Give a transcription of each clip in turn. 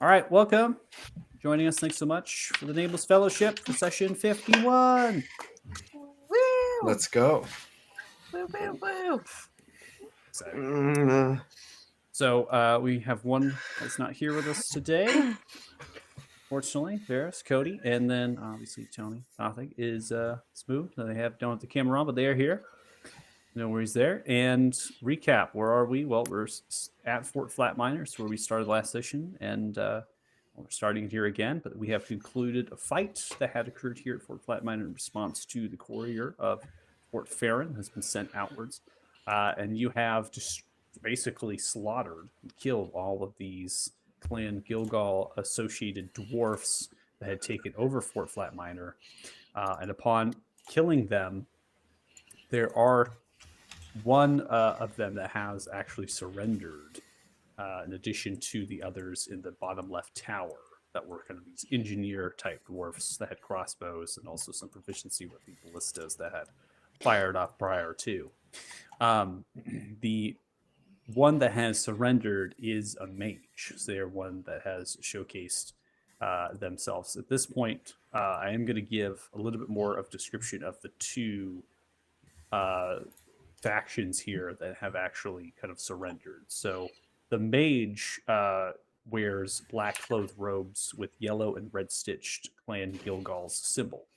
All right, welcome. Joining us, thanks so much for the Nameless Fellowship for session 51. Woo! Let's go. Woo, woo, woo. Exciting. Mm, So we have one that's not here with us today. Fortunately, Varys, Cody, and then obviously Tony Nothic is smooth. They have don't have the camera on, but they are here. No worries there. And recap, where are we? Well, we're at Fort Flat Miners where we started last session, and we're starting here again. But we have concluded a fight that had occurred here at Fort Flat Miner in response to the courier of Fort Farron has been sent outwards, and you have just basically slaughtered and killed all of these Clan Gilgal associated dwarfs that had taken over Fort Flat Miner. And upon killing them, there are one of them that has actually surrendered, in addition to the others in the bottom left tower that were kind of these engineer type dwarfs that had crossbows and also some proficiency with the ballistas that had fired off prior to. Um, the one that has surrendered is a mage. So they're one that has showcased themselves. At this point, I am going to give a little bit more of description of the two uh, factions here that have actually kind of surrendered. So the mage wears black cloth robes with yellow and red stitched Clan Gilgal's symbol.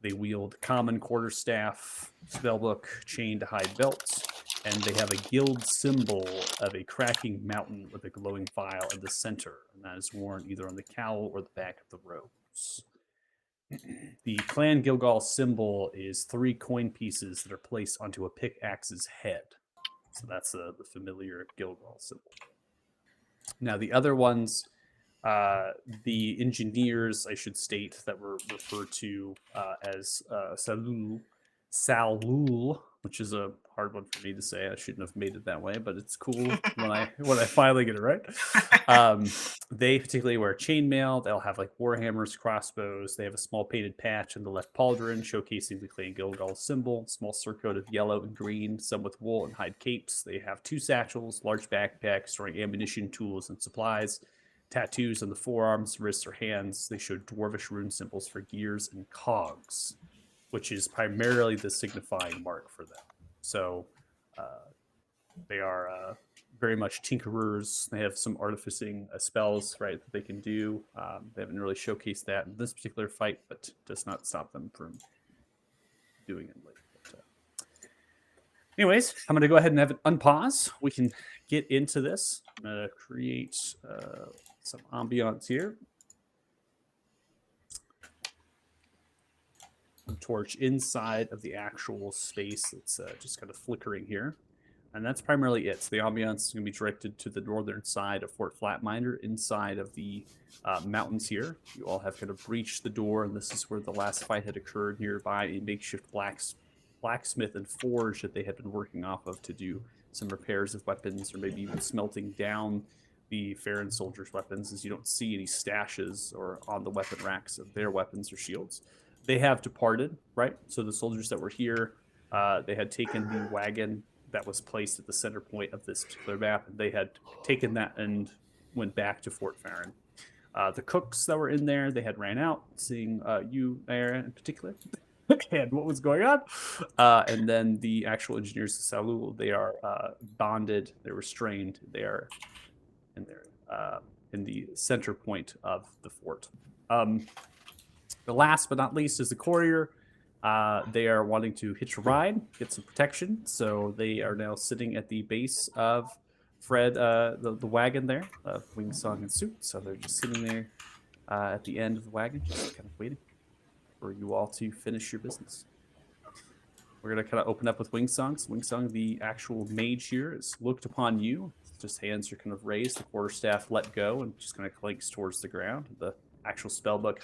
They wield common quarterstaff, spellbook, chain to hide belts, and they have a guild symbol of a cracking mountain with a glowing file in the center, and that is worn either on the cowl or the back of the robes. The Clan Gilgal symbol is three coin pieces that are placed onto a pickaxe's head. So that's the familiar Gilgal symbol. Now, the other ones, the engineers, I should state, that were referred to as Salul, which is a hard one for me to say. I shouldn't have made it that way, but it's cool when I finally get it right. They particularly wear chainmail. They'll have like warhammers, crossbows. They have a small painted patch in the left pauldron showcasing the Clan Gilgal symbol. Small surcoat of yellow and green, some with wool and hide capes. They have two satchels, large backpacks storing ammunition, tools, and supplies. Tattoos on the forearms, wrists, or hands. They show dwarvish rune symbols for gears and cogs, which is primarily the signifying mark for them. So they are very much tinkerers. They have some artificing spells, right, that they can do. They haven't really showcased that in this particular fight, but does not stop them from doing it later. Anyways, I'm going to go ahead and have it unpause. We can get into this. I'm going to create some ambiance here. Torch inside of the actual space that's just kind of flickering here. And that's primarily it. So the ambiance is going to be directed to the northern side of Fort Flatminer, inside of the mountains here. You all have kind of breached the door, and this is where the last fight had occurred nearby a makeshift blacksmith and forge that they had been working off of to do some repairs of weapons, or maybe even smelting down the Farron soldiers' weapons, as you don't see any stashes or on the weapon racks of their weapons or shields. They have departed, right? So the soldiers that were here, they had taken the wagon that was placed at the center point of this particular map, and they had taken that and went back to Fort Farron. The cooks that were in there, they had ran out, seeing you there in particular, and what was going on. And then the actual engineers of Salul, they are bonded, they're restrained, they are in there in the center point of the fort. The last but not least is the courier. They are wanting to hitch a ride, get some protection. So they are now sitting at the base of Fred, the wagon there, Wing Song and Suit. So they're just sitting there at the end of the wagon, just kind of waiting for you all to finish your business. We're going to kind of open up with Wing Song. So Wing Song, the actual mage here, is looked upon you. Just hands are kind of raised. The quarterstaff let go and just kind of clinks towards the ground. The actual spellbook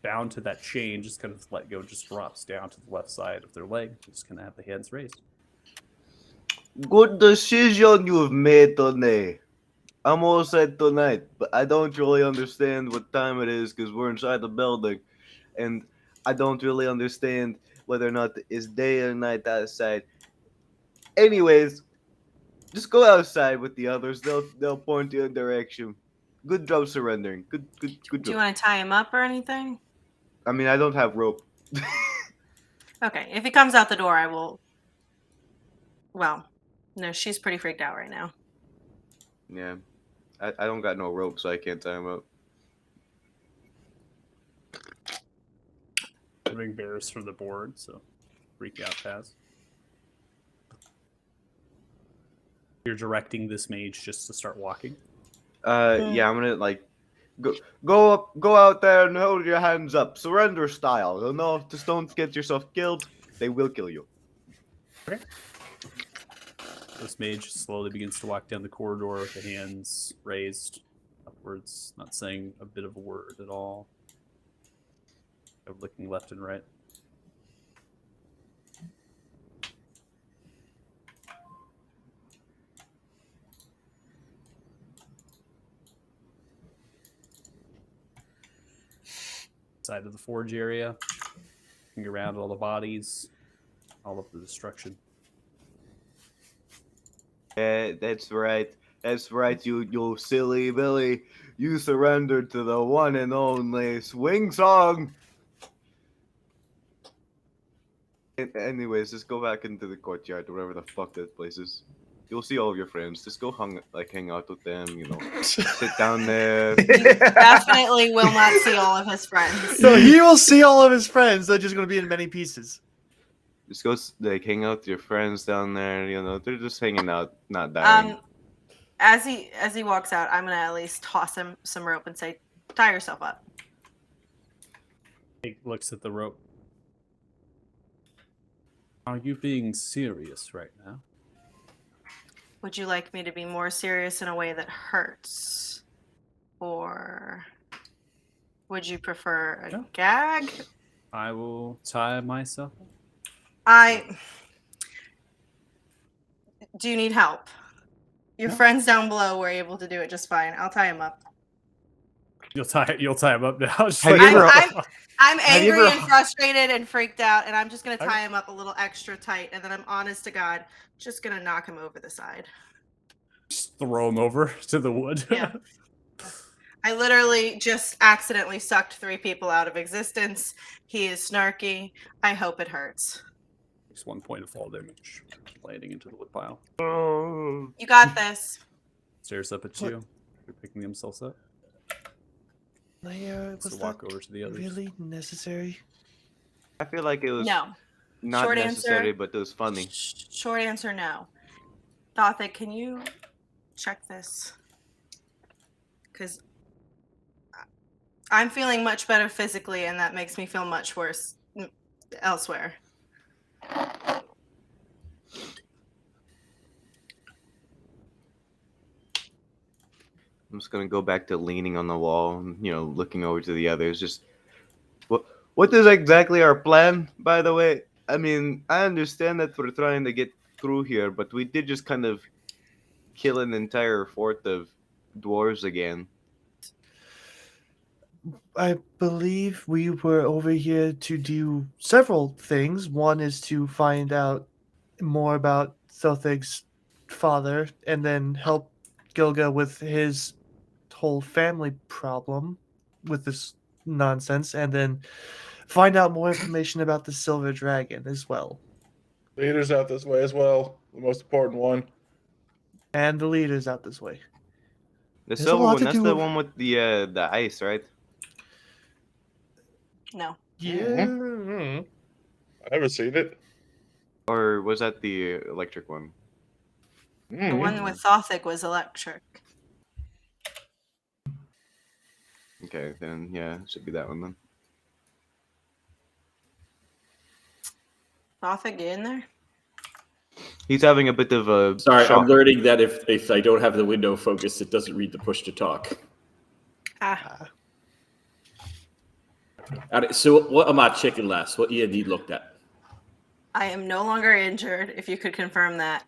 bound to that chain just kind of let go, just drops down to the left side of their leg. Just kind of have the hands raised. Good decision you have made, Tony. I'm all set tonight, but I don't really understand what time it is because we're inside the building, and I don't really understand whether or not it's day or night outside. Anyways, just go outside with the others. They'll point you in direction. Good job surrendering. Good Do you job. want to tie him up or anything? I mean, I don't have rope. Okay, if he comes out the door, I will. Well, no, she's pretty freaked out right now. Yeah. I don't got no rope, so I can't tie him up. Moving bears for the board, so freak out pass. You're directing this mage just to start walking. Yeah, I'm gonna like go out there and hold your hands up, surrender style. No, just don't get yourself killed. They will kill you. Okay. This mage slowly begins to walk down the corridor with the hands raised upwards, not saying a bit of a word at all. Looking left and right. Side of the forge area, looking around all the bodies, all of the destruction. That's right. That's right, you silly Billy. You surrendered to the one and only swing song. Anyways, just go back into the courtyard or whatever the fuck that place is. You'll see all of your friends. Just go hang out with them, sit down there. You definitely will not see all of his friends. So he will see all of his friends. They're just going to be in many pieces. Just go hang out with your friends down there. They're just hanging out, not dying. As he walks out, I'm gonna at least toss him some rope and say, "Tie yourself up." He looks at the rope. Are you being serious right now? Would you like me to be more serious in a way that hurts? Or would you prefer a No. gag? I will tie myself up. Do you need help? Your No. friends down below were able to do it just fine. I'll tie him up. You'll tie him up now. Just Have like, you ever- I'm Have you angry ever- and frustrated and freaked out, and I'm just gonna Okay. tie him up a little extra tight, and then I'm honest to God, just gonna knock him over the side. just throw him over to the wood. Yeah. I literally just accidentally sucked 3 people out of existence. He is snarky. I hope it hurts. Takes 1 point of fall damage, landing into the wood pile. You got this. Stares up at What? you. They're picking themselves up. Was So walk over to the others. really necessary? I feel like it was No. not Short necessary, answer. but it was funny. Short answer, no. Thothic, can you check this? Because I'm feeling much better physically, and that makes me feel much worse elsewhere. I'm just gonna go back to leaning on the wall and looking over to the others. Just what is exactly our plan, by the way? I mean, I understand that we're trying to get through here, but we did just kind of kill an entire fort of dwarves again. I believe we were over here to do several things. One is to find out more about Thothig's father and then help Gilga with his whole family problem with this nonsense, and then find out more information about the Silver Dragon as well. Leader's out this way as well. The most important one. And the leader's out this way. The There's a silver lot one, to that's do. the one with the ice, right? No. Yeah. I never seen it. Or was that the electric one? The one with Thothic was electric. Okay, then yeah, it should be that one then. Thothic, get in there? He's having a bit of a Sorry, shock. I'm learning that if I don't have the window focused, it doesn't read the push to talk. Alright, so what am I checking last? What you need looked at? I am no longer injured, if you could confirm that.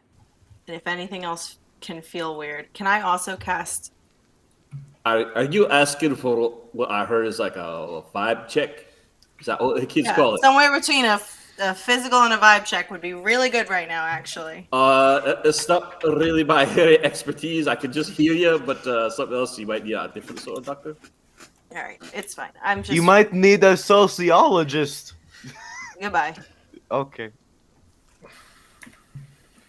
And if anything else can feel weird. Can I also cast... Are you asking for what I heard is like a vibe check? Is that what the kids call it? somewhere between a A physical and a vibe check would be really good right now, actually. It's not really my area of expertise. I could just hear you, but something else you might need a different sort of doctor. All right, it's fine. I'm just. You might need a sociologist. Goodbye. Okay.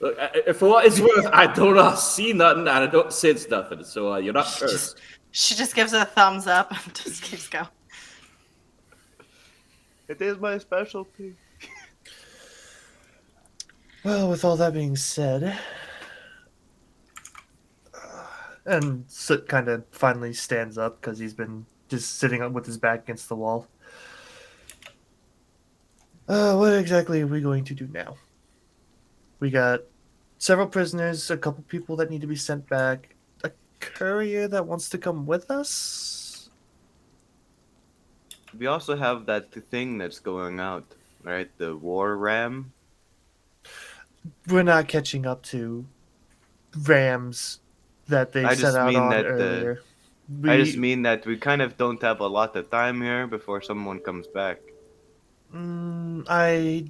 Look, for what it's worth, I don't see nothing and I don't sense nothing, so you're not cursed. She just gives a thumbs up and just keeps going. It is my specialty. Well, with all that being said, and Soot kind of finally stands up because he's been just sitting up with his back against the wall. What exactly are we going to do now? We got several prisoners, a couple people that need to be sent back, a courier that wants to come with us. We also have that thing that's going out, right? The war ram. We're not catching up to rams that they I set just out mean on that, earlier. I just mean that we kind of don't have a lot of time here before someone comes back. I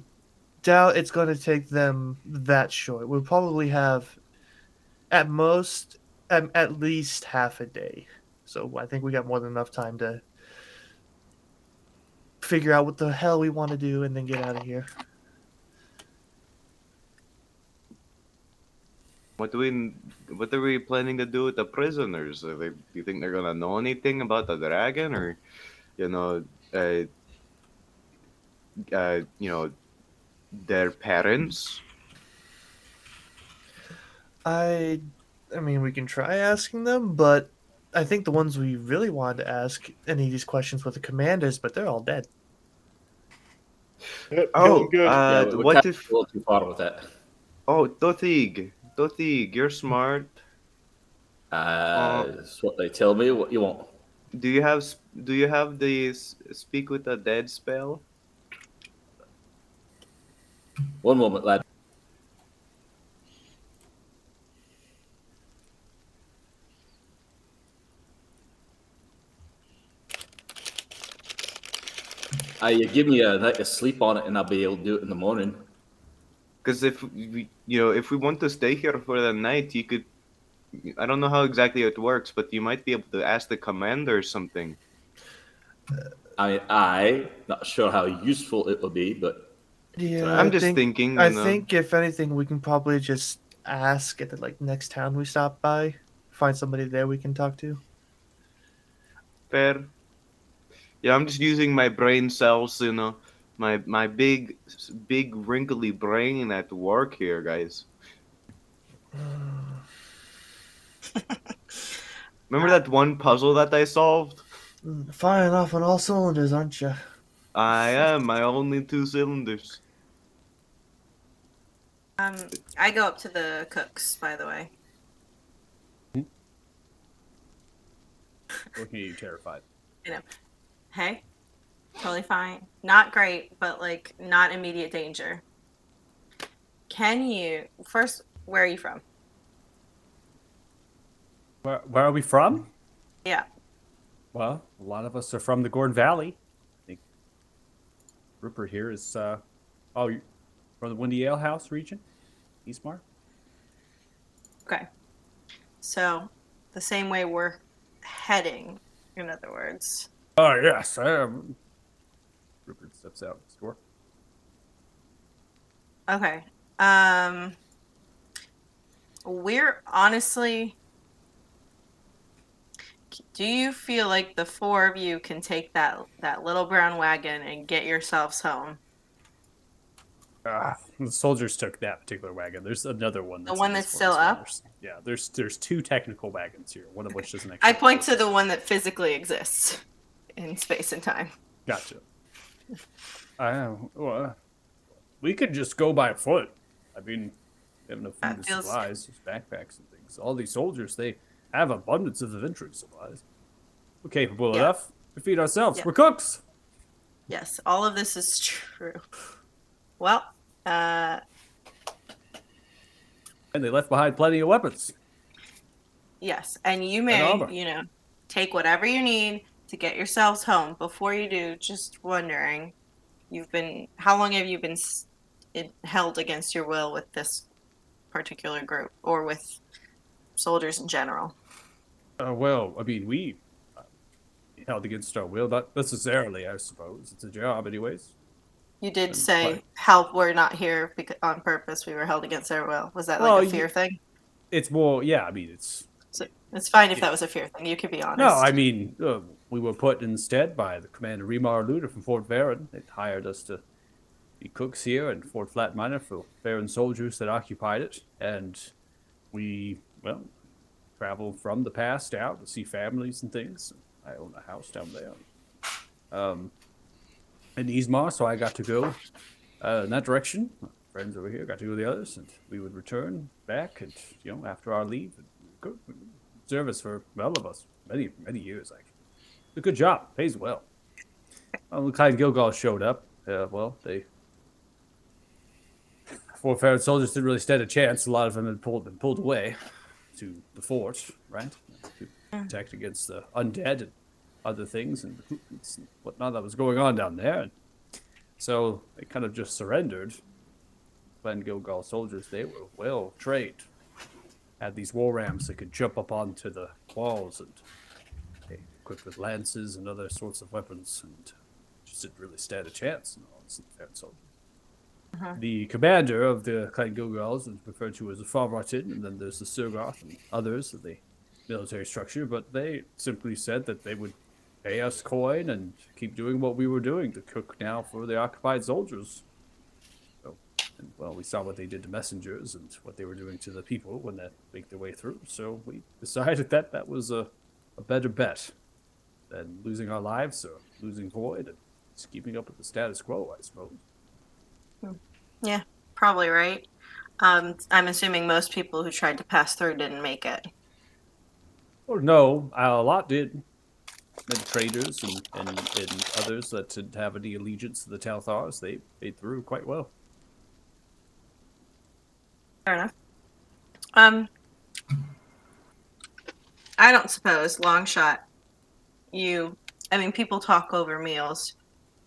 doubt it's going to take them that short. We'll probably have, at most, at least half a day. So I think we got more than enough time to figure out what the hell we want to do and then get out of here. What are we planning to do with the prisoners? Do you think they're gonna know anything about the dragon, or, you know, you know, their parents? I mean, we can try asking them, but I think the ones we really wanted to ask any of these questions were the commanders, but they're all dead. Yep, Oh, feeling good. Yeah, we're what kind if? of a little too far with that. Oh, Dothig, you're smart. That's what they tell me. What you want? Do you have the speak with the dead spell? One moment, lad. You give me a night to sleep on it, and I'll be able to do it in the morning. Because if if we want to stay here for the night, you could. I don't know how exactly it works, but you might be able to ask the commander or something. I'm not sure how useful it will be, but Yeah, I'm just thinking. I think if anything, we can probably just ask at the next town we stop by, find somebody there we can talk to. Fair. Yeah, I'm just using my brain cells, my big wrinkly brain at work here, guys. Remember that one puzzle that I solved? Firing off on all cylinders, aren't you? I am my only 2 cylinders. I go up to the cooks, by the way. Looking at you terrified. Hey, totally fine. Not great, but not immediate danger. Can you first? Where are you from? Where are we from? Yeah. Well, a lot of us are from the Gordon Valley. I think Rupert here is you're from the Windy Ale House region, Eastmar. Okay. So, the same way we're heading, in other words. Oh yes, I am. Rupert steps out the door. Okay. We're honestly. Do you feel like the 4 of you can take that little brown wagon and get yourselves home? The soldiers took that particular wagon. There's another one. The one that's still up? Yeah, there's 2 technical wagons here. One of which doesn't actually. I point to the one that physically exists in space and time. Gotcha. Well, we could just go by foot. I mean, we have enough food and supplies, backpacks and things. All these soldiers, they have abundance of adventuring supplies. We're capable enough to feed ourselves. We're cooks. Yes, all of this is true. Well, and they left behind plenty of weapons. Yes, and you may, take whatever you need to get yourselves home. Before you do, just wondering, How long have you been held against your will with this particular group, or with soldiers in general? Well, I mean, we held against our will, not necessarily, I suppose. It's a job, anyways. You did And say help. We're not here on purpose. We were held against our will. Was that Well, like a fear thing? it's more, yeah. I mean, it's So it's fine if yeah. that was a fear thing. You could be honest. No, I mean, we were put instead by the Commander Remar Luder from Fort Varen. They hired us to be cooks here in Fort Flat Minor for Varen soldiers that occupied it, and we, well, travel from the past out to see families and things. I own a house down there, in Ismar, so I got to go in that direction. My friends over here got to go the others, and we would return back, and after our leave, good service for all of us, many years actually. A good job, pays well. When Clyde Gilgal showed up, well, they Fort Farron soldiers didn't really stand a chance. A lot of them had been pulled away to the fort, right, to protect against the undead and other things and recruitments and whatnot that was going on down there. And so they kind of just surrendered. Glen Gilgal soldiers, they were well trained. Had these war rams that could jump up onto the walls, and they equipped with lances and other sorts of weapons, and just didn't really stand a chance. Farron soldiers. The commander of the Clan Gilgals is referred to as the Farvartin, and then there's the Surgoth and others of the military structure, but they simply said that they would pay us coin and keep doing what we were doing to cook now for the occupied soldiers. So, and, well, we saw what they did to messengers and what they were doing to the people when they make their way through, so we decided that that was a better bet than losing our lives or losing Void and just keeping up with the status quo, I suppose. Yeah, probably right. I'm assuming most people who tried to pass through didn't make it. Or no, a lot did. The traders and others that didn't have any allegiance to the Talthars, they made through quite well. Fair enough. I don't suppose, long shot, people talk over meals.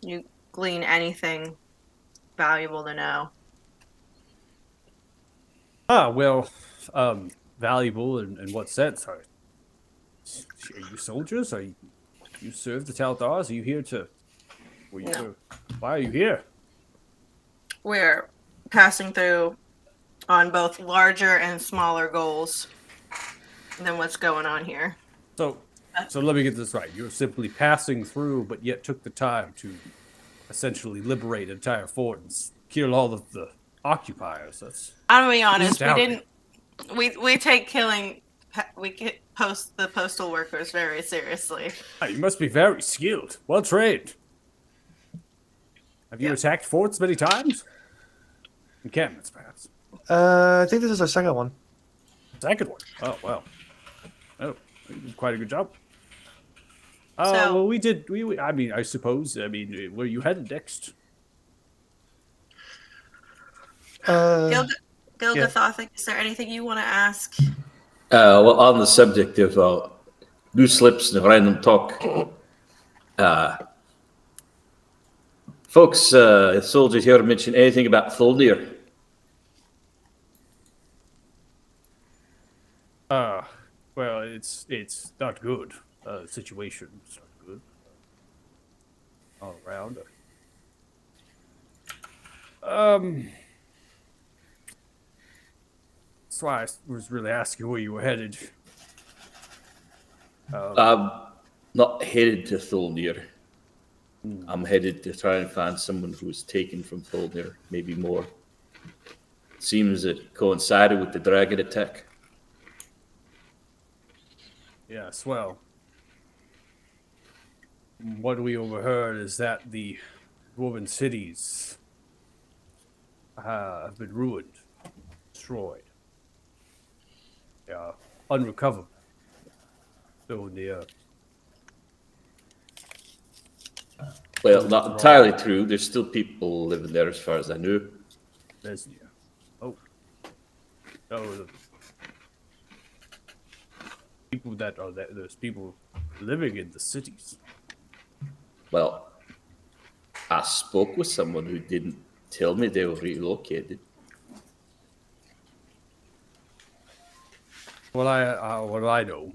You glean anything valuable to know? Well, valuable in what sense? Are you soldiers? You serve the Talthars? Are you here to... No. Why are you here? We're passing through on both larger and smaller goals than what's going on here. So let me get this right. You're simply passing through, but yet took the time to essentially liberate an entire fort and kill all of the occupiers. I'm gonna be honest. astounding. We take killing. The postal workers very seriously. You must be very skilled, well trained. Have you attacked forts many times? Encampments, perhaps. I think this is our second one. Second one. Oh well. Oh, you did quite a good job. So- Well, we did. I mean, I suppose. I mean, where you headed next? Gilgathothic, is there anything you want to ask? Well, on the subject of loose lips and random talk, folks, soldiers here mention anything about Thulnir? Well, it's not good. Situation is not good. All around. That's why I was really asking where you were headed. I'm not headed to Thulnir. I'm headed to try and find someone who was taken from Thulnir, maybe more. Seems it coincided with the dragon attack. Yes, well, what we overheard is that the dwarven cities have been ruined, destroyed. They are unrecoverable. So Well, not entirely true. There's still people living there as far as I know. Lesnia. Oh, the people that are there. There's people living in the cities. Well, I spoke with someone who didn't tell me they were relocated. What I know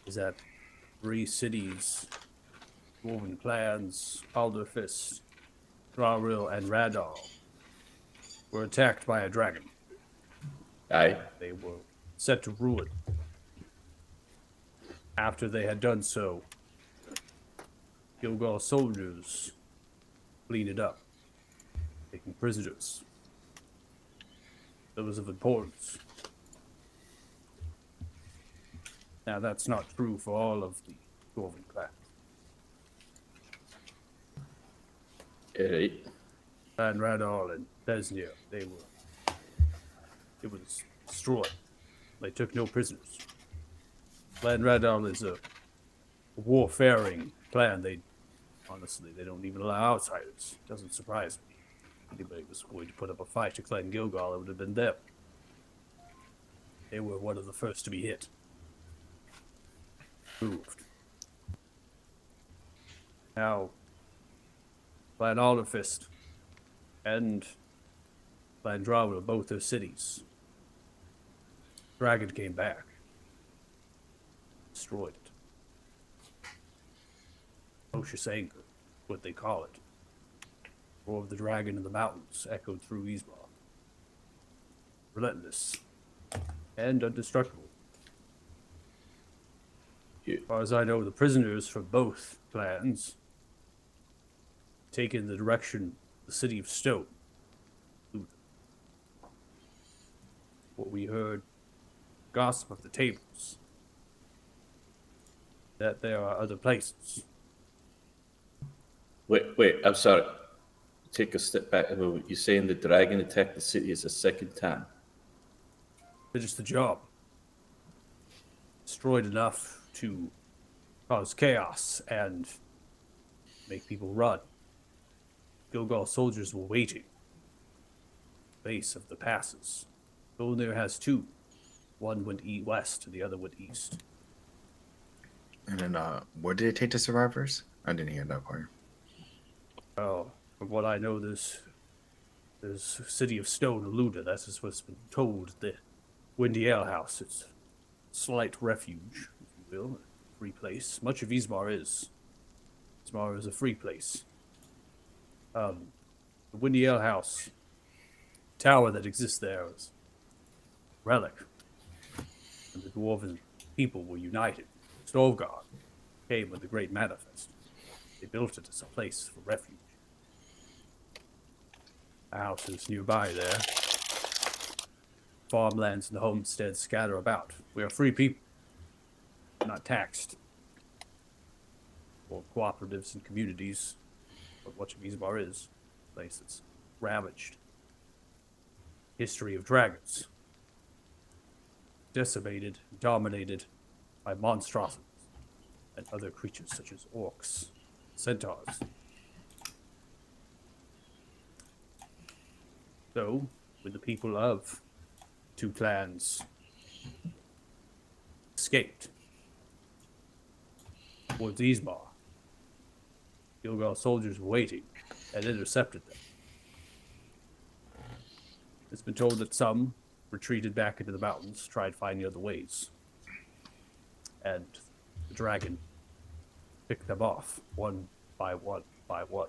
is that 3 cities, Dwarven clans, Alderfist, Draril, and Radal, were attacked by a dragon. Aye. They were set to ruin. After they had done so, Gilgal soldiers cleaned it up, taking prisoners. Those of importance. Now, that's not true for all of the Dwarven clans. Right. Clan Radal and Besnir, it was destroyed. They took no prisoners. Clan Radal is a warfaring clan. Honestly, they don't even allow outsiders. Doesn't surprise me. If anybody was going to put up a fight to Clan Gilgal, it would have been them. They were one of the first to be hit. Moved. Now, Clan Alderfist and Clan Drava, both their cities. Dragon came back. Destroyed it. Osh's anger, what they call it. Roar of the dragon in the mountains echoed through Ismar. Relentless and indestructible. Yeah. As far as I know, the prisoners from both clans taken the direction of the city of Stone. What we heard, gossip of the tables, that there are other places. Wait, I'm sorry. Take a step back a moment. You're saying the dragon attacked the city is a second time? Finished the job. Destroyed enough to cause chaos and make people run. Gilgal soldiers were waiting. Base of the passes. Golnir has 2. One went west, and the other went east. And then, where did it take the survivors? I didn't hear that part. Well, from what I know, there's city of Stone Aluda. That's just what's been told. The Windy Ale House. It's a slight refuge, if you will, a free place. Much of Ismar is. Ismar is a free place. The Windy Ale House tower that exists there is a relic. And the dwarven people were united. Stovgard came with the Great Manifest. They built it as a place for refuge. A house is nearby there. Farmlands and homesteads scatter about. We are free people, not taxed. Or cooperatives and communities, but what Ismar is, a place that's ravaged. History of dragons. Decimated, dominated by monstrosities and other creatures such as orcs, centaurs. So, when the people of 2 clans escaped towards Ismar, Gilgal soldiers were waiting and intercepted them. It's been told that some retreated back into the mountains, tried finding other ways. And the dragon picked them off, one by one by one.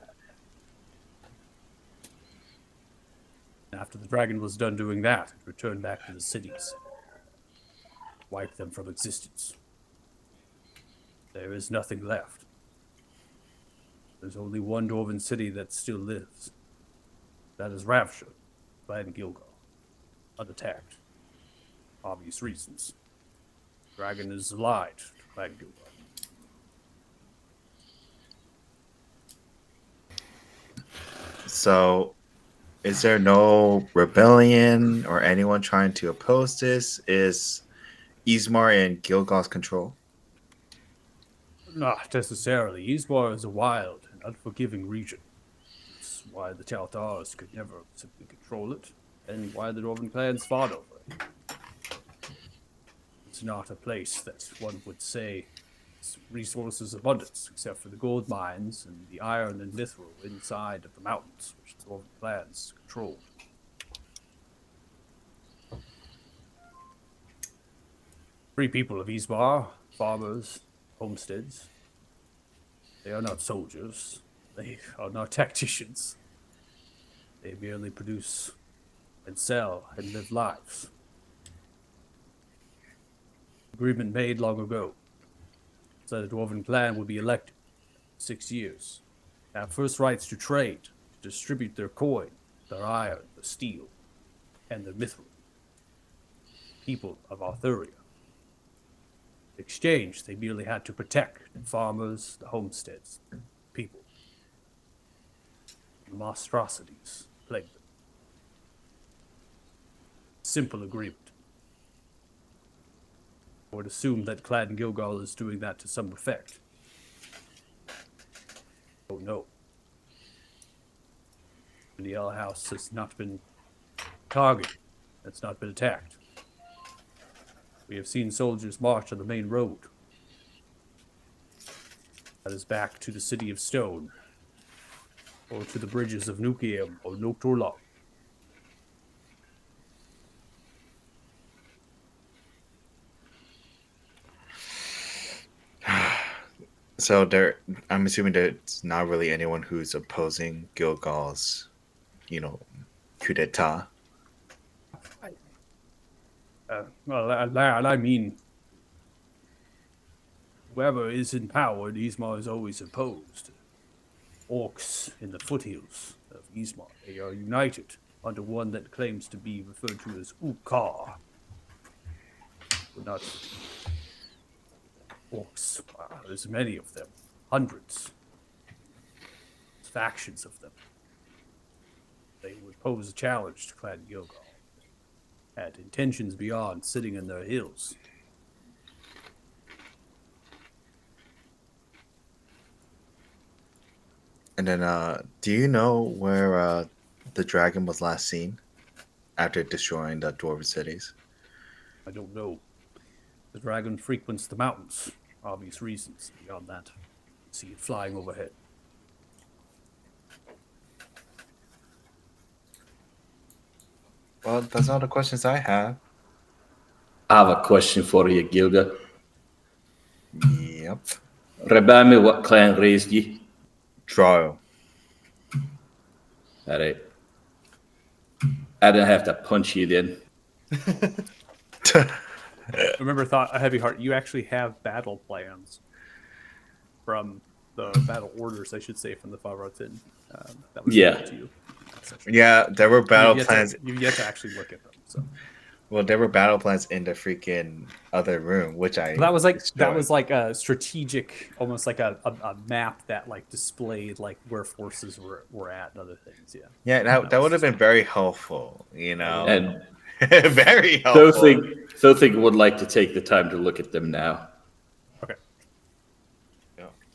After the dragon was done doing that, it returned back to the cities, wiped them from existence. There is nothing left. There's only one dwarven city that still lives. That is Ravsha, Clan Gilgal, unattacked. Obvious reasons. Dragon is allied to Clan Gilgal. So, is there no rebellion or anyone trying to oppose this? Is Ismar in Gilgal's control? Not necessarily. Ismar is a wild and unforgiving region. That's why the Talthars could never simply control it, and why the Dwarven clans fought over it. It's not a place that one would say its resources abundance, except for the gold mines and the iron and mithril inside of the mountains, which the Dwarven clans controlled. Free people of Ismar, farmers, homesteads. They are not soldiers. They are not tacticians. They merely produce and sell and live lives. Agreement made long ago. So the Dwarven clan would be elected for 6 years. Have first rights to trade, to distribute their coin, their iron, their steel, and their mithril. People of Arthuria. In exchange, they merely had to protect the farmers, the homesteads, people. The monstrosities plagued them. Simple agreement. I would assume that Clan Gilgal is doing that to some effect. Don't know. The Yellow House has not been targeted. It's not been attacked. We have seen soldiers march on the main road. That is back to the city of Stone, or to the bridges of Nukium or Nocturla. So I'm assuming there's not really anyone who's opposing Gilgal's, coup d'état. Well, I mean, whoever is in power, Ismar is always opposed. Orcs in the foothills of Ismar, they are united under one that claims to be referred to as Ukar. But not orcs. There's many of them, hundreds. There's factions of them. They would pose a challenge to Clan Gilgal. Had intentions beyond sitting in their hills. And then, do you know where the dragon was last seen after destroying the dwarven cities? I don't know. The dragon frequents the mountains, for obvious reasons. Beyond that, see it flying overhead. Well, that's all the questions I have. I have a question for you, Gilga. Yep. Remind me what clan raised you? Trial. All right. I didn't have to punch you then. Remember, thought a heavy heart. You actually have battle plans from the battle orders, I should say, from the Favratin. That was given to you. Yeah, there were battle plans. You've yet to actually look at them. So. Well, there were battle plans in the freaking other room, which I That was like destroyed. a strategic, almost like a map that like displayed like where forces were at and other things. Yeah. Yeah, that would have been very helpful, And very helpful. Thothig would like to take the time to look at them now. Okay.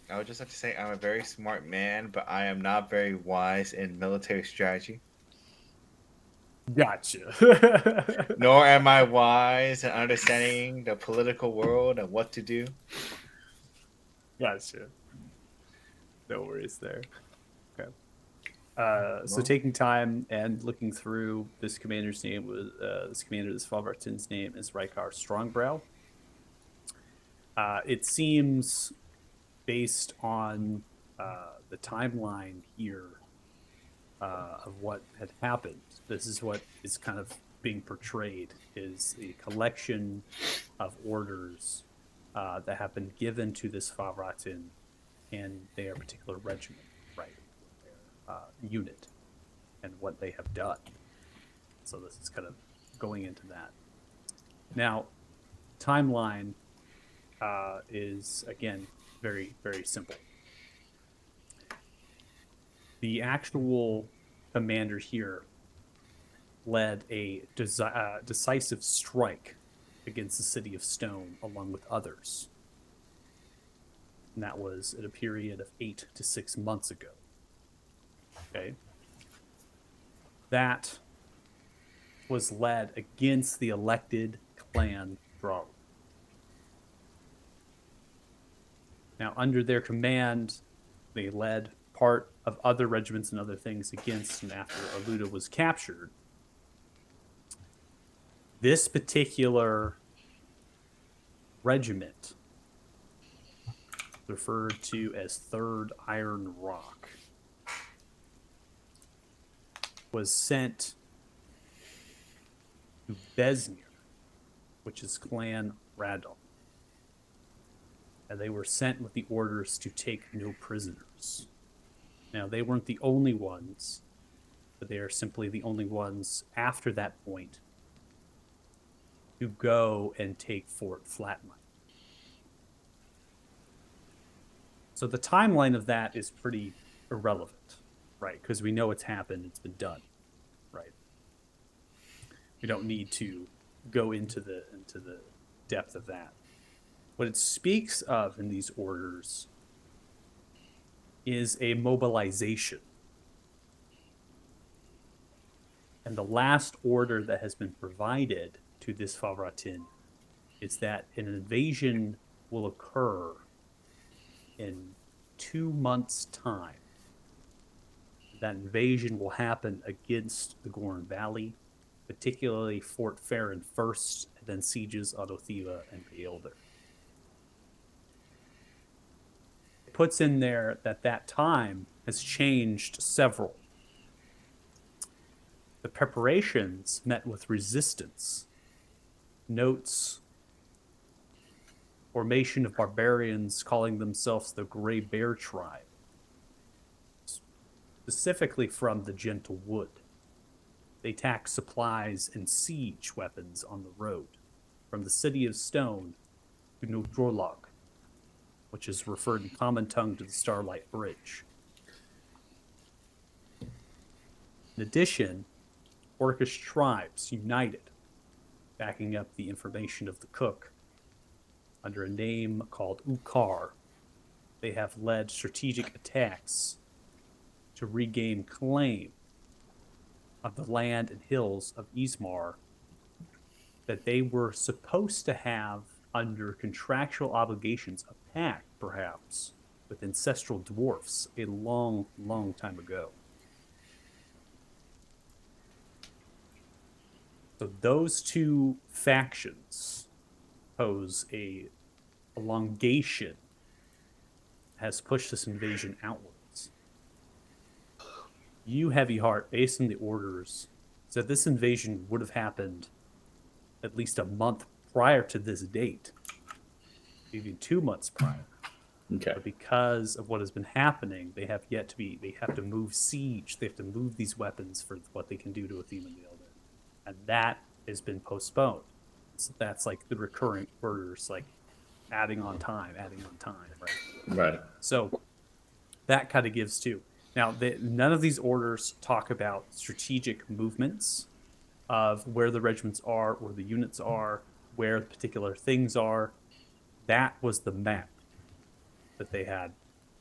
I would just have to say I'm a very smart man, but I am not very wise in military strategy. Gotcha. Nor am I wise in understanding the political world and what to do. Gotcha. No worries there. Okay. So taking time and looking through this commander's name was this commander, this Falvartin's name is Rykar Strongbrow. It seems, based on the timeline here of what had happened, this is what is kind of being portrayed, is a collection of orders that have been given to this Favratin and their particular regiment, right? Their unit and what they have done. So this is kind of going into that. Now, timeline is, again, very, very simple. The actual commander here led a decisive strike against the city of Stone along with others. And that was at a period of 8 to 6 months ago. Okay. That was led against the elected clan Draw. Now, under their command, they led part of other regiments and other things against, and after Aluda was captured, this particular regiment, referred to as 3rd Iron Rock, was sent to Besnir, which is Clan Radon. And they were sent with the orders to take no prisoners. Now, they weren't the only ones, but they are simply the only ones after that point to go and take Fort Flatmine. So the timeline of that is pretty irrelevant, right? Because we know it's happened, it's been done, right? We don't need to go into the depth of that. What it speaks of in these orders is a mobilization. And the last order that has been provided to this Favratin is that an invasion will occur in 2 months' time. That invasion will happen against the Gorn Valley, particularly Fort Farron first, and then sieges on Othiva and Beelder. It puts in there that that time has changed several. The preparations met with resistance. Notes formation of barbarians calling themselves the Grey Bear Tribe, specifically from the Gentle Wood. They attack supplies and siege weapons on the road, from the City of Stone to Nodrolog, which is referred in common tongue to the Starlight Bridge. In addition, Orcish tribes united, backing up the information of the Cook, under a name called Ukar. They have led strategic attacks to regain claim of the land and hills of Ismar that they were supposed to have under contractual obligations, a pact, perhaps, with ancestral dwarfs a long, long time ago. So those two factions pose a elongation, has pushed this invasion outwards. You, Heavyheart, based on the orders, said this invasion would have happened at least a month prior to this date, maybe 2 months prior. Okay. But because of what has been happening, they have to move siege, they have to move these weapons for what they can do to Athena and the Elder. And that has been postponed. So that's like the recurring orders, like adding on time, right? Right. So that kind of gives too. Now, none of these orders talk about strategic movements of where the regiments are, where the units are, where particular things are. That was the map that they had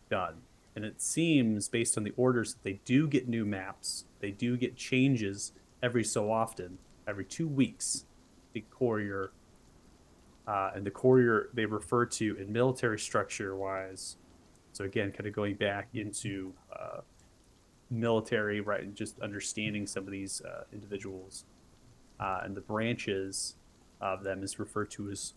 done. And it seems, based on the orders, that they do get new maps. They do get changes every so often, every 2 weeks. The courier, and the courier they refer to in military structure wise. So again, kind of going back into military, right, and just understanding some of these individuals and the branches of them is referred to as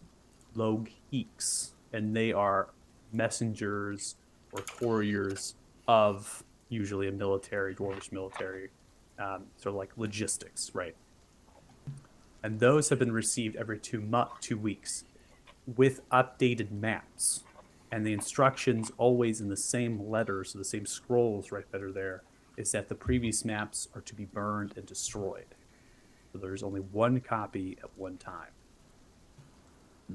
Logheeks, and they are messengers or couriers of usually a military, dwarvish military, sort of like logistics, right? And those have been received every 2 weeks with updated maps. And the instructions always in the same letters, so the same scrolls right that are there, is that the previous maps are to be burned and destroyed. So there's only one copy at one time.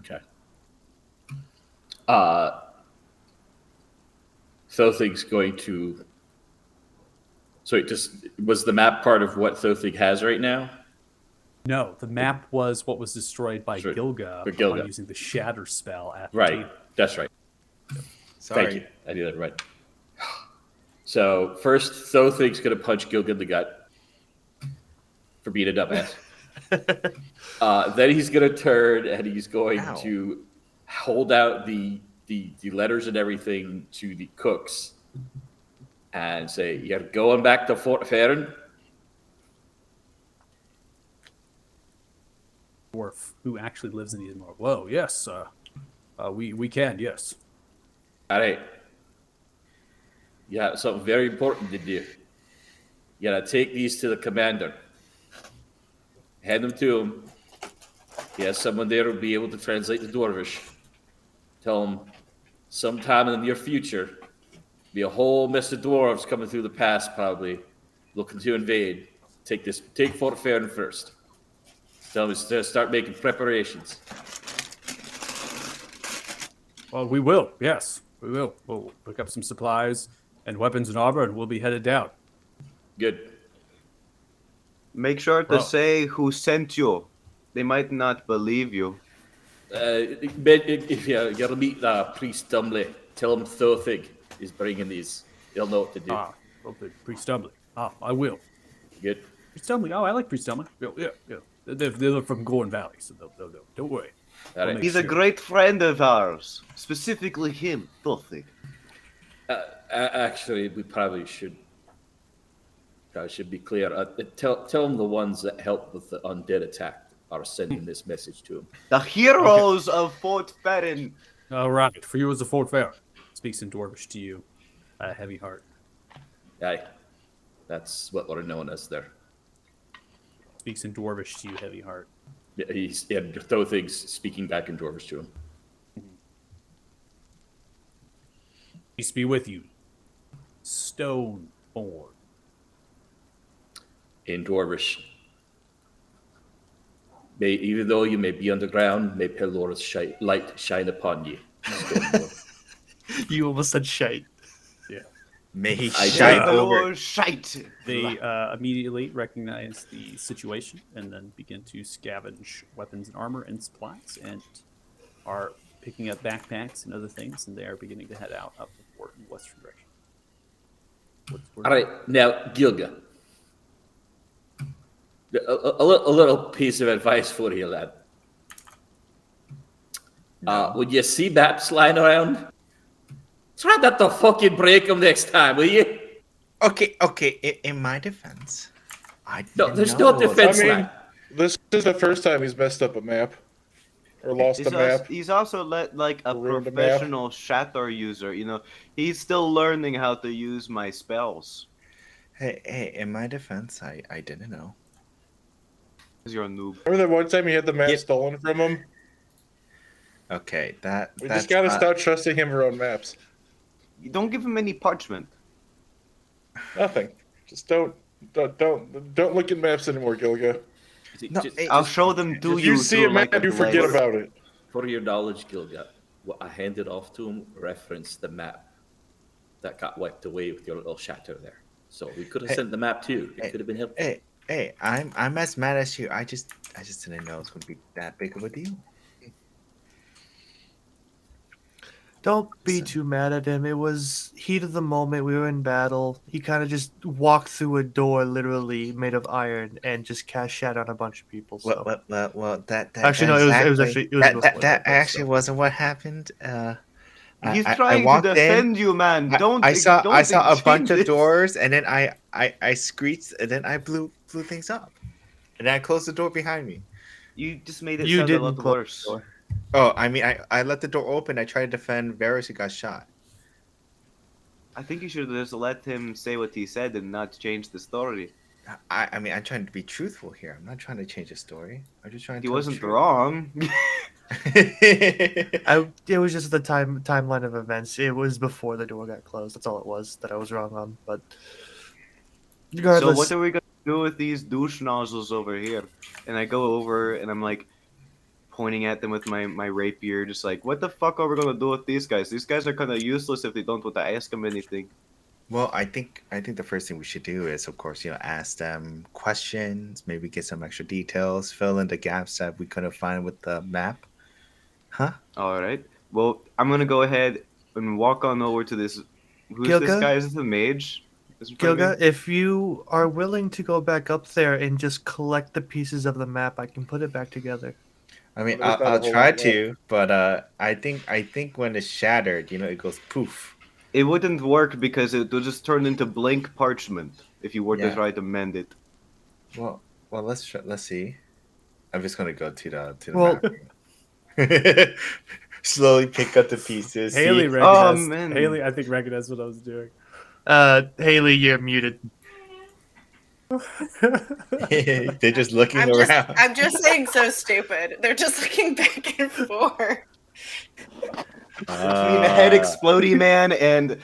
Okay. Thothig's going to... So was the map part of what Thothig has right now? No, the map was what was destroyed by Sorry, Gilga for Gilga. upon using the Shatter spell at the Right. table. That's right. Sorry. Thank you. I did that right. So first, Thothig's going to punch Gilga in the gut for being a dumbass. Then he's going to turn and he's going Ow. to hold out the the letters and everything to the cooks and say, "You're going back to Fort Farron." Dwarf who actually lives in Eastmore. Whoa, yes, we can, yes. All right. You have something very important to do. You gotta take these to the commander. Hand them to him. He has someone there who'll be able to translate the Dwarvish. Tell him sometime in the near future, be a whole mess of dwarves coming through the pass, probably looking to invade. Take Fort Farron first. Tell him to start making preparations. Well, we will, yes, we will. We'll pick up some supplies and weapons and armor, and we'll be headed down. Good. Make sure to Well. say who sent you. They might not believe you. If you'll meet Priest Dumley, tell him Thothig is bringing these. He'll know what to do. Okay, Priest Stumbly. I will. Good. Priest Stumbly. Oh, I like Priest Stumbly. Yeah. They're from Gorn Valley, so they'll know. Don't worry. All right. make He's a sure. great friend of ours. Specifically him, Filthy. Actually, we probably should be clear. Tell him the ones that helped with the undead attack are sending this message to him. The heroes of Fort Farron. All right, for you as a Fort Fair. Speaks in Dwarvish to you, Heavy Heart. Aye. That's what we're known as there. Speaks in Dwarvish to you, Heavy Heart. Yeah, Thothig's speaking back in Dwarvish to him. Peace be with you, Stoneborn. In Dwarvish. Even though you may be underground, may Pelora's light shine upon you. You almost said shite. Yeah. May he I shine did. over. Shite. They immediately recognize the situation and then begin to scavenge weapons and armor and supplies and are picking up backpacks and other things, and they are beginning to head out up the fort in the western direction. All right, now, Gilga. A little piece of advice for you, lad. When you see maps lying around, try not to fucking break them next time, will you? Okay. In my defense, No, there's no defense. I mean, lad. this is the first time he's messed up a map. Or lost a map. He's also like a Ruined a map. professional shatter user. You know, he's still learning how to use my spells. Hey, in my defense, I didn't know. Because you're a noob. Remember that one time he had the map Yep. stolen from him? Okay, We that's just gotta stop trusting him around maps. You don't give him any parchment. Nothing. Just don't look at maps anymore, Gilga. No, I'll show them to If you. you see through, a map, like, you forget blade. about it. For your knowledge, Gilga, what I handed off to him referenced the map that got wiped away with your little shatter there. So we could have Hey. sent the map too. It Hey. could have been helpful. Hey, I'm as mad as you. I just didn't know it's gonna be that big of a deal. Don't be Listen. too mad at him. It was heat of the moment. We were in battle. He kind of just walked through a door, literally made of iron, and just cast shadow on a bunch of people. So. Well, that Actually, no, it was actually that actually wasn't what happened. He's I trying to walked in, defend you, man. Don't. I saw don't a bunch of exchange it. doors, and then I screeched, and then I blew things up, and then I closed the door behind me. You just made it You sound a didn't lot close worse. the door. Oh, I mean, I let the door open. I tried to defend Varys, who got shot. I think you should just let him say what he said and not change the story. I mean, I'm trying to be truthful here. I'm not trying to change the story. I'm just trying to. He tell the wasn't truth. wrong. It was just the timeline of events. It was before the door got closed. That's all it was that I was wrong on. But So regardless, what are we gonna do with these douche nozzles over here? And I go over and I'm like pointing at them with my rapier, just like, what the fuck are we gonna do with these guys? These guys are kind of useless if they don't want to ask them anything. Well, I think the first thing we should do is, of course, ask them questions, maybe get some extra details, fill in the gaps that we couldn't find with the map. Huh? All right. Well, I'm gonna go ahead and walk on over to this. Who's this Gilga? guy? Is it the mage? Is it from Gilga, me? if you are willing to go back up there and just collect the pieces of the map, I can put it back together. I mean, Well, there's not a I'll whole try lot left. to, but I think when it's shattered, it goes poof. It wouldn't work because it would just turn into blank parchment if you were to Yeah. try to mend it. Well, let's see. I'm just gonna go to the Well- map. Slowly pick up the pieces. Haley See? recognized. man. Haley, I think recognized what I was doing. Haley, you're muted. They're just looking around. I'm just saying so stupid. They're just looking back and forth. Between the head exploding man and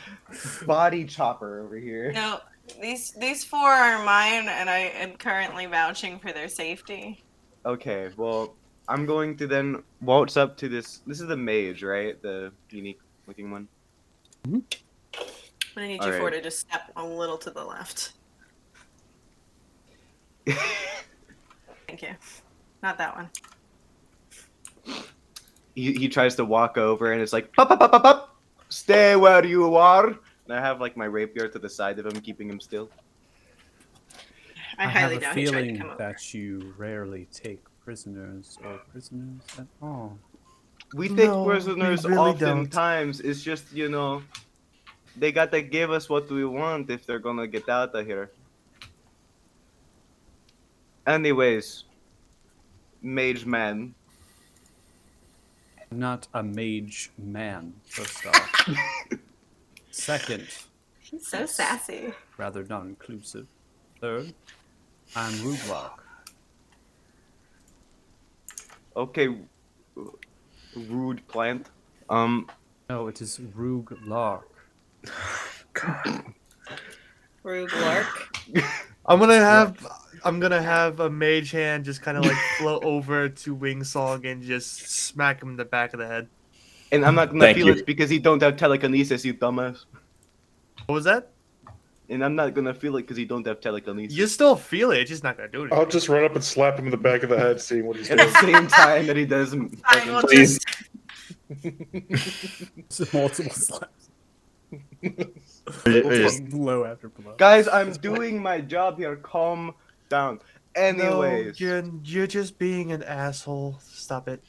body chopper over here. No, these four are mine, and I am currently vouching for their safety. Okay, well, I'm going to then waltz up to this. This is the mage, right? The unique looking one. I'm gonna need you Alright. four to just step a little to the left. Thank you. Not that one. He tries to walk over and it's like, pop, pop, pop, pop, pop. Stay where you are. And I have like my rapier to the side of him, keeping him still. I have highly a doubt he tried to feeling come over. that you rarely take prisoners or prisoners at all. We take No, we prisoners really don't. oftentimes. It's just, they gotta give us what we want if they're gonna get out of here. Anyways, mage man. I'm not a mage man, first off. Second, He's so sassy. rather non-inclusive. Third, I'm Ruglark. Okay, rude plant. No, it is Ruglark. Rude Lark. I'm gonna have a mage hand just kind of like float over to Wingsong and just smack him in the back of the head. And I'm not gonna Thank feel you. it because you don't have telekinesis, you dumbass. What was that? And I'm not gonna feel it because you don't have telekinesis. You still feel it, it's just not gonna do anything. I'll just run up and slap him in the back of the head, seeing what he's At doing. the same time that he doesn't. I will Please. just. Multiple slaps. Just- Blow after blow. Guys, I'm doing my job here. Calm down. Anyways, No, you're just being an asshole. Stop it.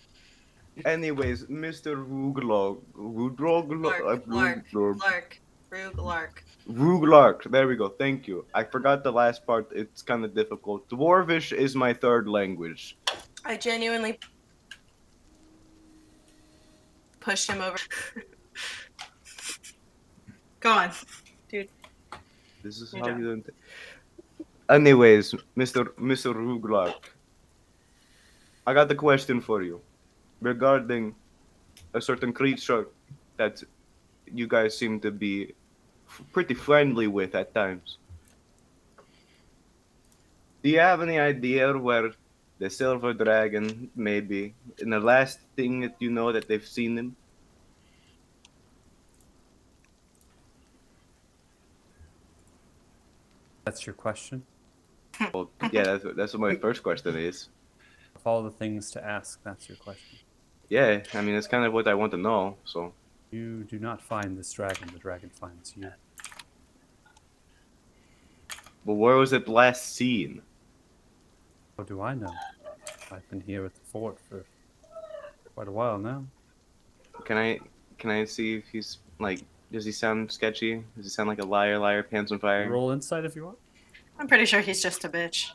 Mr. Ruglog, Lark. Rude Lark. Ruglark. There we go. Thank you. I forgot the last part. It's kind of difficult. Dwarvish is my third language. I genuinely pushed him over. Go on, dude. This is Good how job. you don't. Anyways, Mr. Ruglark, I got the question for you regarding a certain creature that you guys seem to be pretty friendly with at times. Do you have any idea where the silver dragon may be? And the last thing that you know that they've seen him? That's your question. Well, yeah, that's what my first question is. Of all the things to ask, that's your question. Yeah, I mean, it's kind of what I want to know, so. You do not find this dragon, the dragon finds you. But where was it last seen? How do I know? I've been here at the fort for quite a while now. Can I see if he's, like, does he sound sketchy? Does he sound like a liar, pants on fire? Roll insight if you want. I'm pretty sure he's just a bitch.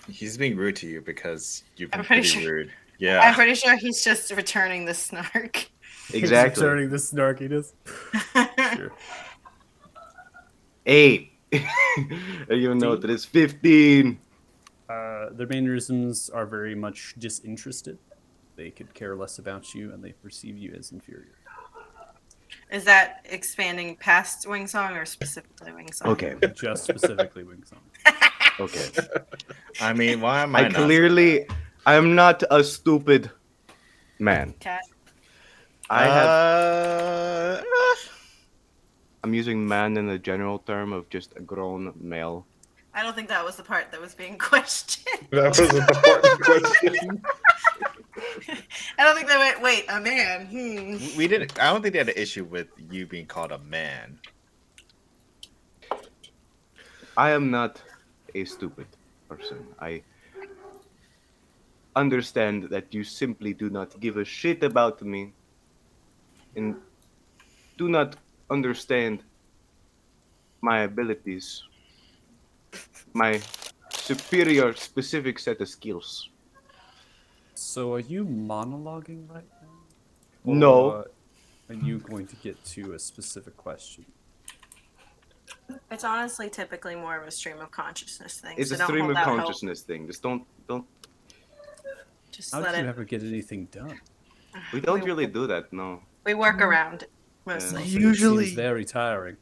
He's being rude to you because you've been I'm pretty pretty sure- rude. I'm Yeah. pretty sure he's just returning the snark. Exactly. Returning the snarkiness. Sure. 8. I even know that it's 15. Their mannerisms are very much disinterested. They could care less about you, and they perceive you as inferior. Is that expanding past Wingsong or specifically Wingsong? Okay. Just specifically Wingsong. Okay. I mean, why am I not? I'm not a stupid man. Cat. I have. Uh, I'm using man in the general term of just a grown male. I don't think that was the part that was being questioned. That was an important question. I don't think they went, wait, a man. we didn't. I don't think they had an issue with you being called a man. I am not a stupid person. I understand that you simply do not give a shit about me and do not understand my abilities, my superior specific set of skills. So are you monologuing right now? No, Or are you going to get to a specific question? It's honestly typically more of a stream of consciousness thing. it's So a don't stream hold of out hope. consciousness thing. Just don't. Just How let do you it. ever get anything done? We don't really do that. No. we work around it, I'll mostly. say it Usually- seems very tiring.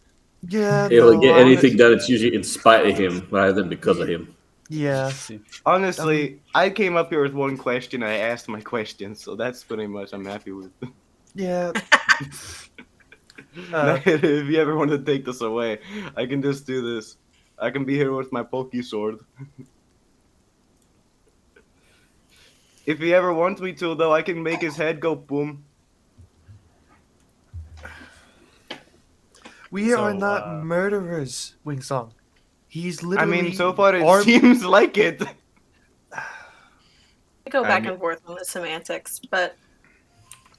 Yeah, If we no, get honest- anything done, it's usually in spite of him rather than because of him. yeah. See, Honestly, I came up here with one question. I asked my question, so that's pretty much I'm happy with. Yeah. If you ever want to take this away, I can just do this. I can be here with my pokey sword. If he ever wants me to, though, I can make his head go boom. We So, are not murderers, Wingsong. He's I literally. mean, so far it armed- seems like it. We go back mean- and forth on the semantics, but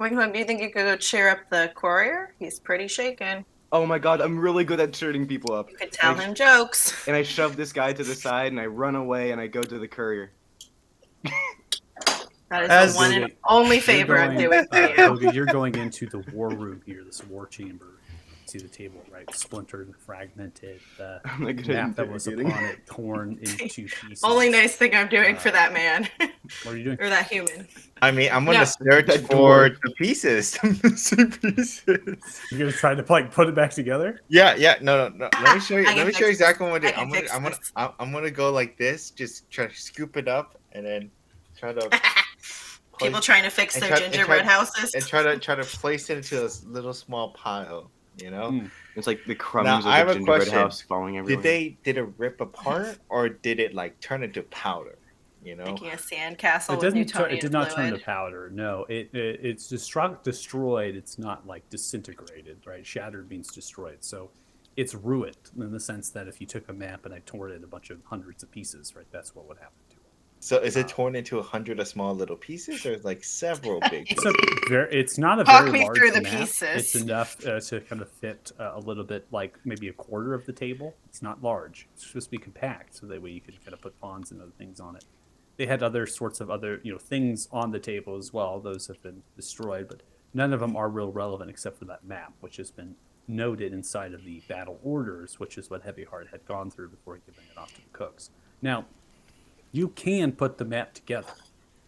Wingman, do you think you could go cheer up the courier? He's pretty shaken. Oh my god, I'm really good at cheering people up. You could tell And I- him jokes. And I shove this guy to the side, and I run away, and I go to the courier. That is As- the one and Hoagie, only you're favor I'm going- doing for you. Hoagie, you're going into the war room here, this war chamber. See the table, right? Splintered and fragmented. The I'm not good at map that was interrogating. upon it torn into pieces. Only nice thing I'm doing for that man What are you doing? or that human. I mean, I'm gonna No. search That for door. the pieces. The missing pieces. You're gonna try to like put it back together? Yeah, yeah. No. Let me show you. I can Let me show you fix exactly what I'm this. gonna do. I can fix this. I'm gonna go like this. Just try to scoop it up and then try to People place- trying to fix and their try- and gingerbread try- houses. and try to place it into a little small pile. You know. Mm. It's like the crumbs Now, of I have the a gingerbread question. house falling everywhere. Did it rip apart or did it like turn into powder? You know. Making a sandcastle It with didn't. It Newtonian did not turn to fluid. powder. No, it's destroyed. It's not like disintegrated, right? Shattered means destroyed. So it's ruined in the sense that if you took a map and I tore it in a bunch of hundreds of pieces, right? That's what would happen to it. So is it torn into 100 of small little pieces, or like several big It's pieces? it's not a Talk very me large through the map. pieces. It's enough to kind of fit a little bit, like maybe a quarter of the table. It's not large. It's supposed to be compact, so that way you could kind of put pawns and other things on it. They had other sorts of other things on the table as well. Those have been destroyed, but none of them are real relevant except for that map, which has been noted inside of the battle orders, which is what Heavyheart had gone through before giving it off to the cooks. Now, you can put the map together.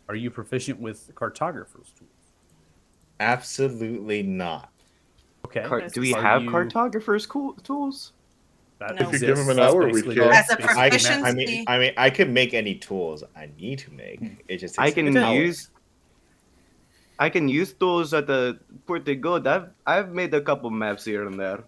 Are you proficient with cartographer's tools? Absolutely not. Okay. Do we Are have you- cartographers' tools? That No. If you give him an exists. hour, That's we basically can. what- As a basically I, proficient- map- Proficiency. I mean, I can make any tools I need to make. It just takes I can an hour. use tools at the pretty good. I've made a couple maps here and there.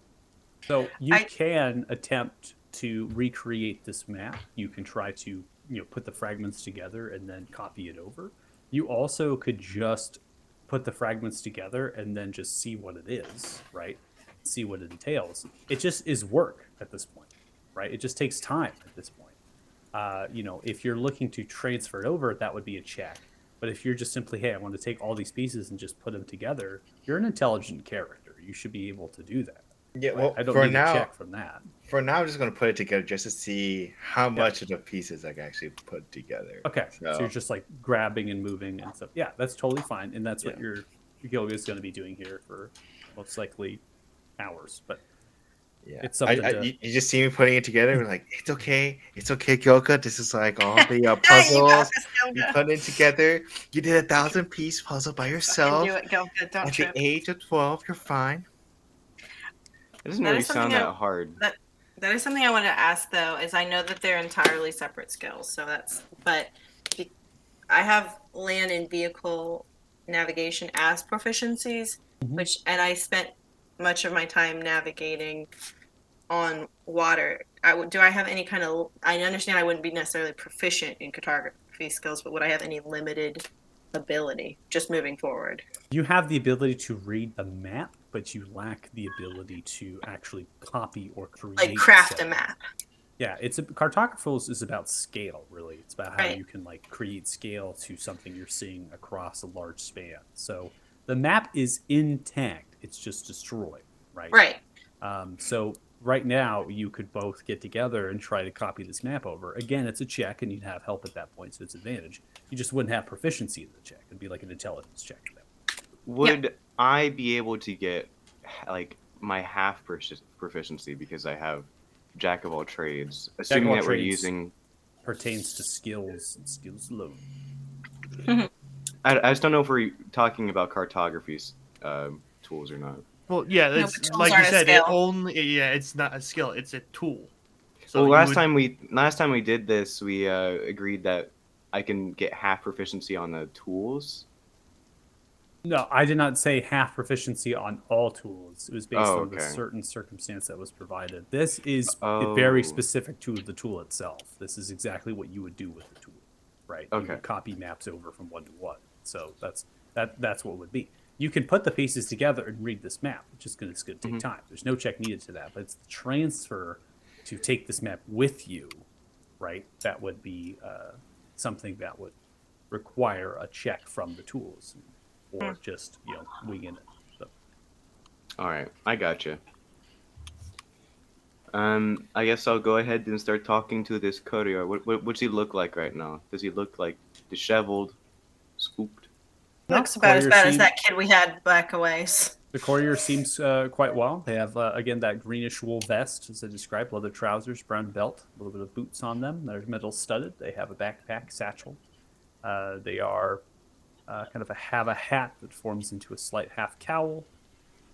So you I- can attempt to recreate this map. You can try to put the fragments together and then copy it over. You also could just put the fragments together and then just see what it is, right? See what it entails. It just is work at this point, right? It just takes time at this point. If you're looking to transfer it over, that would be a check. But if you're just simply, hey, I want to take all these pieces and just put them together, you're an intelligent character. You should be able to do that. Yeah, Right? well, I don't for need now, a check from that. for now, I'm just gonna put it together just to see how much of the pieces I can actually put together. Okay, so So- you're just like grabbing and moving and stuff. Yeah, that's totally fine, and that's what Yeah. your guild is going to be doing here for most likely hours. But Yeah, It's something to- you just see me putting it together. We're like, it's okay, Gyoka. This is like all the Hey, you got puzzles. this, You Gilga. put it together. You did a 1,000-piece puzzle by You yourself. can do it, Gilga. Don't At the trip. age of 12, you're fine. It doesn't That really is something sound I- that hard. That is something I want to ask though, is I know that they're entirely separate skills. So I have land and vehicle navigation as proficiencies, Mhm. and I spent much of my time navigating on water. Do I have any kind of? I understand I wouldn't be necessarily proficient in cartography skills, but would I have any limited ability just moving forward? you have the ability to read the map, but you lack the ability to actually copy or create. Like craft a said map. Yeah, cartographers is about scale, really. It's about how Right. you can like create scale to something you're seeing across a large span. So the map is intact; it's just destroyed, right? Right. So right now, you could both get together and try to copy this map over. Again, it's a check, and you'd have help at that point, so it's advantage. You just wouldn't have proficiency in the check. It'd be like an intelligence check at that point. Would I be able to get like my half proficiency because I have jack of all trades, assuming all that we're trades. using? Pertains to skills and skills alone. I just don't know if we're talking about cartography's tools or not. Well, yeah, No, it's but tools like you aren't a said. skill. It's not a skill; it's a tool. So Well, you last would- time we did this, we agreed that I can get half proficiency on the tools. No, I did not say half proficiency on all tools. It was based Oh, on the okay. certain circumstance that was provided. This is Oh. very specific to the tool itself. This is exactly what you would do with the tool, right? You Okay. would copy maps over from one to one. So that's what it would be. You can put the pieces together and read this map. It's going to take time. There's no check needed to that, but it's the transfer to take this map with you, right? That would be something that would require a check from the tools, or just winging it. So. All right, I gotcha. I guess I'll go ahead and start talking to this courier. What's he look like right now? Does he look like disheveled, scooped? Looks about as courier bad as seem- that kid we had back a ways. The courier seems quite well. They have, again, that greenish wool vest, as I described, leather trousers, brown belt, a little bit of boots on them. They're metal studded. They have a backpack, satchel. They are have a hat that forms into a slight half cowl,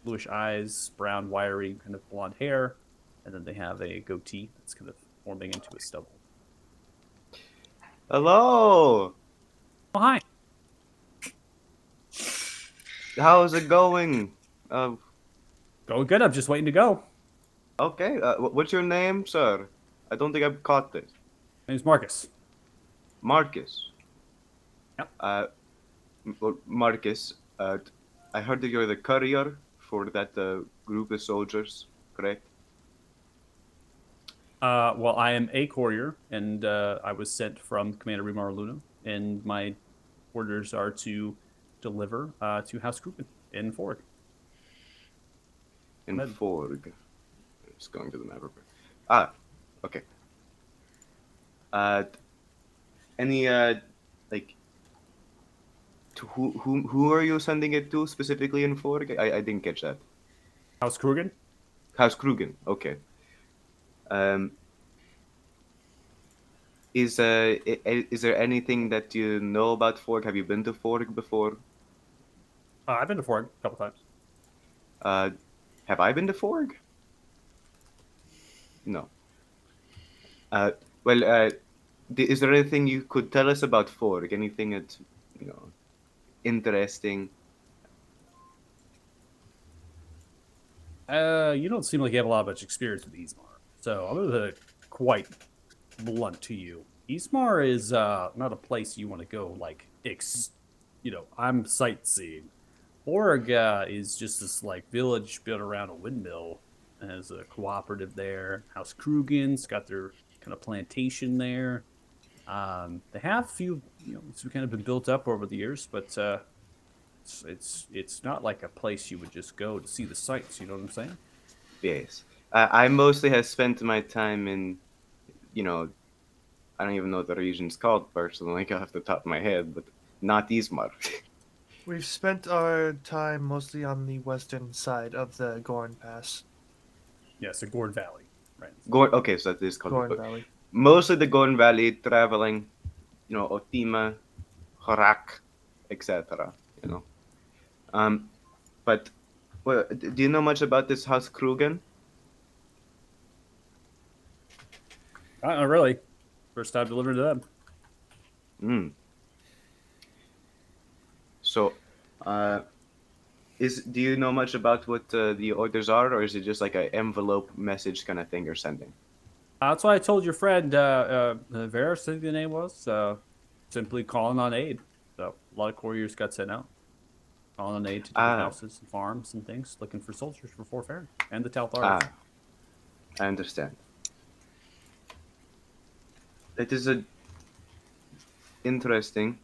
bluish eyes, brown, wiry, kind of blonde hair, and then they have a goatee that's kind of forming into a stubble. Hello. Oh, hi. How's it going? Going good. I'm just waiting to go. Okay. What's your name, sir? I don't think I've caught this. My name's Marcus. Marcus. Yep. Marcus. I heard that you're the courier for that group of soldiers, correct? Well, I am a courier, and I was sent from Commander Rimar Luna, and my orders are to deliver to House Krugen in Forg. In Med. Forg. Just going to the map. Ah, okay. Any like, to who are you sending it to specifically in Forg? I didn't catch that. House Krugen? House Krugen. Okay. Is there anything that you know about Forg? Have you been to Forg before? I've been to Forg a couple times. Have I been to Forg? No. Well, is there anything you could tell us about Forg? Anything that's, interesting? You don't seem like you have a lot of much experience with Ismar, so I'm going to quite blunt to you. Ismar is not a place you want to go. I'm sightseeing. Forg is just this village built around a windmill. It has a cooperative there. House Krugen's got their kind of plantation there. They have a few, it's kind of been built up over the years, but it's not like a place you would just go to see the sights. You know what I'm saying? Yes. I mostly have spent my time in, I don't even know what the region's called personally, off the top of my head, but not Ismar. We've spent our time mostly on the western side of the Gorn Pass. Yes, the Gord Valley, right? Okay, so that is called Gorn Valley. mostly the Gorn Valley, traveling, Otima, Horak, etc. But well, do you know much about this House Krugen? Not really. First time delivering to them. Hmm. So, do you know much about what the orders are, or is it just like an envelope message kind of thing you're sending? That's why I told your friend, Varus, I think the name was, simply calling on aid. So a lot of couriers got sent out. Calling on aid to different houses and farms and things, looking for soldiers for Fort Fair and the Talthar. I understand. That is a interesting,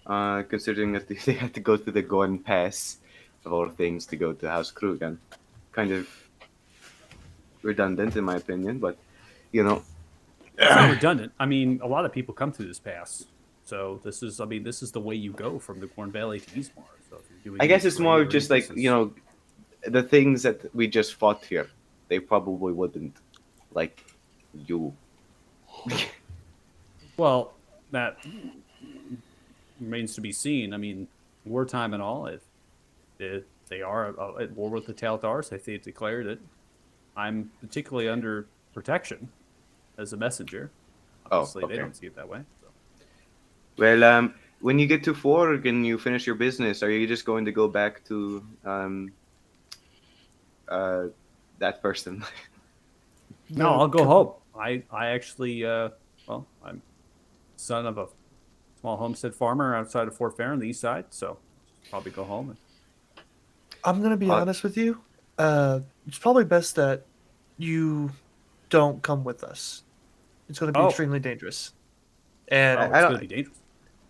considering that they had to go through the Gorn Pass of all things to go to House Krugan. Kind of redundant in my opinion, but you know, It's not redundant. I mean, a lot of people come through this pass. So this is the way you go from the Corn Valley to Eastmar. So if you're doing I guess any it's more trade or just any like business- the things that we just fought here. They probably wouldn't like you. Well, that remains to be seen. I mean, wartime and all. If they are at war with the Taltars, if they declared it, I'm particularly under protection as a messenger. Oh, Obviously, okay. they don't see it that way. So. Well, when you get to Forg and you finish your business, are you just going to go back to that person? No, I'll go home. I actually, well, I'm son of a small homestead farmer outside of Fort Fair on the east side, so probably go home. I'm gonna be honest with you. It's probably best that you don't come with us. It's gonna be Oh. extremely dangerous. Oh, And it's I going don't- to be dangerous.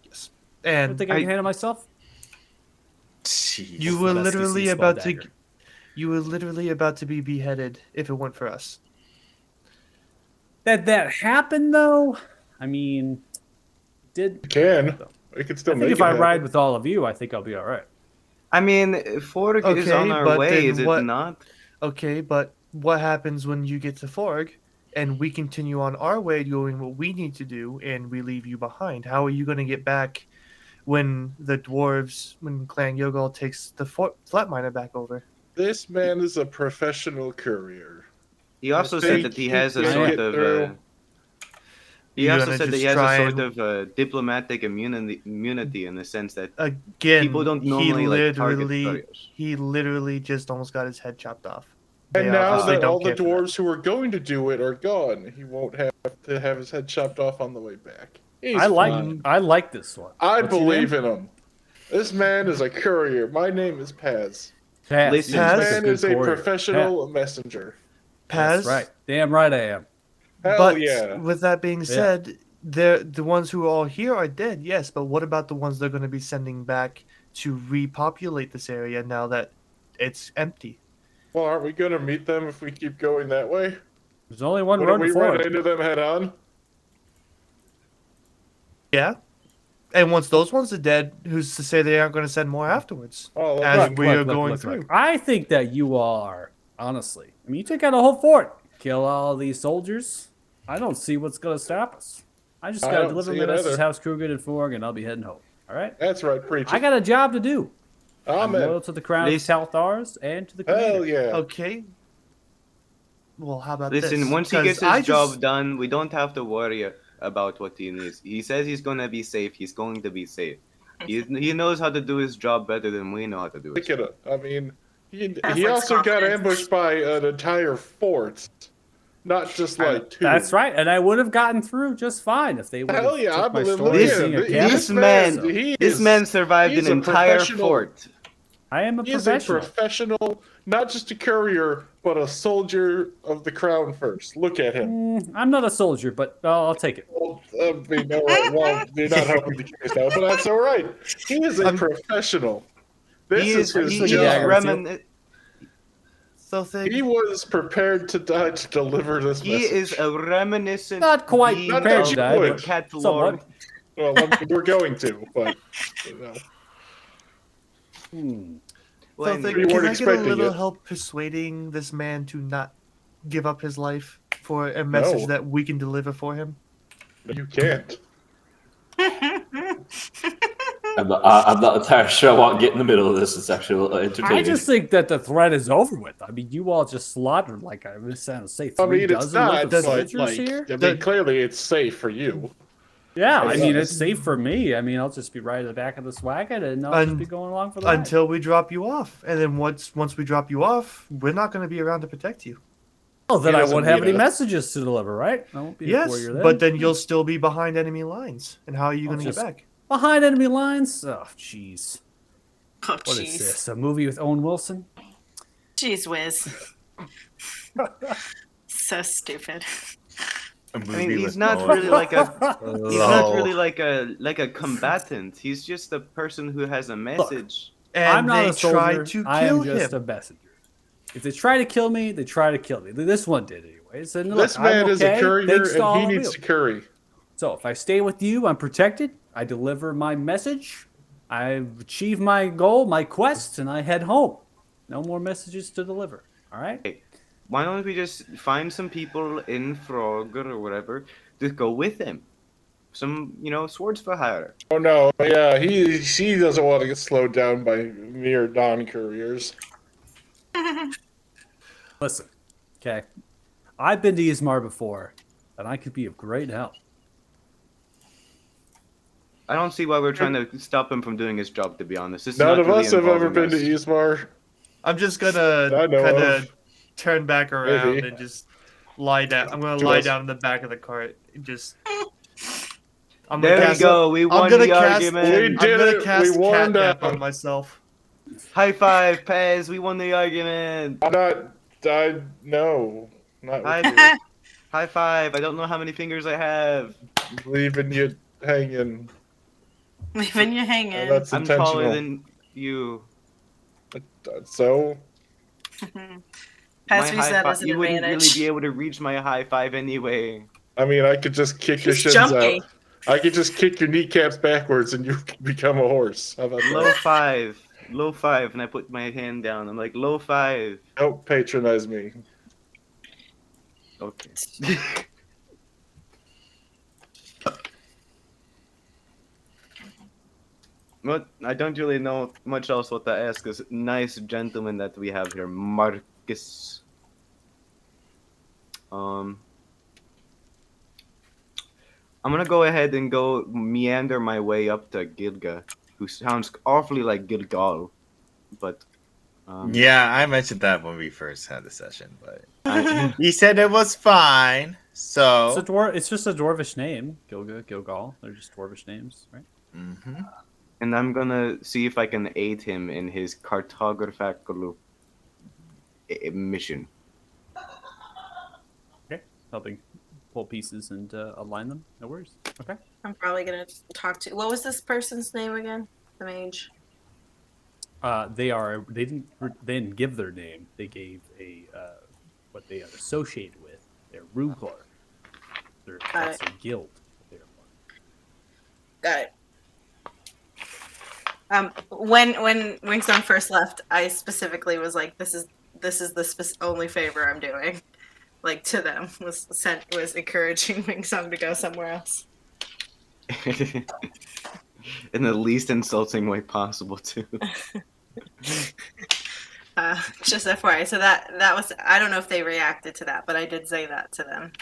yes, I don't and think I can handle myself. Jeez. you What's were the best literally DC about spell to, dagger? you were literally about to be beheaded if it weren't for us. That happened though. I mean, You can. We can I still think make if it I happen. ride with all of you, I think I'll be all right. I mean, Forg is on Okay, our but way, then is it what- not? Okay, but what happens when you get to Forg and we continue on our way doing what we need to do and we leave you behind? How are you going to get back when the dwarves, when Clan Yogal takes the flat miner back over? This man is a professional courier. He also Think said that he has a can sort get of. through. He You're also gonna said that he just has a try sort and- of diplomatic immunity in the sense that Again, people don't normally like target couriers. he literally just almost got his head chopped off. And They now obviously that don't all the care for that. dwarves who are going to do it are gone, he won't have to have his head chopped off on the way back. He's I fine. like this one. I What's your believe name? in him. This man is a courier. My name is Paz. Paz. Listen, You This sound Paz? like man good is a warrior. professional messenger. Paz. Paz, That's right. Damn right I am. Hell but yeah. with that being said, the ones who are all here are dead, yes, but what about the ones they're going to be sending back to repopulate this area now that it's empty? Well, aren't we going to meet them if we keep going that way? There's only one Wouldn't road we to run Ford. into them head on? Yeah. And once those ones are dead, who's to say they aren't going to send more afterwards? Oh, As look, we are going through. I think that you are, honestly. I mean, you take out a whole fort, kill all these soldiers. I don't see what's going to stop us. I just I got to don't deliver see my it message either. to House Krugen and Forg, and I'll be heading home. All right? That's right, preacher. I got a job to do. I'm Amen. loyal to the crown of Listen- Talthars and to the Hell commander. yeah. Okay. Well, how about this? Listen, once he 'Cause gets I his job just- done, we don't have to worry about what he needs. He says he's gonna be safe. He's going to be safe. He knows how to do his job better than we know how to do it. Pick it up. I mean, he That's like also got confidence. ambushed by an entire fort, not just like two. That's right, and I would have gotten through just fine if they would have Hell yeah, I took my believe story This- as being a him. cabin. This man, he this is- man survived he's an a entire professional. fort. I am a He is a professional. professional, not just a courier, but a soldier of the crown first. Look at him. I'm not a soldier, but I'll take it. Well, I mean, all right, well, you're not helping the case now, but that's all right. He is a professional. This He is is, his he like a is dagger, job. too. So think He was prepared to die to deliver this he message. is a reminiscent. Not quite being Not prepared that to you die, would. but cat somewhat. lord. Well, I mean, we're going to, but you know. Well, so think, You can weren't I get a expecting little it. help persuading this man to not give up his life for a message No. that we can deliver for him? You can't. I'm not entirely sure I want to get in the middle of this. It's actually a little entertaining. I just think that the threat is over with. I mean, you all just slaughtered, like I was saying, say I 3 mean, it's dozen worth not, of but soldiers like, here. I mean, clearly it's safe for you. Yeah, I mean, Yes. it's safe for me. I mean, I'll just be right at the back of this wagon, and I'll just be going along for the ride. Until we drop you off, and then once we drop you off, we're not going to be around to protect you. Oh, then He I doesn't won't have need any us. messages to deliver, right? I won't be a Yes, warrior then. but then you'll still be behind enemy lines. And how are you I'll going to get just- back? Behind enemy lines? Oh, jeez. Oh, What is jeez. this? A movie with Owen Wilson? Jeez whiz. So stupid. A I mean, movie he's with not no really like a he's not Lol. really like a combatant. He's just a person who has a message. I'm And not they a soldier. tried to I am kill just a him. messenger. If they try to kill me, they try to kill me. This one did anyways. And look, This man I'm is a okay. courier, Thanks to and he all of needs you. to curry. So if I stay with you, I'm protected. I deliver my message. I've achieved my goal, my quest, and I head home. No more messages to deliver. All right? Hey, why don't we just find some people in Frogger or whatever to go with him? Some, swords for hire. Oh no, yeah, he doesn't want to get slowed down by mere non-couriers. Listen, okay. I've been to Ismar before, and I could be of great help. I don't see why we're trying to stop him from doing his job. To be honest, it's None not of really us have ever involving been to us. Ismar. I'm just I gonna know kind of. of turn back around Maybe. and just lie down. I'm gonna To lie us. down in the back of the cart and just. I'm There gonna we cast. go. We I'm won gonna the cast. We argument. did I'm gonna it. We cast won catnap that. on myself. High five, Pez. We won the argument. I no, not with High, you. high five. I don't know how many fingers I have. Leaving you hanging. Leaving you And hanging. that's I'm taller intentional. than you. So Pass My me high that five. as an You wouldn't really advantage. be able to reach my high five anyway. I mean, I could just kick your He's shins out. jumpy. I could just kick your kneecaps backwards, and you can become a horse. How about Low that? five. Low five. And I put my hand down. I'm like, low five. Don't patronize me. Okay. What? I don't really know much else what to ask this nice gentleman that we have here, Marcus. I'm gonna go ahead and go meander my way up to Gilga, who sounds awfully like Gilgal, but Yeah, I mentioned that when we first had the session, but I, he said it was fine. It's So, It's just a dwarvish name. Gilga, Gilgal. They're just dwarvish names, right? mhm. and I'm gonna see if I can aid him in his cartographical mission. Okay. Helping pull pieces and align them. No worries. Okay. I'm probably gonna talk to. What was this person's name again? The mage. They didn't give their name. They gave a what they are associated with. Their Rugler. That's their guild. That they are part of. Got it. When Wingsong first left, I specifically was like, "This is the only favor I'm doing." Like to them was encouraging Wingsong to go somewhere else. In the least insulting way possible, too. Just FYI. So that was, I don't know if they reacted to that, but I did say that to them.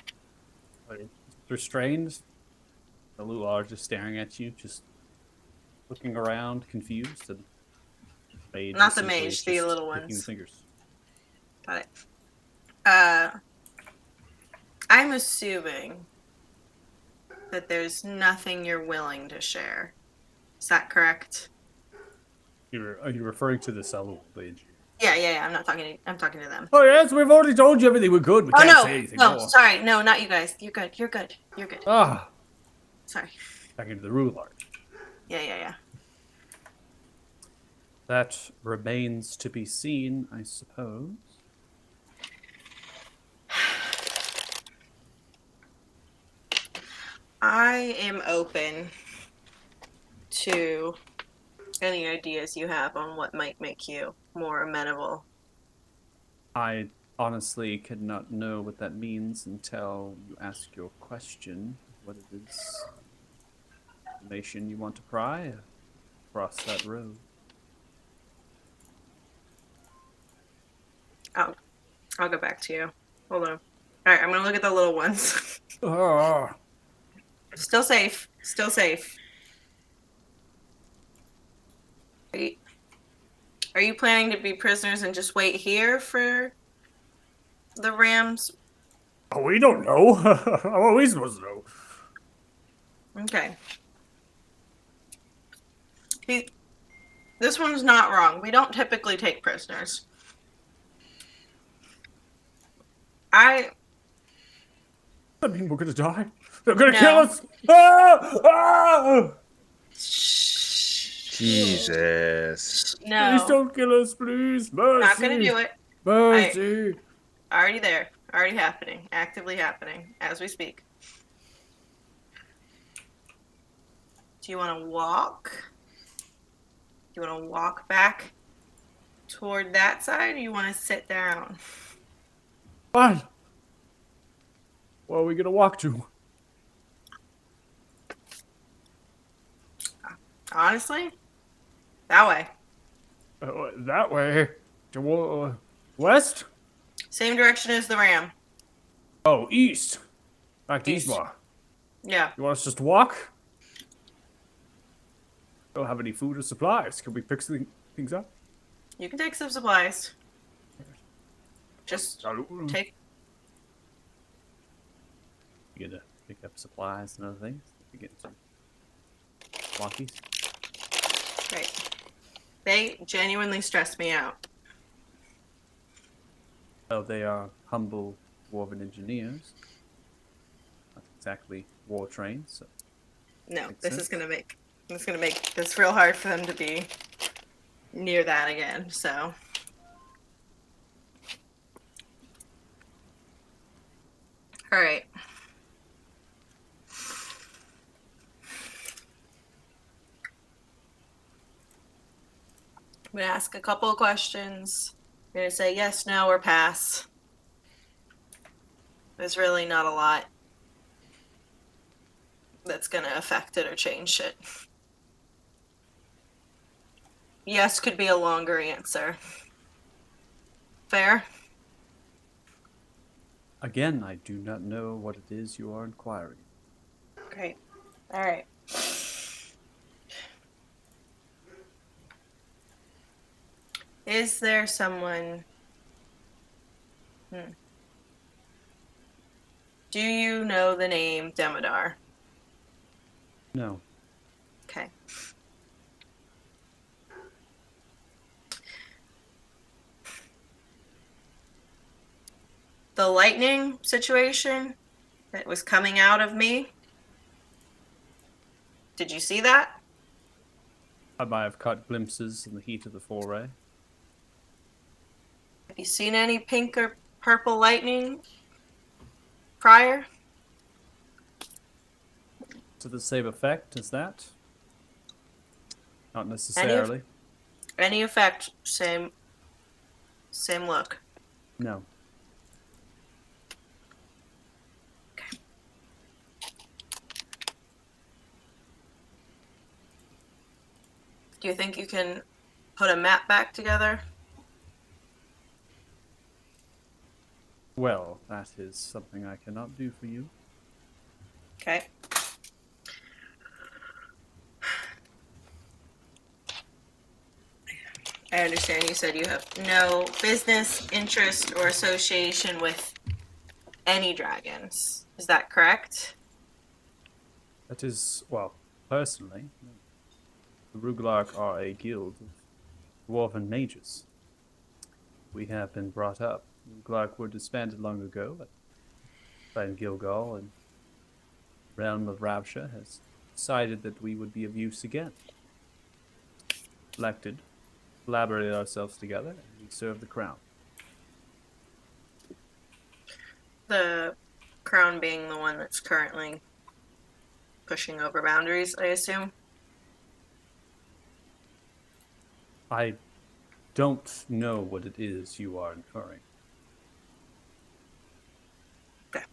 Like, restrained. The Lula are just staring at you, just looking around, confused, and mage Not the essentially mage, is the just little clicking ones. fingers. Got it. I'm assuming that there's nothing you're willing to share. Is that correct? Are you referring to the Salu mage? Yeah. I'm talking to them. Oh yes, we've already told you everything we could. We Oh can't say anything no, more. sorry, no, not you guys. You're good. Ah, Sorry. back into the Rulard. Yeah. That remains to be seen, I suppose. I am open to any ideas you have on what might make you more amenable. I honestly could not know what that means until you ask your question. What it is? Information you want to pry across that road. I'll go back to you. Hold on. All right, I'm gonna look at the little ones. Ah, Still safe. Are you planning to be prisoners and just wait here for the Rams? we don't know. How are we supposed to know? Okay. This one's not wrong. We don't typically take prisoners. that mean we're gonna die? They're gonna No. kill us! Ah! Ah! Jesus. No. Please don't kill us, please! Mercy! Not gonna do it. Mercy! Already there. Already happening. Actively happening as we speak. Do you want to walk? Do you want to walk back toward that side, or you want to sit down? Fine. Where are we gonna walk to? Honestly, that way. That way. To west? Same direction as the ram. Oh, east. Back to East. Eastmar. Yeah. You want us just to walk? Don't have any food or supplies. Can we pick things up? You can take some supplies. Just You take. gonna pick up supplies and other things? You get some walkies. Right. They genuinely stress me out. Well, they are humble dwarven engineers. Not exactly war trained, so No, Makes this sense. is gonna make this real hard for them to be near that again. So. All right. I'm gonna ask a couple of questions. I'm gonna say yes, no, or pass. There's really not a lot that's gonna affect it or change it. Yes could be a longer answer. Fair? again, I do not know what it is you are inquiring. Great. All right. Is there someone? Do you know the name Demodar? No. Okay. The lightning situation that was coming out of me. Did you see that? I might have caught glimpses in the heat of the foray. Have you seen any pink or purple lightning prior? To the same effect as that? Not necessarily. Any effect, same look. No. Do you think you can put a map back together? Well, that is something I cannot do for you. Okay. I understand you said you have no business, interest, or association with any dragons. Is that correct? That is, well, personally, the Ruglark are a guild of dwarven mages. We have been brought up. Ruglark were disbanded long ago, but Clan Gilgal and Realm of Ravsha has decided that we would be of use again. Elected, collaborated ourselves together, and we serve the crown. The crown being the one that's currently pushing over boundaries, I assume. I don't know what it is you are inferring. Okay.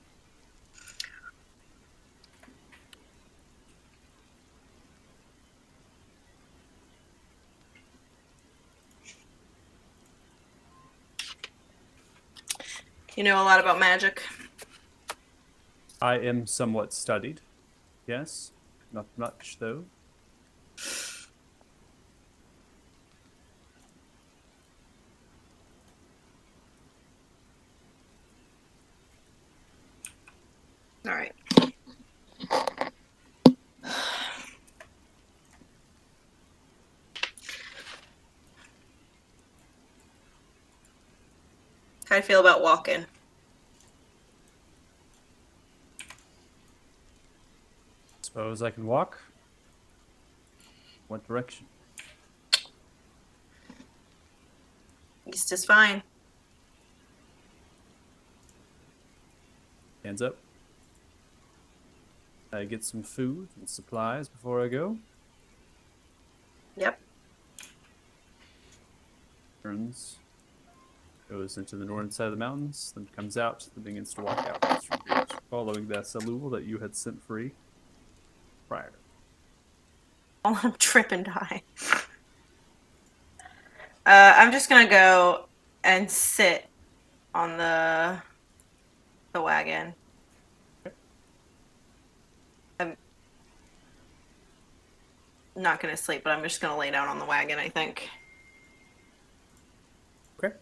You know a lot about magic. I am somewhat studied. Yes, not much though. All right. How do you feel about walking? Suppose I can walk. What direction? East is fine. Hands up. I get some food and supplies before I go. Yep. Turns. Goes into the northern side of the mountains, then comes out, then begins to walk out through here, following that salute that you had sent free prior. I'll let him trip and die. I'm just gonna go and sit on the wagon. I'm not gonna sleep, but I'm just gonna lay down on the wagon, I think. Okay.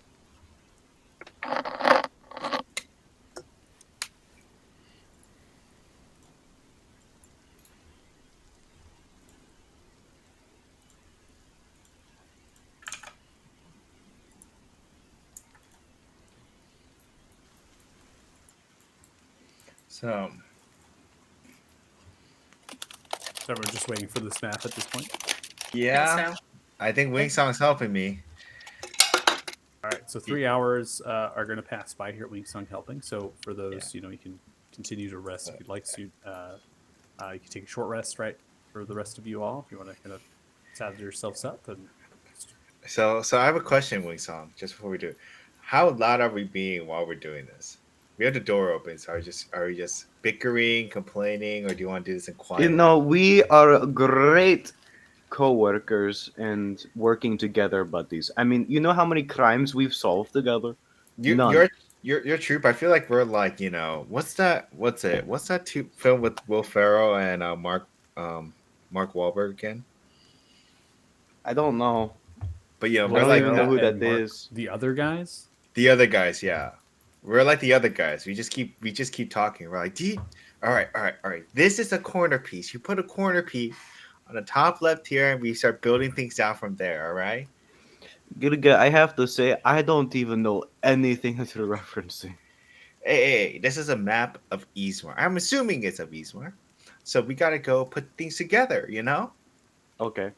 So, So we're just waiting for this map at this point. yeah, So I think Wing Song's helping me. All right, so 3 hours are going to pass by here at Wingsung helping. So for those, you can continue to rest if you'd like to. You can take a short rest, right, for the rest of you all if you want to kind of saddle yourselves up. And So I have a question, Wing Song, just before we do it. How loud are we being while we're doing this? We have the door open, so are we just bickering, complaining, or do you want to do this in quiet? We are great co-workers and working together buddies. I mean, you know how many crimes we've solved together? None. Your troop. I feel like we're like, what's that? What's that film with Will Ferrell and Mark Wahlberg again? I don't know. But I we're don't like even know who and that Mark, is. the other guys. the other guys. Yeah, we're like the other guys. We just keep talking. We're like, all right. This is a corner piece. You put a corner piece on the top left here, and we start building things down from there. All right. Gilga, I have to say, I don't even know anything that you're referencing. Hey, this is a map of Eastmar. I'm assuming it's of Eastmar. So we gotta go put things together, Okay.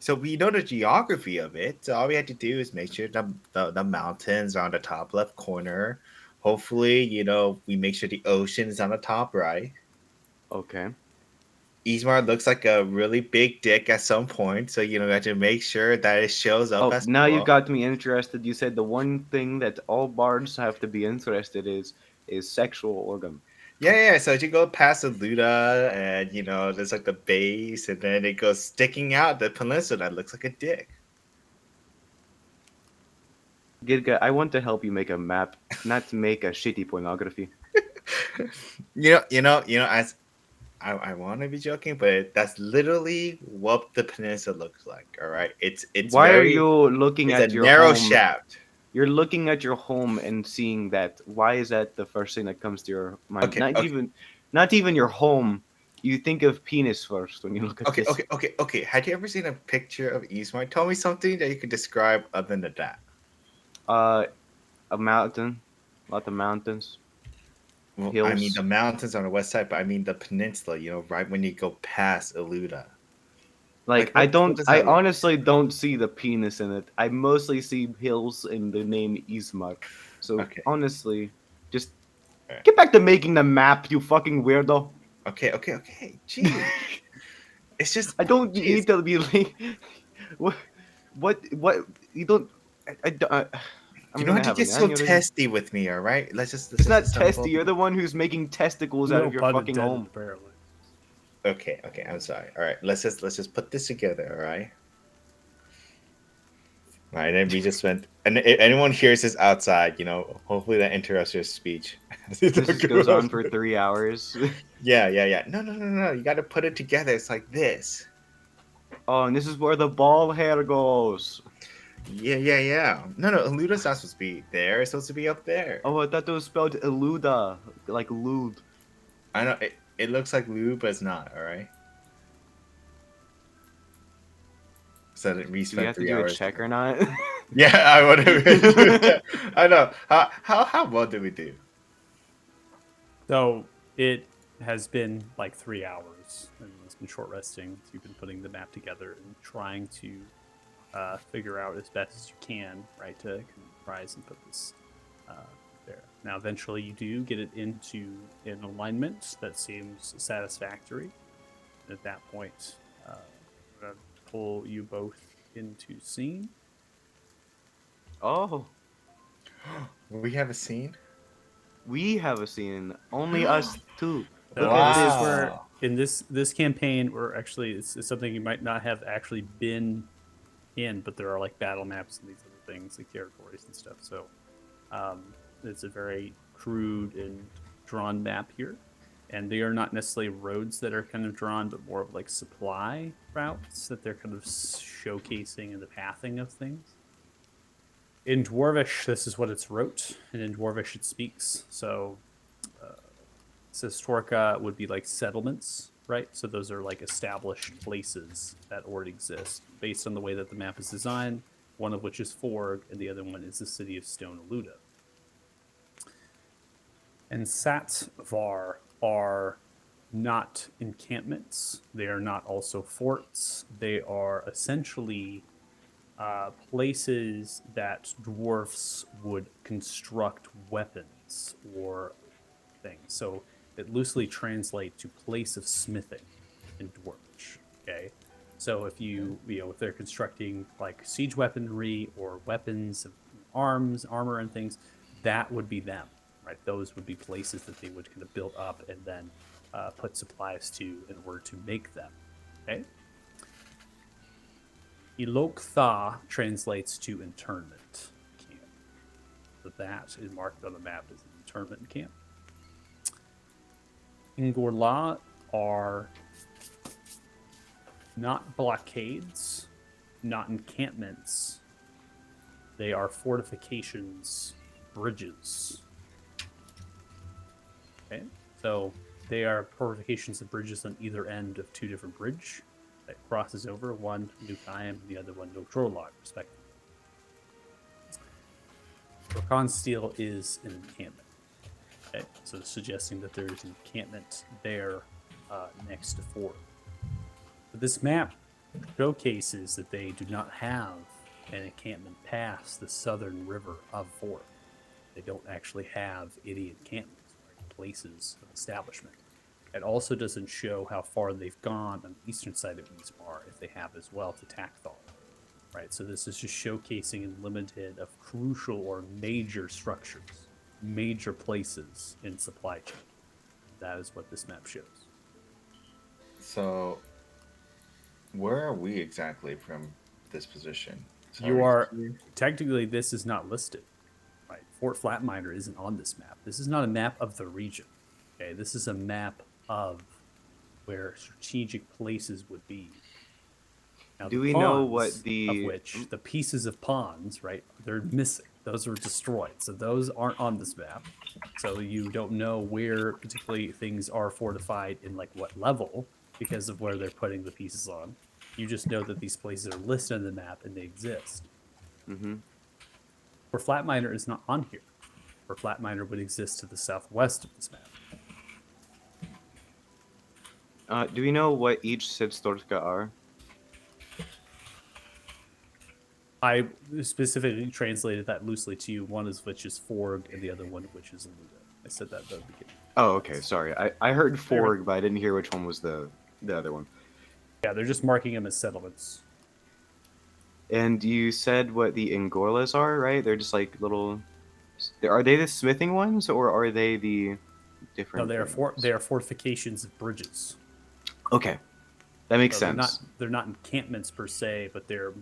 So we know the geography of it. So all we had to do is make sure the mountains are on the top left corner. Hopefully, we make sure the ocean is on the top right. Okay. Eastmar looks like a really big dick at some point, so we have to make sure that it shows up Oh, as now you well. got me interested. You said the one thing that all bards have to be interested is sexual organ. Yeah. So you go past the Luda, and there's like the base, and then it goes sticking out the peninsula that looks like a dick. Gilga, I want to help you make a map, not to make a shitty pornography. As I want to be joking, but that's literally what the peninsula looks like. All right, it's Why are very. you looking It's at a your narrow home? shaft. You're looking at your home and seeing that. Why is that the first thing that comes to your mind? Okay, Not even your home. You think of penis first when you look at this. Okay. Had you ever seen a picture of Eastmar? Tell me something that you could describe other than that. A mountain, lot of mountains. Well, I Hills. mean the mountains on the west side, but I mean the peninsula. Right when you go past Eluda. Like what does that I look honestly don't see the penis in it. I mostly see hills in the name Ismar. So Okay. honestly, just Alright. get back to making the map, you fucking weirdo. Okay. Gee, it's just I don't jeez. need to be like, what you don't. I'm You don't gonna have to have get an so aneurysm. testy with me, all right? Let's It's just not assemble testy. You're the one who's making testicles out No of your pun fucking intended, home. apparently. Okay, I'm sorry. All right, let's just put this together, all right? All right, then we just went, and if anyone hears this outside, hopefully that interrupts your speech. This just goes on for 3 hours. Yeah. No. You got to put it together. It's like this. Oh, and this is where the ball hair goes. Yeah. No. Eluda's not supposed to be there. It's supposed to be up there. Oh, I thought it was spelled eluda, like lewd. I know it looks like lube, but it's not. All right. So that we Do we spent have to 3 do a hours. check or not? Yeah, I would have. I know. How well did we do? So it has been like 3 hours, and it's been short resting. So you've been putting the map together and trying to figure out as best as you can, right, to comprise and put this there. Now, eventually, you do get it into an alignment that seems satisfactory. At that point, I'm gonna pull you both into scene. Oh, We have a scene. we have a scene. Only us two. So Look at this this. is where in this campaign, where actually it's something you might not have actually been in, but there are like battle maps and these other things, like territories and stuff. So it's a very crude and drawn map here, and they are not necessarily roads that are kind of drawn, but more of like supply routes that they're kind of showcasing in the pathing of things. In Dwarvish, this is what it's wrote, and in Dwarvish it speaks. So Sistorka would be like settlements, right? So those are like established places that already exist based on the way that the map is designed, one of which is Forg, and the other one is the city of Stone Aluda. And Satvar are not encampments. They are not also forts. They are essentially places that dwarfs would construct weapons or things. So it loosely translates to place of smithing in Dwarvish. Okay. So if if they're constructing like siege weaponry or weapons, armor, and things, that would be them, right? Those would be places that they would kind of build up and then put supplies to in order to make them. Okay. Ilok Tha translates to internment camp. So that is marked on the map as an internment camp. Ingorla are not blockades, not encampments. They are fortifications, bridges. Okay, so they are fortifications and bridges on either end of two different bridges that crosses over, one Nukayam and the other one Notrolog, respectively. Rakan Steel is an encampment. Okay, so suggesting that there is an encampment there next to Ford. But this map showcases that they do not have an encampment past the southern river of Ford. They don't actually have any encampments, right? Places of establishment. It also doesn't show how far they've gone on the eastern side of Ismar, if they have as well, to Takthal. Right, so this is just showcasing and limited of crucial or major structures, major places in supply chain. That is what this map shows. So, where are we exactly from this position? So You are technically, this is not listed. Right, Fort Flatminer isn't on this map. This is not a map of the region. Okay, this is a map of where strategic places would be. Now, Do the we know what pawns, the of which the pieces of pawns, right? They're missing. Those were destroyed, so those aren't on this map. So you don't know where particularly things are fortified in like what level because of where they're putting the pieces on. You just know that these places are listed on the map and they exist. Mm-hmm. Where Flatminer is not on here. Where Flatminer would exist to the southwest of this map. Do we know what each Sidstorska are? I specifically translated that loosely to you. One is which is Forg, and the other one which is Aluda. I said that at the beginning. Oh, okay. Sorry, I heard Forg, but I didn't hear which one was the other one. Yeah, they're just marking them as settlements. And you said what the Ingorlas are, right? They're just like little. Are they the smithing ones, or are they the different? No, they are fortifications of bridges. Okay, that makes So sense. they're not encampments per se, but they're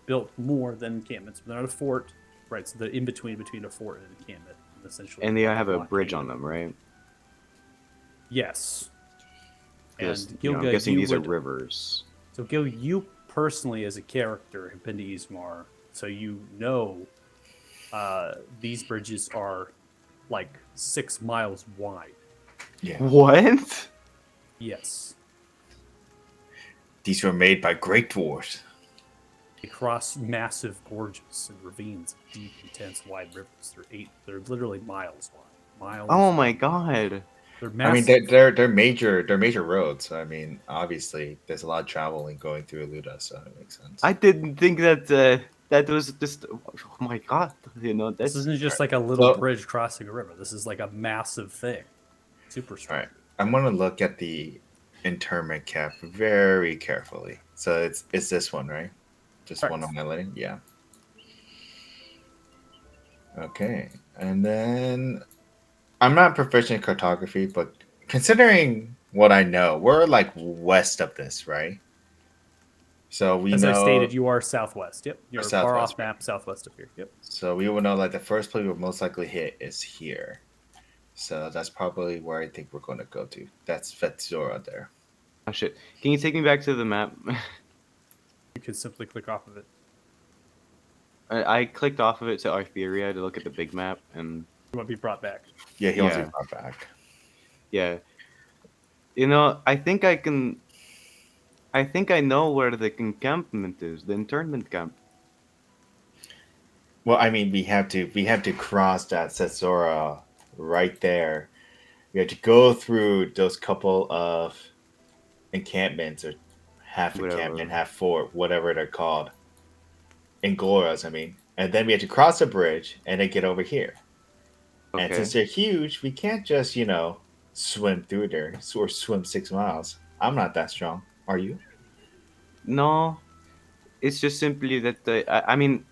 built more than encampments. They're not a fort, right? So they're in between a fort and an encampment, essentially. And they like have a bridge blockade. on them, right? Yes. Because And I'm Gilga, guessing you these are would- rivers. So Gil, you personally as a character have been to Ismar, so you know these bridges are like 6 miles wide. Yeah. What? Yes. These were made by great dwarves. They cross massive gorges and ravines of deep, intense, wide rivers. They're literally miles wide. Miles. Oh my god! They're I mean, massive. they're major roads. I mean, obviously, there's a lot of traveling going through Luda, so it makes sense. I didn't think that that was just. Oh my god! You know This that's. isn't just like a little So- bridge crossing a river. This is like a massive thing. Super All strong. right, I'm gonna look at the internment cap very carefully. So it's this one, right? Just one Correct. on my lighting. Yeah. Okay, and then I'm not proficient in cartography, but considering what I know, we're like west of this, right? So we As I stated, know you are southwest. Yep. You're far southwest, off right? map southwest of here. Yep. So we will know like the first place we'll most likely hit is here. So that's probably where I think we're going to go to. That's Vetzora there. Oh shit! Can you take me back to the map? You could simply click off of it. I clicked off of it to Artheria to look at the big map, and You want to be brought back. Yeah, he wants to Yeah. be brought back. yeah, you know, I think I can. I think I know where the encampment is, the internment camp. Well, I mean, we have to cross that Vetzora right there. We have to go through those couple of encampments or half encampment, Whatever. half fort, whatever they're called. Angoras, I mean. And then we have to cross the bridge and then get over here. And Okay. since they're huge, we can't just, swim through there or swim 6 miles. I'm not that strong. Are you? No, it's just simply that I mean,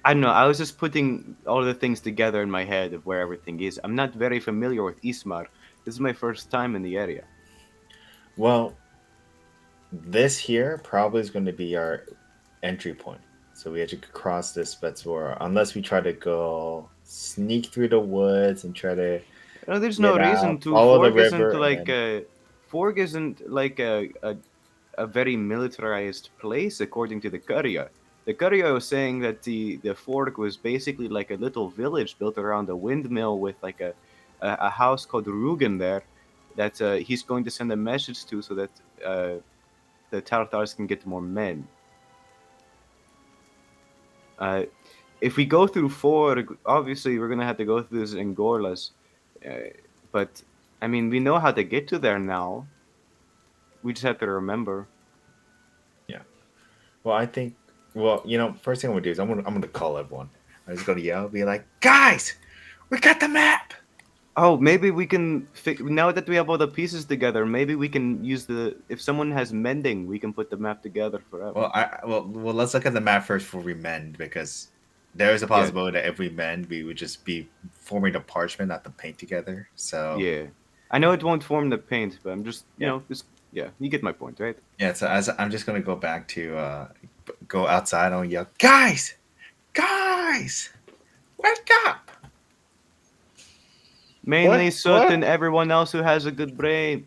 I don't know. I was just putting all the things together in my head of where everything is. I'm not very familiar with Ismar. This is my first time in the area. Well, this here probably is going to be our entry point. So we have to cross this Vetzora unless we try to go sneak through the woods and try to No, there's get no reason out, to. follow the Forg isn't river, and like then Forg isn't like a very militarized place according to the Courier. The Courier was saying that the Forg was basically like a little village built around a windmill with like a house called Rugen there that he's going to send a message to so that the Tartars can get more men. If we go through Forg, obviously we're gonna have to go through this Engorlas, but I mean we know how to get to there now. We just have to remember. well, I think first thing I'm gonna do is I'm gonna call everyone. I'm just gonna yell, be like, guys, we got the map. Oh, maybe we can now that we have all the pieces together. Maybe we can use if someone has mending, we can put the map together forever. Well, let's look at the map first before we mend because there is a possibility that if we mend, we would just be forming the parchment, not the paint together. So Yeah, I know it won't form the paint, but I'm just Yeah. you get my point, right? yeah. So I'm just gonna go back to go outside and yell, guys, wake up! Mainly What? certain everyone else who has a good brain.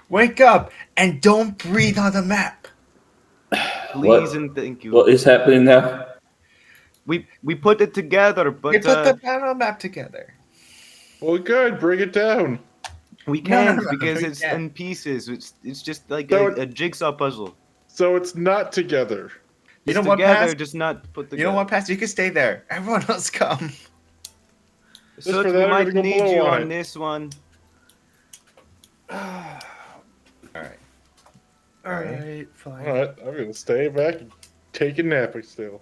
Wake up and don't breathe on the map. Please and thank you. What is happening now? We put it together, We but put the battle map together. Well, good. Bring it down. we No, no, can't no, because we it's can't. in pieces. It's just like So a jigsaw puzzle. So it's not together. You It's know what, together, Paz? just not put together. You know what, Pastor? You can stay there. Everyone else come. Just So for we that, I'm might gonna go need blow you on on it. this one. All right. All Alright. right, fine. All right, I'm gonna stay back and take a nap still.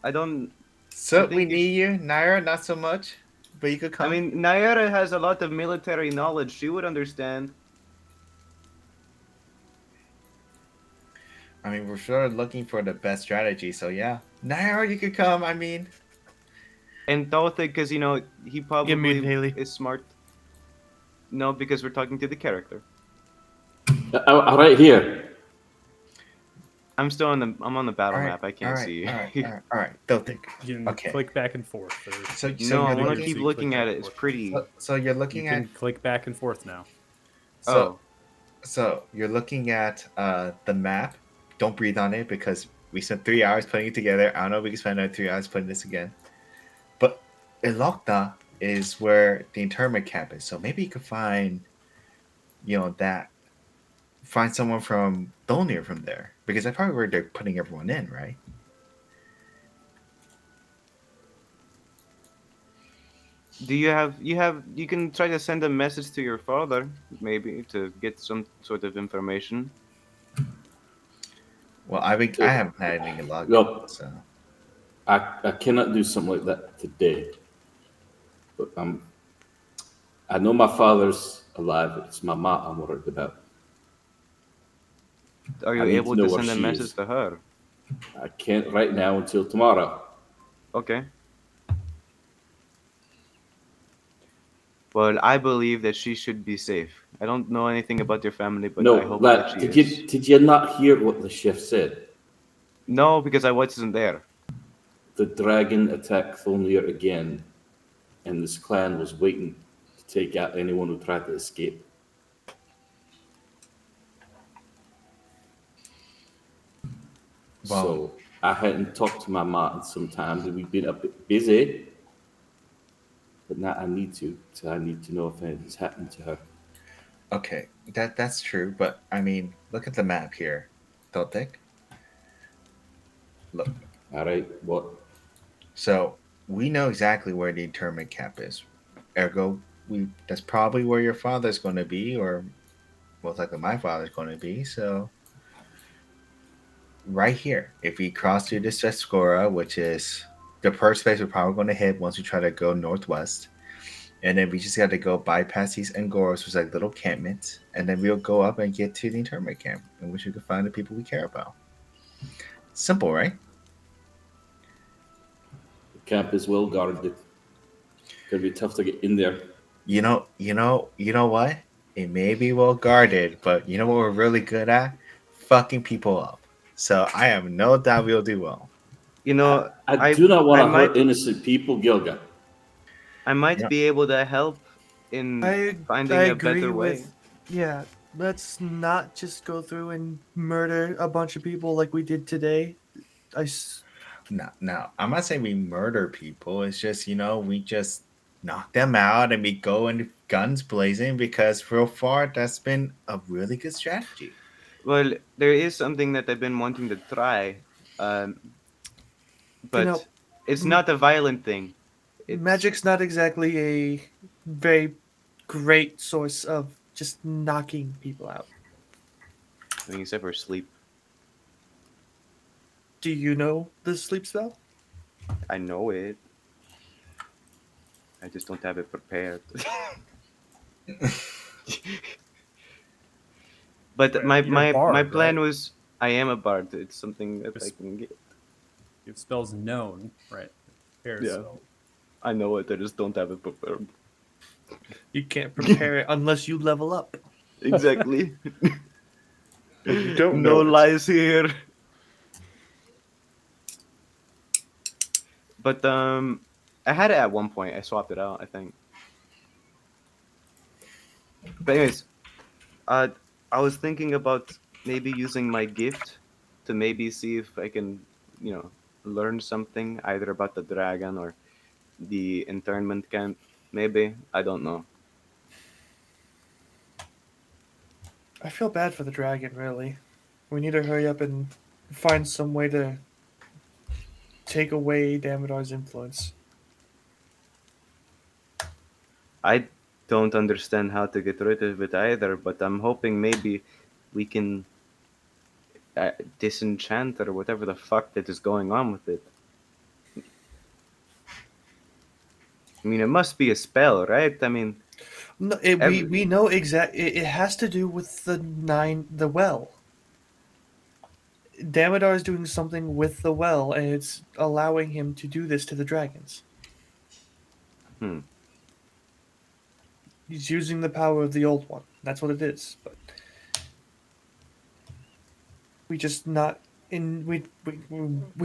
I don't. So I think we you need you, Naira. Not so much, but you could come. I mean, Nayara has a lot of military knowledge. She would understand. we're sort of looking for the best strategy. So yeah, Naira, you could come. And Tothe, because he Give probably me Haley. is smart. No, because we're talking to the character. Right here. I'm on the battle map. I can't see. All right. Don't think. You can Okay. click back and forth. So No, I you're want to looking. keep so you looking click at back it. and It's forth. pretty. So you're You looking can at. click back and forth now. So you're looking at the map. Don't breathe on it because we spent 3 hours putting it together. I don't know if we can spend another 3 hours putting this again. But Elokta is where the internment camp is. So maybe you could find, find someone from Dolnir from there. Because that's probably where they're putting everyone in, right? Do you can try to send a message to your father, maybe, to get some sort of information. Well, I haven't had any luck, Well, so I cannot do something like that today. But I know my father's alive. It's my mom I'm worried about. Are I you need to able know to where send a she message is. to her? I can't right now until tomorrow. Okay. Well, I believe that she should be safe. I don't know anything about your family, but I No, hope that lad, she is. did you not hear what the chef said? No, because I wasn't there. The dragon attacked Thulnir again, and this clan was waiting to take out anyone who tried to escape. well, So I hadn't talked to my mom in some time, and we've been a bit busy. But now I need to. So I need to know if anything's happened to her. okay, that's true, but I mean, look at the map here, Thotek. Look, All right, what? so we know exactly where the internment camp is. Ergo, we that's probably where your father's going to be, or most likely my father's going to be. So right here, if we cross through this Tuscora, which is the first place we're probably going to hit once we try to go northwest, and then we just got to go bypass these Angoras, which is like little campments, and then we'll go up and get to the internment camp, in which we can find the people we care about. Simple, right? The camp is well guarded. Gonna be tough to get in there. You know what? It may be well guarded, but you know what we're really good at? Fucking people up. So I have no doubt we'll do well. You know, I I do not want I to hurt might innocent people, Gilga. I might Yeah. be able to help in I finding a agree better way. with yeah. Let's not just go through and murder a bunch of people like we did today. I s- No, I'm not saying we murder people. It's just, we just knock them out and we go in guns blazing because so far that's been a really good strategy. Well, there is something that I've been wanting to try, um, you but know, it's m- not a violent thing. It's magic's not exactly a very great source of just knocking people out. I mean, except for sleep. Do you know the sleep spell? I know it. I just don't have it prepared. But my You're a my my bard, plan right? was I am a bard. It's something that Your, I s- can get. your spell's known, right? Fair's Yeah, spell. I know it. I just don't have it prepared. You can't prepare it unless you level up. Exactly. And you don't No know it. lies here. But I had it at one point. I swapped it out, I think. But anyways, uh, I was thinking about maybe using my gift to maybe see if I can, you know, learn something either about the dragon or the internment camp. Maybe I don't know. I feel bad for the dragon, really. We need to hurry up and find some way to take away Damodar's influence. I don't understand how to get rid of it either, but I'm hoping maybe we can disenchant or whatever the fuck that is going on with it. I mean, it must be a spell, right? I mean, No, every we know exact. It has to do with the well. Damodar is doing something with the well, and it's allowing him to do this to the dragons. hmm. He's using the power of the old one. That's what it is. But we just not in we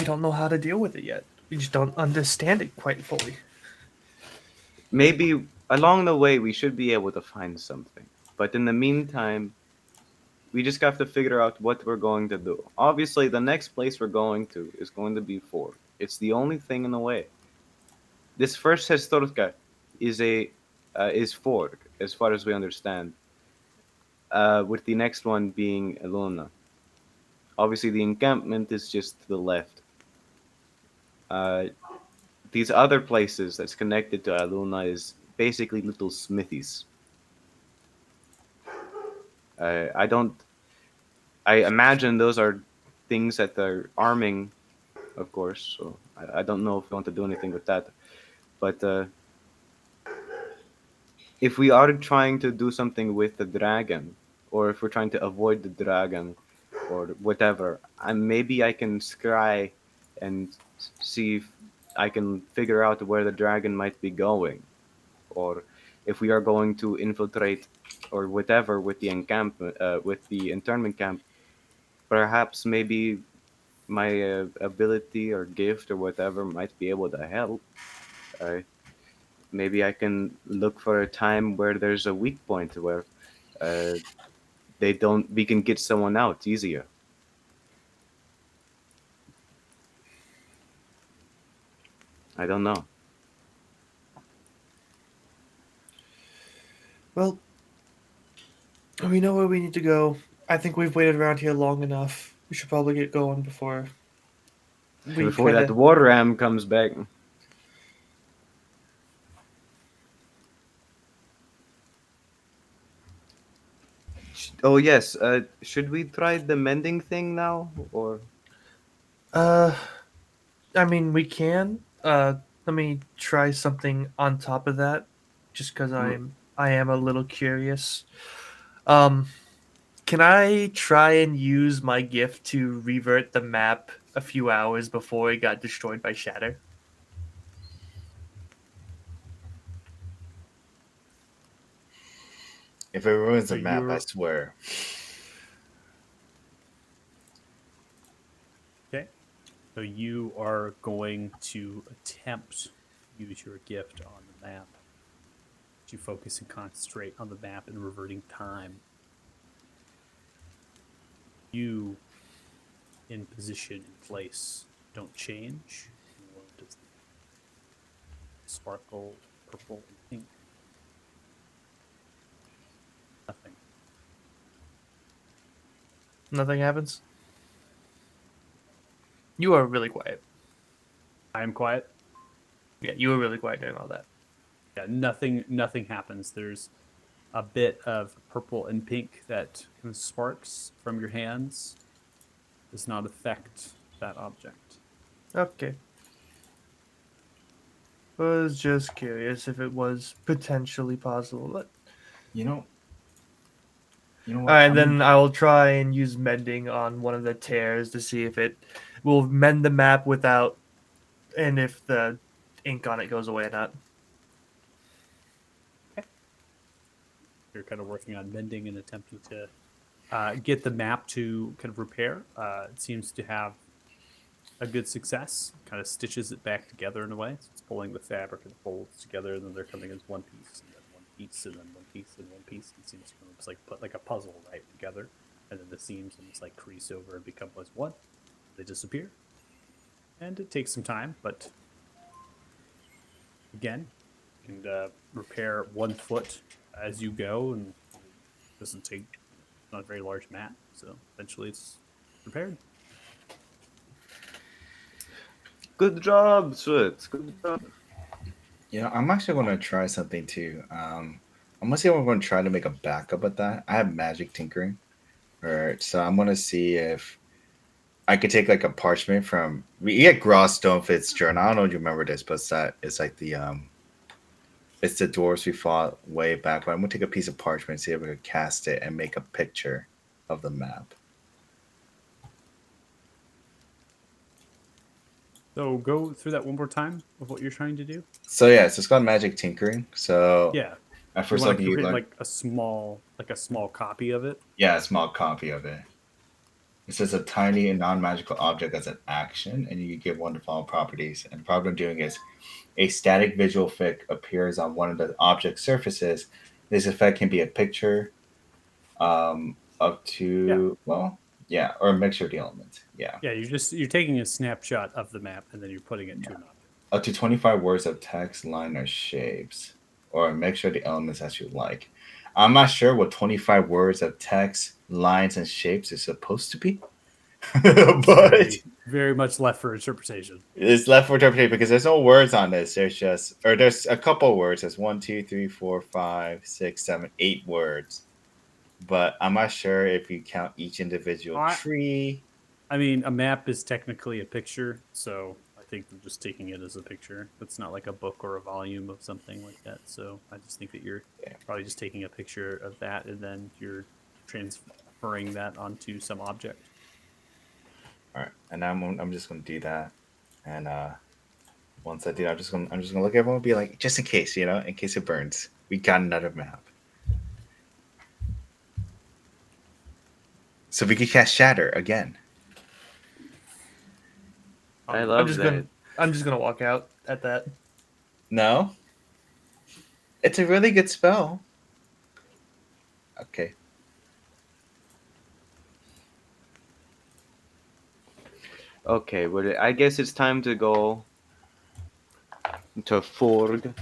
don't know how to deal with it yet. We just don't understand it quite fully. Maybe along the way we should be able to find something. But in the meantime, we just have to figure out what we're going to do. Obviously, the next place we're going to is going to be Ford. It's the only thing in the way. This first Hestorka is Ford, as far as we understand. With the next one being Eluna. Obviously, the encampment is just to the left. Uh, these other places that's connected to Aluna is basically little smithies. I don't. I imagine those are things that they're arming, of course. So I don't know if we want to do anything with that. But if we are trying to do something with the dragon, or if we're trying to avoid the dragon, or whatever, maybe I can scry and see if I can figure out where the dragon might be going, or if we are going to infiltrate or whatever with the encampment, with the internment camp. Perhaps maybe my ability or gift or whatever might be able to help. Uh, Maybe I can look for a time where there's a weak point where uh, they don't. We can get someone out easier. I don't know. Well, we know where we need to go. I think we've waited around here long enough. We should probably get going before we Before kind that of. war ram comes back. Oh yes. Should we try the mending thing now, or Uh, I mean, we can. Let me try something on top of that, just because Mm, I am a little curious. Um, can I try and use my gift to revert the map a few hours before it got destroyed by Shatter? If it ruins So the map, I you're swear. okay. So you are going to attempt to use your gift on the map. To focus and concentrate on the map and reverting time. You in position in place don't change, nor does the sparkle purple and pink. Nothing. Nothing happens. You are really quiet. I am quiet. Yeah, you were really quiet during all that. Yeah, nothing happens. There's a bit of purple and pink that kind of sparks from your hands. Does not affect that object. Okay. Was just curious if it was potentially possible. But... You know. You know All what? right, then I will try and use mending on one of the tears to see if it will mend the map without, and if the ink on it goes away or not. You're kind of working on mending and attempting to get the map to kind of repair. It seems to have a good success. Kind of stitches it back together in a way. So it's pulling the fabric and folds together, and then they're coming as one piece, and then one piece, and then one piece, and one piece. It seems to almost like put like a puzzle right together, and then the seams almost like crease over and become as one. They disappear, and it takes some time, but again, you can repair 1 foot as you go, and it doesn't take not a very large mat, so eventually it's repaired. good job, Switz. Good job. I'm actually going to try something too. I'm gonna see if I'm going to try to make a backup of that. I have magic tinkering, right? So I'm going to see if I could take like a parchment from we get Gross Stonefit's journal. I don't know if you remember this, but it's like it's the dwarves we fought way back. But I'm gonna take a piece of parchment, see if I could cast it and make a picture of the map. So go through that one more time of what you're trying to do. So it's called magic tinkering. So Yeah, at you first want level to you create learn, like a small copy of it. a small copy of it. It says a tiny and non-magical object as an action, and you give one to follow properties. And the problem I'm doing is a static visual effect appears on one of the object surfaces. This effect can be a picture, up to or a mixture of the elements. Yeah. Yeah, you're taking a snapshot of the map and then you're putting it to an object. Up to 25 words of text, line, or shapes, or a mixture of the elements as you like. I'm not sure what 25 words of text, lines, and shapes is supposed to be. It's but very much left for interpretation. it's left for interpretation because there's no words on this. There's a couple words. There's 1, 2, 3, 4, 5, 6, 7, 8 words. But I'm not sure if you count each individual tree. I mean, a map is technically a picture, so I think they're just taking it as a picture. It's not like a book or a volume of something like that. So I just think that you're probably just taking a picture of that and then you're transferring that onto some object. All right, and I'm just gonna do that, and once I do, I'm just gonna look at everyone and be like, just in case, in case it burns, we got another map. So we can cast Shatter again. I love that. I'm just gonna walk out at that. No, it's a really good spell. Okay. Okay, but I guess it's time to go to Forg.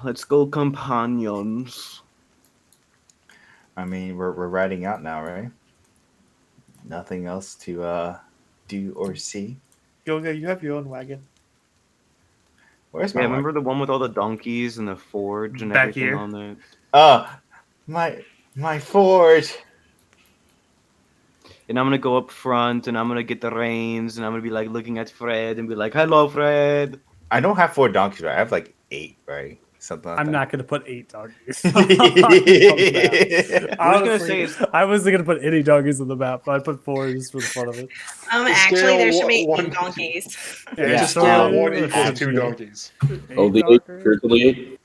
Let's go, companions. I mean, we're riding out now, right? Nothing else to do or see. Yoga, you have your own wagon. Where's my Yeah, wagon? remember the one with all the donkeys and the forge and Back everything here. on there? My forge. And I'm gonna go up front and I'm gonna get the reins and I'm gonna be like looking at Fred and be like, "Hello, Fred." I don't have 4 donkeys, right? I have like 8, right? Something like I'm that. not going to put 8 donkeys. What I was gonna Honestly, say is, I wasn't going to put any donkeys on the map, but I put 4 just for the fun of it. Actually, there should be Scale 8 donkeys. Yeah, just so scale it 1 equals 2 should be donkeys. 8 Oh, the 8, donkeys. certainly 8.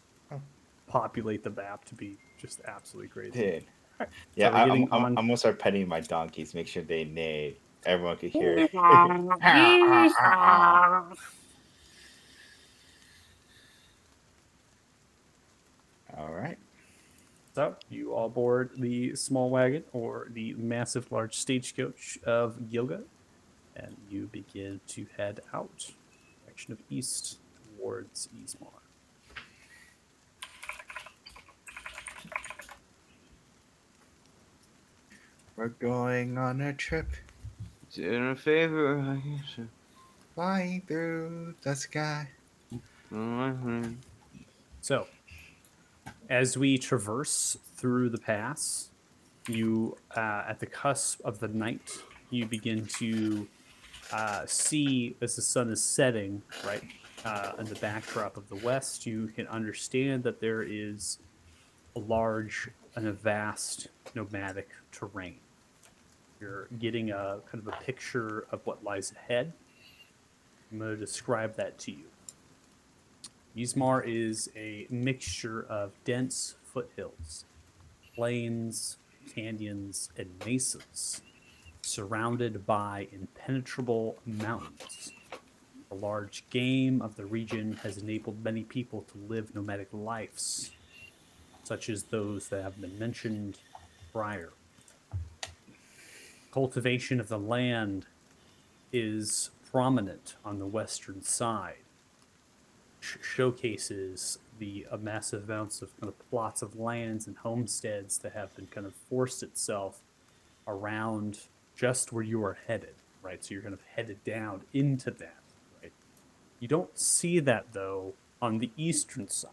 Populate the map to be just absolutely crazy. Dude. Right. Yeah, So we're getting I'm on. gonna start petting my donkeys, make sure they neigh. Everyone can hear it. All right. So you all board the small wagon or the massive large stagecoach of Gilga, and you begin to head out direction of east towards Ismar. We're going on a trip, "In a favor, I guess." flying through the sky. So as we traverse through the pass, you at the cusp of the night, you begin to see as the sun is setting, right, in the backdrop of the west, you can understand that there is a large and a vast nomadic terrain. You're getting a kind of a picture of what lies ahead. I'm going to describe that to you. Ismar is a mixture of dense foothills, plains, canyons, and mesas, surrounded by impenetrable mountains. The large game of the region has enabled many people to live nomadic lives, such as those that have been mentioned prior. Cultivation of the land is prominent on the western side, showcases the massive amounts of kind of plots of lands and homesteads that have been kind of forced itself around just where you are headed, right? So you're kind of headed down into that, right? You don't see that though on the eastern side.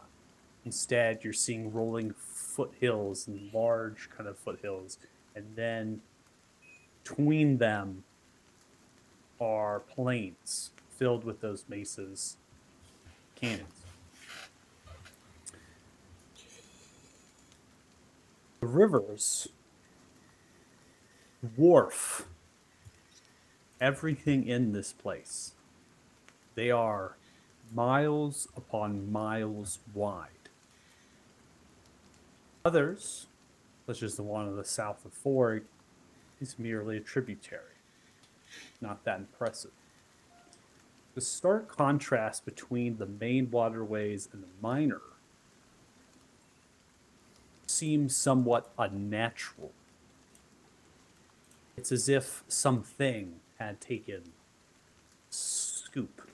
Instead, you're seeing rolling foothills and large kind of foothills, and then between them are plains filled with those mesas, canyons. The rivers dwarf everything in this place. They are miles upon miles wide. Others, such as the one on the south of Ford, is merely a tributary. Not that impressive. The stark contrast between the main waterways and the minor seems somewhat unnatural. It's as if something had taken a scoop,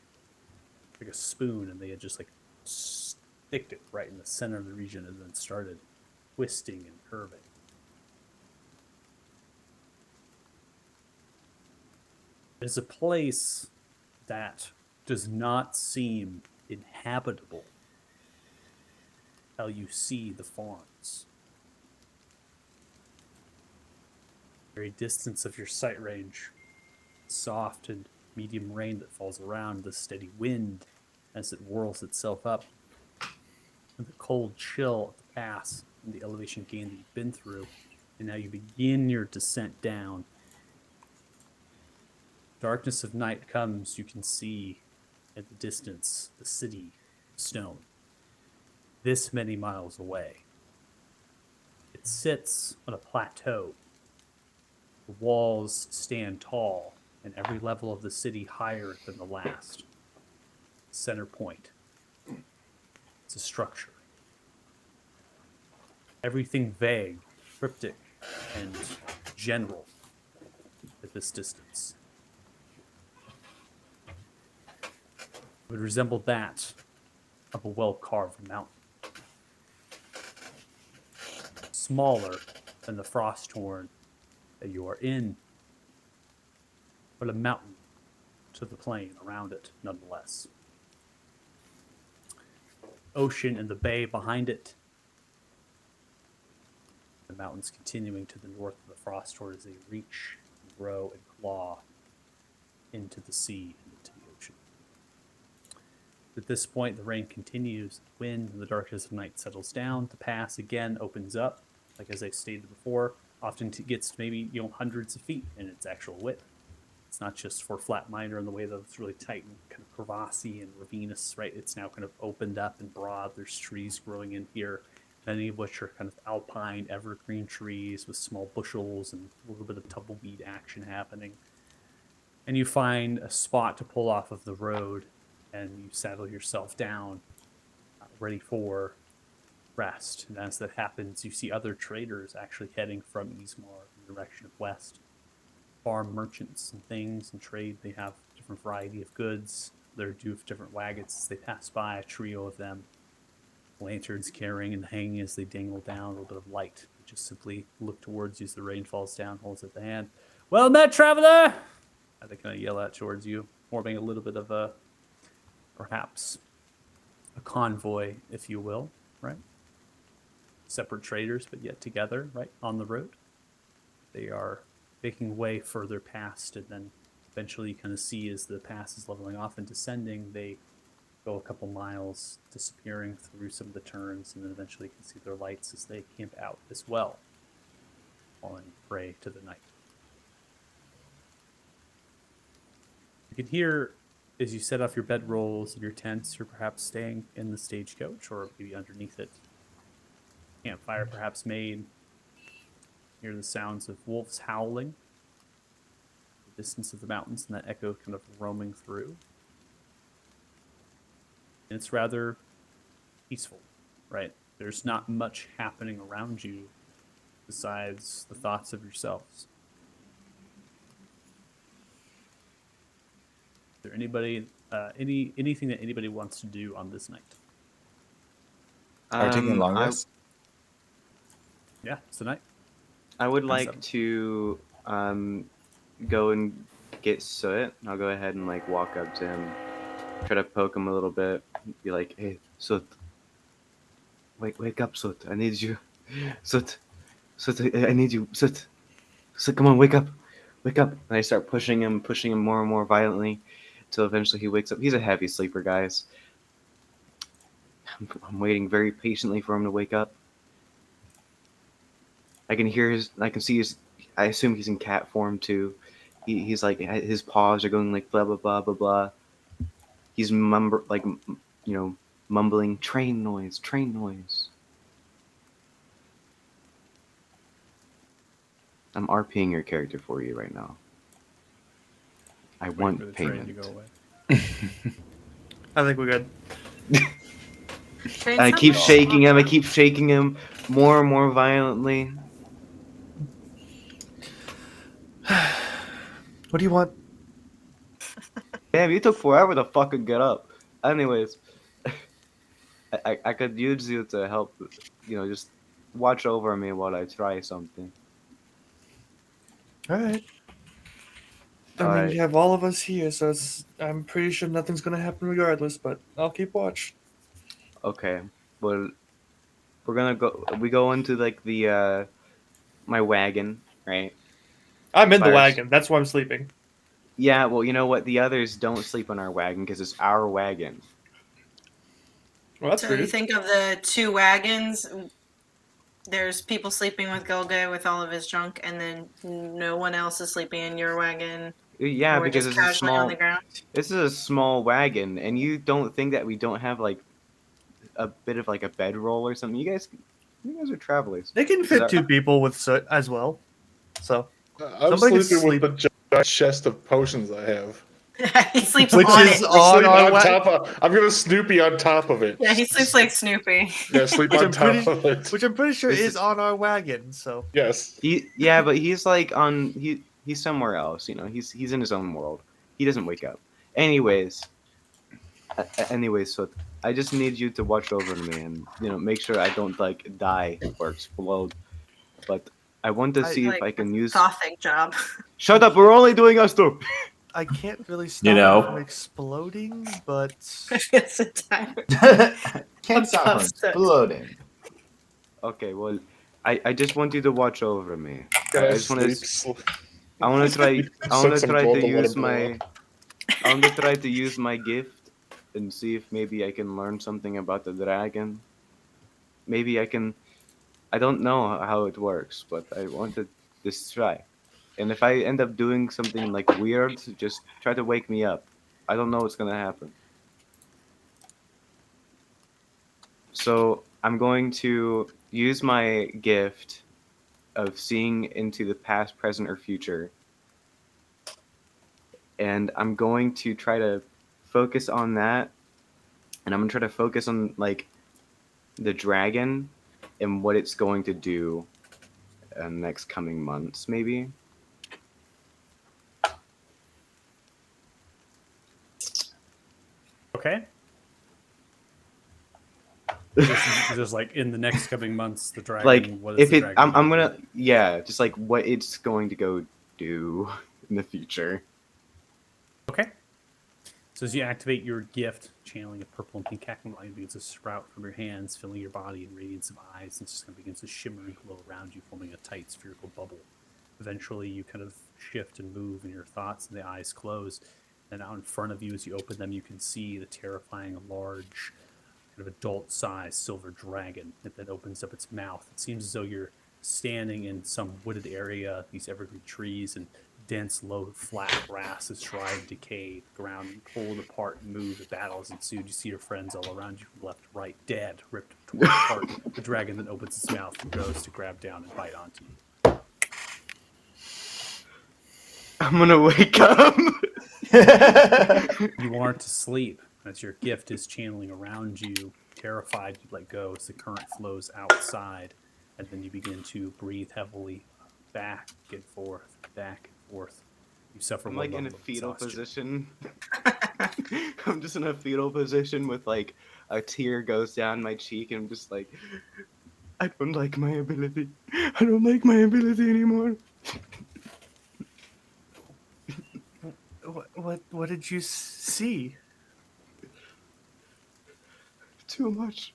like a spoon, and they had just like sticked it right in the center of the region and then started twisting and curving. It's a place that does not seem inhabitable until you see the farms. Very distance of your sight range, soft and medium rain that falls around, the steady wind as it whirls itself up, and the cold chill of the pass and the elevation gain that you've been through. And now you begin your descent down. Darkness of night comes, you can see at the distance the city of stone, this many miles away. It sits on a plateau. The walls stand tall, and every level of the city higher than the last. Center point. It's a structure. Everything vague, cryptic, and general at this distance. It would resemble that of a well-carved mountain. Smaller than the frost-torn that you are in, but a mountain to the plain around it nonetheless. Ocean and the bay behind it. The mountains continuing to the north of the frost torn as they reach and grow and claw into the sea and into the ocean. At this point, the rain continues, the wind and the darkness of night settles down. The pass again opens up, like as I stated before, often gets to maybe hundreds of feet in its actual width. It's not just for flat minor in the way that it's really tight and kind of crevassey and ravinous, right? It's now kind of opened up and broad. There's trees growing in here, many of which are kind of alpine evergreen trees with small bushels and a little bit of tumbleweed action happening. And you find a spot to pull off of the road, and you saddle yourself down, ready for rest. And as that happens, you see other traders actually heading from Ismar in the direction of west. Farm merchants and things and trade. They have a different variety of goods. They're due with different wagons as they pass by, a trio of them. Lanterns carrying and hanging as they dangle down, a little bit of light. Just simply look towards you as the rain falls down, holds at the hand. Well met, traveler! They kind of yell out towards you, forming a little bit of a, perhaps, a convoy, if you will, right? Separate traders, but yet together, right, on the road. They are making way further past, and then eventually you kind of see as the pass is leveling off and descending, they go a couple miles, disappearing through some of the turns, and then eventually you can see their lights as they camp out as well, falling prey to the night. You can hear as you set off your bedrolls and your tents, or perhaps staying in the stagecoach, or maybe underneath it, campfire perhaps made. Hear the sounds of wolves howling, the distance of the mountains, and that echo kind of roaming through. And it's rather peaceful, right? There's not much happening around you besides the thoughts of yourselves. Is there anybody, anything that anybody wants to do on this night? Are we taking a long rest? Yeah, it's the night. I would How's like that? to go and get Soot. I'll go ahead and like walk up to him, try to poke him a little bit, be like, "Hey, Soot, wake up, Soot. I need you, Soot, Soot. I need you, Soot. Soot, come on, wake up, wake up." And I start pushing him more and more violently, until eventually he wakes up. He's a heavy sleeper, guys. I'm waiting very patiently for him to wake up. I can see his, I assume he's in cat form too. He's like, his paws are going like blah, blah, blah, blah, blah. He's mumbling train noise, train noise. I'm RPing your character for you right now. I Wait for want the train payment. to go away. I think we're good. I keep shaking him. I keep shaking him more and more violently. What do you want? Damn, you took forever to fucking get up. Anyways, I could use you to help, just watch over me while I try something. All right. I mean, Alright. you have all of us here, so I'm pretty sure nothing's gonna happen regardless. But I'll keep watch. Okay. Well, we're gonna go. We go into like the my wagon, right? I'm in the Fires. wagon. That's why I'm sleeping. Yeah. Well, you know what? The others don't sleep on our wagon because it's our wagon. Well, that's So you rude. think of the two wagons, there's people sleeping with Golga with all of his junk, and then no one else is sleeping in your wagon. Yeah, We're because just it's a casually on the small. ground. This is a small wagon, and you don't think that we don't have like a bit of like a bedroll or something? You guys are travelers. They can 'Cause fit 2 people with soot as well. So I'm Somebody can sleeping with sleep. the giant chest of potions I have. He sleeps Which on is it. on Sleep our on wagon. top of. I'm gonna Snoopy on top of it. Yeah, he sleeps like Snoopy. Yeah, sleep Which on I'm top pretty- of it. Which I'm pretty sure This is is- on our wagon. So Yes. Yeah, but he's like on he's somewhere else. You know, he's in his own world. He doesn't wake up. Anyways, so I just need you to watch over me and make sure I don't like die or explode. But I want to see if Like I can use. Gothic job. Shut up! We're only doing us two. I can't really stop You know. it from exploding, but It's a time. Can't stop from Above set. exploding. Okay, well, I just want you to watch over me. Can I I just want to. sleep? I want to try. I want Set to some try gold to to let use him blow my. I want to try to use my gift and see if maybe I can learn something about the dragon. Maybe I can. I don't know how it works, but I want to just try. And if I end up doing something like weird, just try to wake me up. I don't know what's gonna happen. So I'm going to use my gift of seeing into the past, present, or future, and I'm going to try to focus on that, and I'm gonna try to focus on like the dragon and what it's going to do next coming months, maybe. Okay. Just like in the next coming months, the dragon. Like what is if the it, dragon I'm gonna gonna just like what it's going to go do in the future. Okay. So as you activate your gift, channeling a purple and pink cactus light begins to sprout from your hands, filling your body in radiance of eyes, and just kind of begins to shimmer and glow around you, forming a tight spherical bubble. Eventually, you kind of shift and move in your thoughts, and the eyes close. And out in front of you, as you open them, you can see the terrifying, large, kind of adult-sized silver dragon that then opens up its mouth. It seems as though you're standing in some wooded area, these evergreen trees and dense, low, flat grass is dry and decayed. The ground pulled apart and moved. The battle has ensued. You see your friends all around you from left to right, dead, ripped torn apart. The dragon then opens its mouth and goes to grab down and bite onto you. I'm gonna wake up. You aren't asleep as your gift is channeling around you. Terrified, you let go as the current flows outside, and then you begin to breathe heavily back and forth, back and forth. You suffer I'm low like in a level of fetal exhaustion. position. I'm just in a fetal position with like a tear goes down my cheek, and I'm just like, I don't like my ability. I don't like my ability anymore. what did you see? Too much.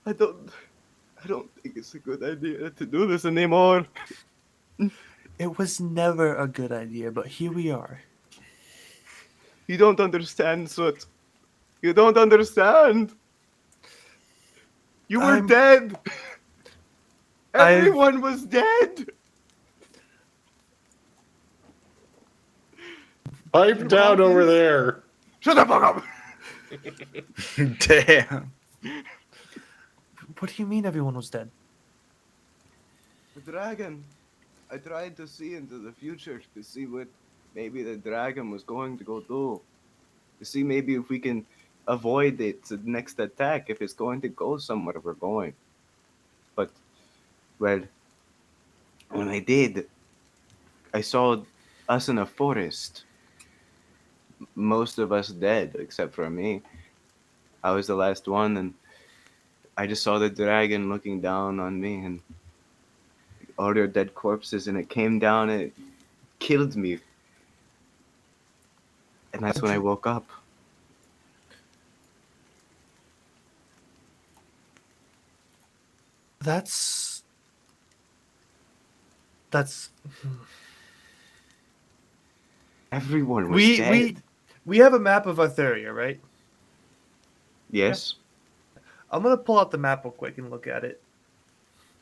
I don't think it's a good idea to do this anymore. It was never a good idea, but here we are. You don't understand, Soot. You don't understand. You were I'm- dead. I've- Everyone was dead. Pipe down over there. Shut the fuck up. Damn. What do you mean everyone was dead? The dragon. I tried to see into the future to see what maybe the dragon was going to go do. To see maybe if we can avoid its next attack, if it's going to go somewhere we're going. But, well, when I did, I saw us in a forest. Most of us dead, except for me. I was the last one, and I just saw the dragon looking down on me, and all your dead corpses, and it came down and it killed me. And that's when I woke up. That's Everyone was we dead. we have a map of Artheria, right? Yes. I'm gonna pull out the map real quick and look at it.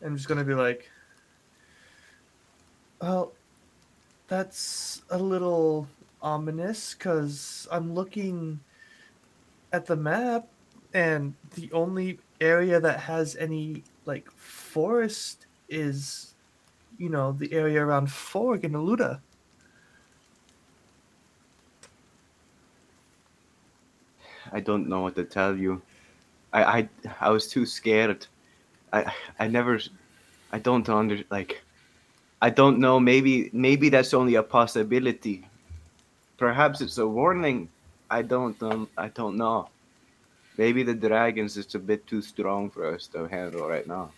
I'm just gonna be like, well, that's a little ominous because I'm looking at the map and the only area that has any like forest is, the area around Forg and Aluda. I don't know what to tell you. I was too scared. I never. I don't like. I don't know. Maybe that's only a possibility. Perhaps it's a warning. I don't know. Maybe the dragon's just a bit too strong for us to handle right now.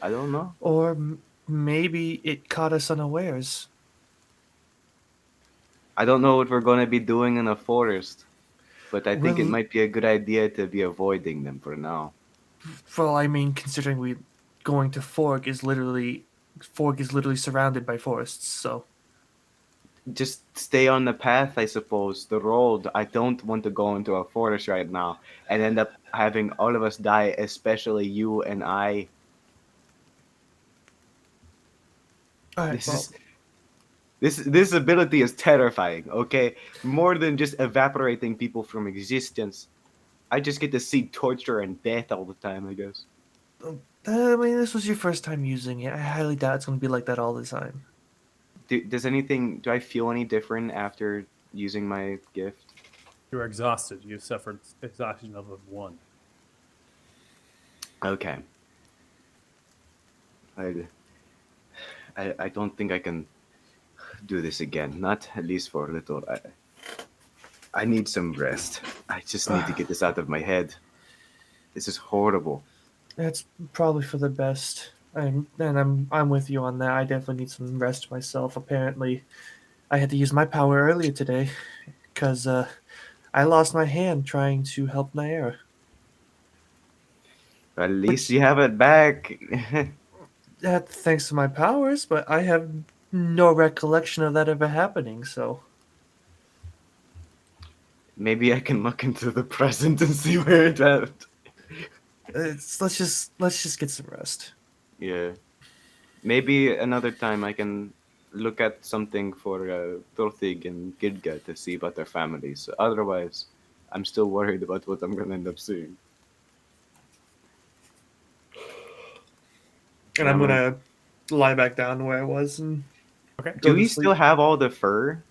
I don't know. Or maybe it caught us unawares. I don't know what we're gonna be doing in a forest, but I think it Well, might be a good idea to be avoiding them for now. well, I mean, considering we going to Forg is literally surrounded by forests, so Just stay on the path, I suppose. The road. I don't want to go into a forest right now and end up having all of us die, especially you and I. all right. This Well, is this ability is terrifying. Okay, more than just evaporating people from existence. I just get to see torture and death all the time. I guess. I mean, this was your first time using it. I highly doubt it's going to be like that all the time. Do I feel any different after using my gift? You are exhausted. You have suffered exhaustion level of 1. Okay. I don't think I can do this again. Not at least for a little. I need some rest. I just need to get this out of my head. This is horrible. That's probably for the best. I'm with you on that. I definitely need some rest myself. Apparently, I had to use my power earlier today because I lost my hand trying to help Naira. At least Which, you have it back. thanks to my powers, but I have no recollection of that ever happening. So Maybe I can look into the present and see where it went. let's just get some rest. Yeah. Maybe another time I can look at something for Torthig and Gidga to see about their families. Otherwise, I'm still worried about what I'm gonna end up seeing. And I'm gonna lie back down where I was and Okay. go Do to we sleep. still have all the fur?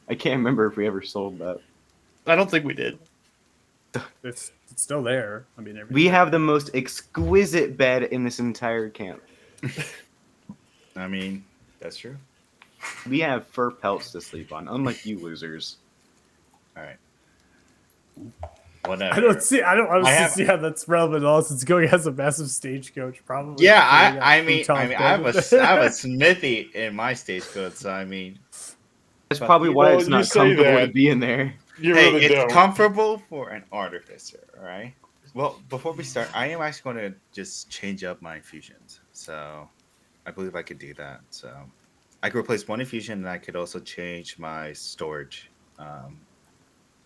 I can't remember if we ever sold that. I don't think we did. It's still there. I mean, We have the most exquisite bed in this entire camp. I mean, that's true. We have fur pelts to sleep on, unlike you losers. All right. Whatever. I don't honestly have- see how that's relevant at all, since going has a massive stagecoach, probably. Yeah, filling I out mean, futon I bed have with a it. I have a smithy in my stagecoach, so I mean, That's probably why Well, it's you not say comfortable to that. be in there. You hey, really it's don't. comfortable for an artificer. All right. Well, before we start, I am actually going to just change up my infusions. So, I believe I could do that. So, I could replace one infusion, and I could also change my storage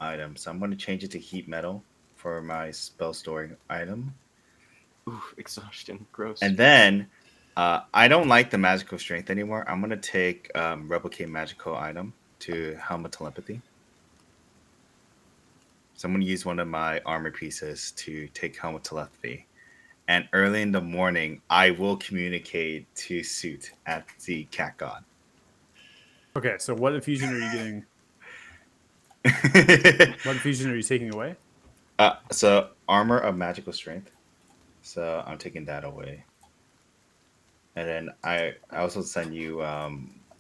item. So, I'm going to change it to heat metal for my spell storing item. Ooh, exhaustion. Gross. And then I don't like the magical strength anymore. I'm gonna take replicate magical item to helmet telepathy. So I'm gonna use one of my armor pieces to take helmet telepathy. And early in the morning, I will communicate to Suit at the Cat God. Okay, so what infusion are you getting? What infusion are you taking away? So armor of magical strength. So I'm taking that away. And then I also sent you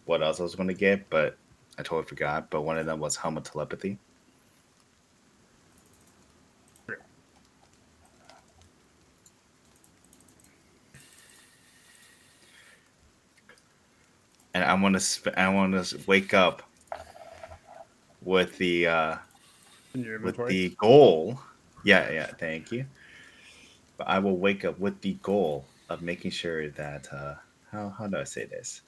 what else I was going to get, but I totally forgot. But one of them was helmet telepathy. and I want to wake up with the In your inventory. goal. Yeah, yeah, thank you. But I will wake up with the goal of making sure that how do I say this?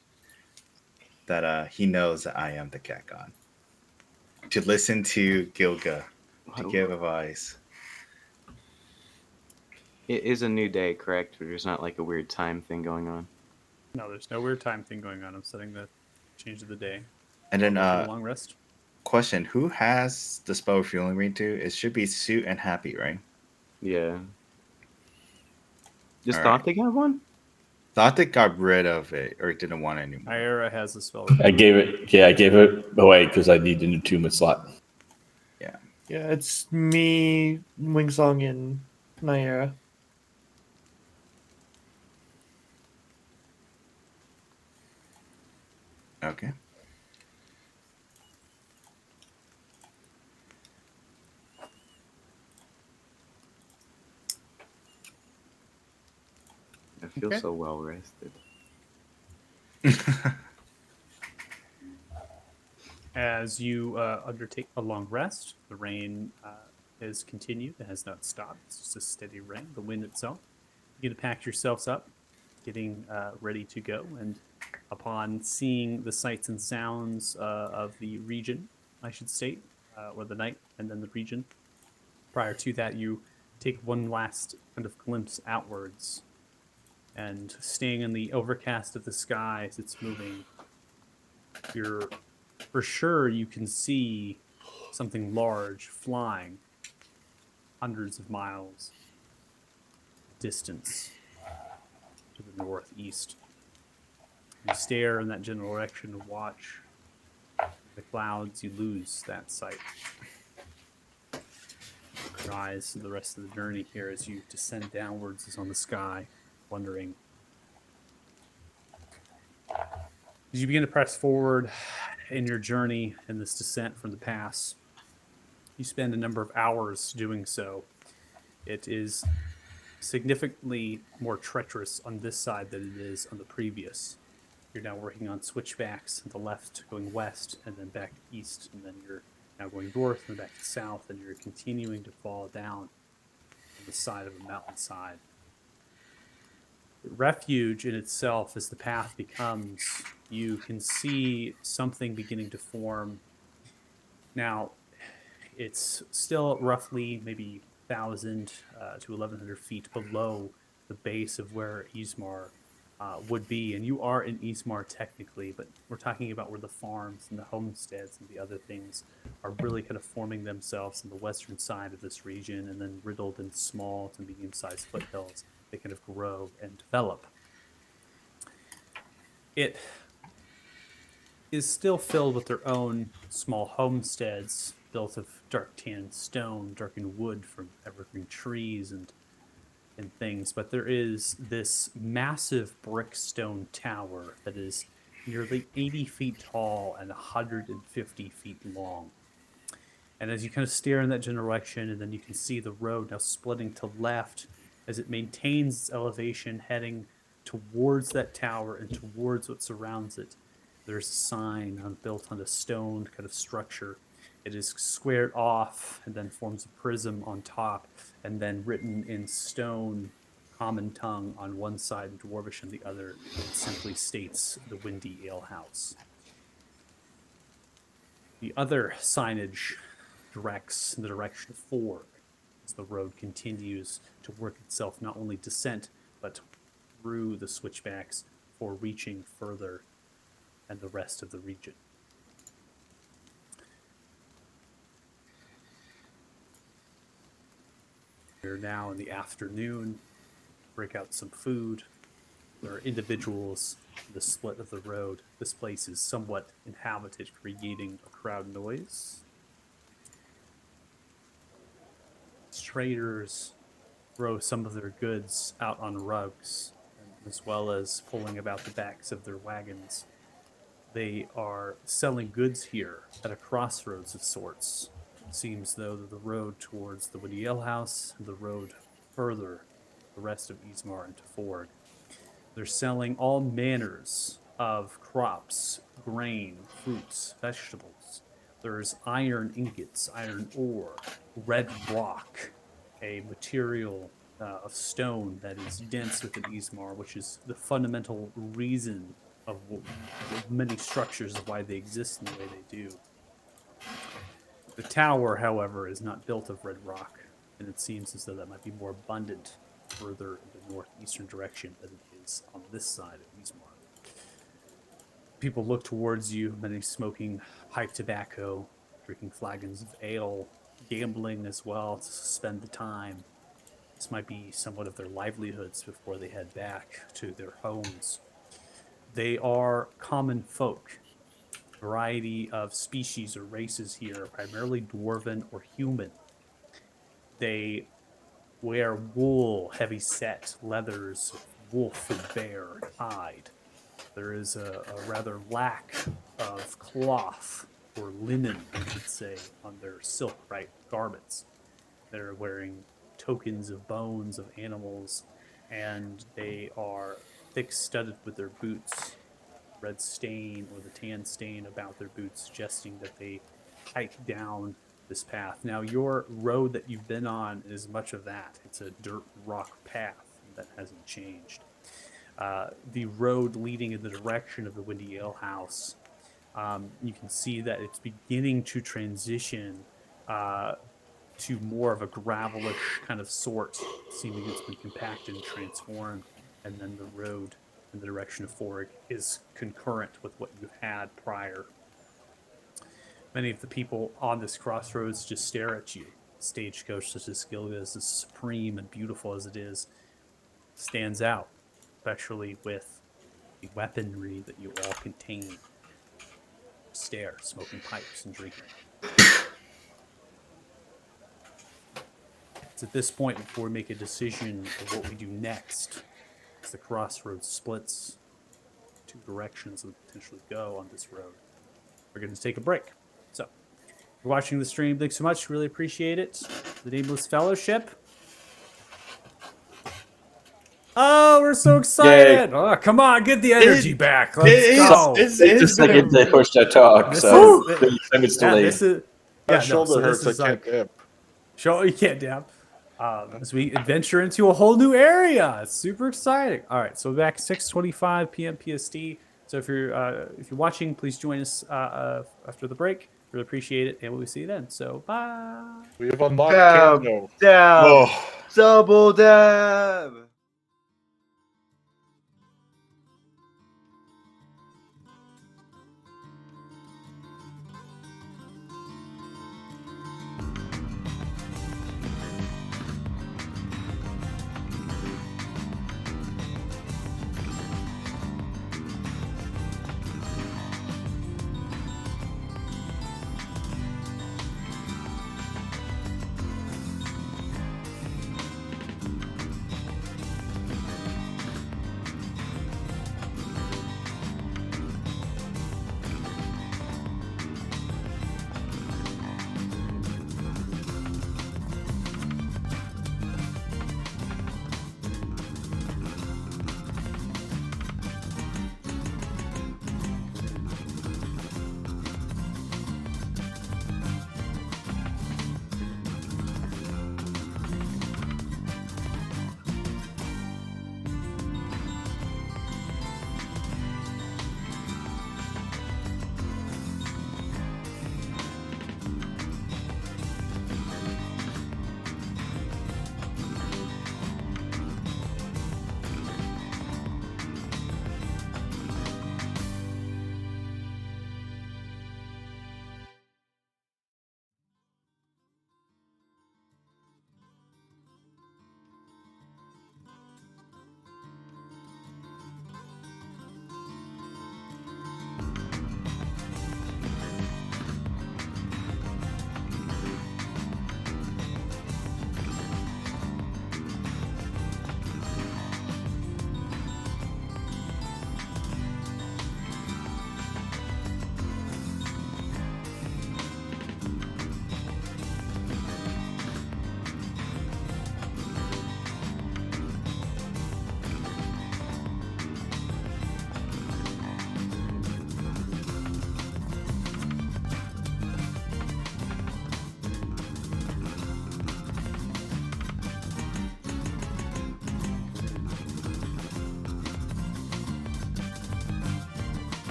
That he knows that I am the cat god. To listen to Gilga, to give advice. It is a new day, correct? There's not like a weird time thing going on. No, there's no weird time thing going on. I'm setting the change of the day. And then Take a long rest. question: who has the spell refueling ring too? It should be Suit and Happy, right? Yeah. Does All right. Thought have one? Thought they got rid of it or didn't want it anymore. Ira has the spell. I gave it away because I needed an attunement slot. Yeah. Yeah, it's me, Wingsong, and Naira. Okay. I feel Okay. so well rested. As you undertake a long rest, the rain has continued. It has not stopped. It's just a steady rain. The wind itself. You get to pack yourselves up, getting ready to go. And upon seeing the sights and sounds of the region, I should state, or the night and then the region, prior to that, you take one last kind of glimpse outwards. And staying in the overcast of the sky as it's moving, you're for sure you can see something large flying hundreds of miles distance to the northeast. You stare in that general direction and watch the clouds. You lose that sight. Your eyes to the rest of the journey here as you descend downwards is on the sky, wondering. As you begin to press forward in your journey in this descent from the pass, you spend a number of hours doing so. It is significantly more treacherous on this side than it is on the previous. You're now working on switchbacks on the left, going west, and then back east, and then you're now going north and back to south, and you're continuing to fall down on the side of a mountainside. Refuge in itself, as the path becomes, you can see something beginning to form. Now, it's still roughly maybe 1,000 to 1,100 feet below the base of where Ismar would be. And you are in Ismar technically, but we're talking about where the farms and the homesteads and the other things are really kind of forming themselves on the western side of this region, and then riddled in small to medium-sized foothills that kind of grow and develop. It is still filled with their own small homesteads built of dark tan stone, darkened wood from evergreen trees and things, but there is this massive brick stone tower that is nearly 80 feet tall and 150 feet long. And as you kind of stare in that general direction, and then you can see the road now splitting to left as it maintains its elevation, heading towards that tower and towards what surrounds it. There's a sign built on a stone kind of structure. It is squared off and then forms a prism on top, and then written in stone, common tongue on one side and Dwarvish on the other. It simply states the Windy Ale House. The other signage directs in the direction of Ford as the road continues to work itself not only descent but through the switchbacks for reaching further and the rest of the region. We're now in the afternoon. Break out some food. There are individuals in the split of the road. This place is somewhat inhabited, creating a crowd noise. Traders throw some of their goods out on rugs, as well as pulling about the backs of their wagons. They are selling goods here at a crossroads of sorts. It seems though that the road towards the Windy Ale House and the road further, the rest of Ismar into Ford. They're selling all manners of crops, grain, fruits, vegetables. There's iron ingots, iron ore, red rock, a material of stone that is dense within Ismar, which is the fundamental reason of many structures of why they exist in the way they do. The tower, however, is not built of red rock, and it seems as though that might be more abundant further in the northeastern direction than it is on this side of Ismar. People look towards you, many smoking pipe tobacco, drinking flagons of ale, gambling as well to suspend the time. This might be somewhat of their livelihoods before they head back to their homes. They are common folk. Variety of species or races here, primarily dwarven or human. They wear wool, heavy set, leathers, wolf and bear hide. There is a rather lack of cloth or linen, you could say, on their silk right garments. They're wearing tokens of bones of animals, and they are thick studded with their boots. Red stain or the tan stain about their boots, suggesting that they hike down this path. Now, your road that you've been on is much of that. It's a dirt rock path that hasn't changed. The road leading in the direction of the Windy Ale House, you can see that it's beginning to transition to more of a gravelish kind of sort, seeming it's been compacted and transformed, and then the road in the direction of Forg is concurrent with what you had prior. Many of the people on this crossroads just stare at you. Stagecoach such as Gilga's, as supreme and beautiful as it is, stands out, especially with the weaponry that you all contain. Stare, smoking pipes and drinking. It's at this point before we make a decision of what we do next, as the crossroads splits two directions we potentially go on this road. We're going to take a break. So, if you're watching the stream, thanks so much. Really appreciate it. The Nameless Fellowship. Oh, we're so excited! Oh, come on, get the energy back. Let's go. It's a second they pushed our talk, so 30 seconds delayed. My shoulder hurts. I can't dip. You can't dab. As we adventure into a whole new area. It's super exciting. All right, so back 6:25 p.m. PST. So if you're watching, please join us after the break. Really appreciate it, and we'll see you then. So bye. We have unlocked Dab, Kando. dab, double dab.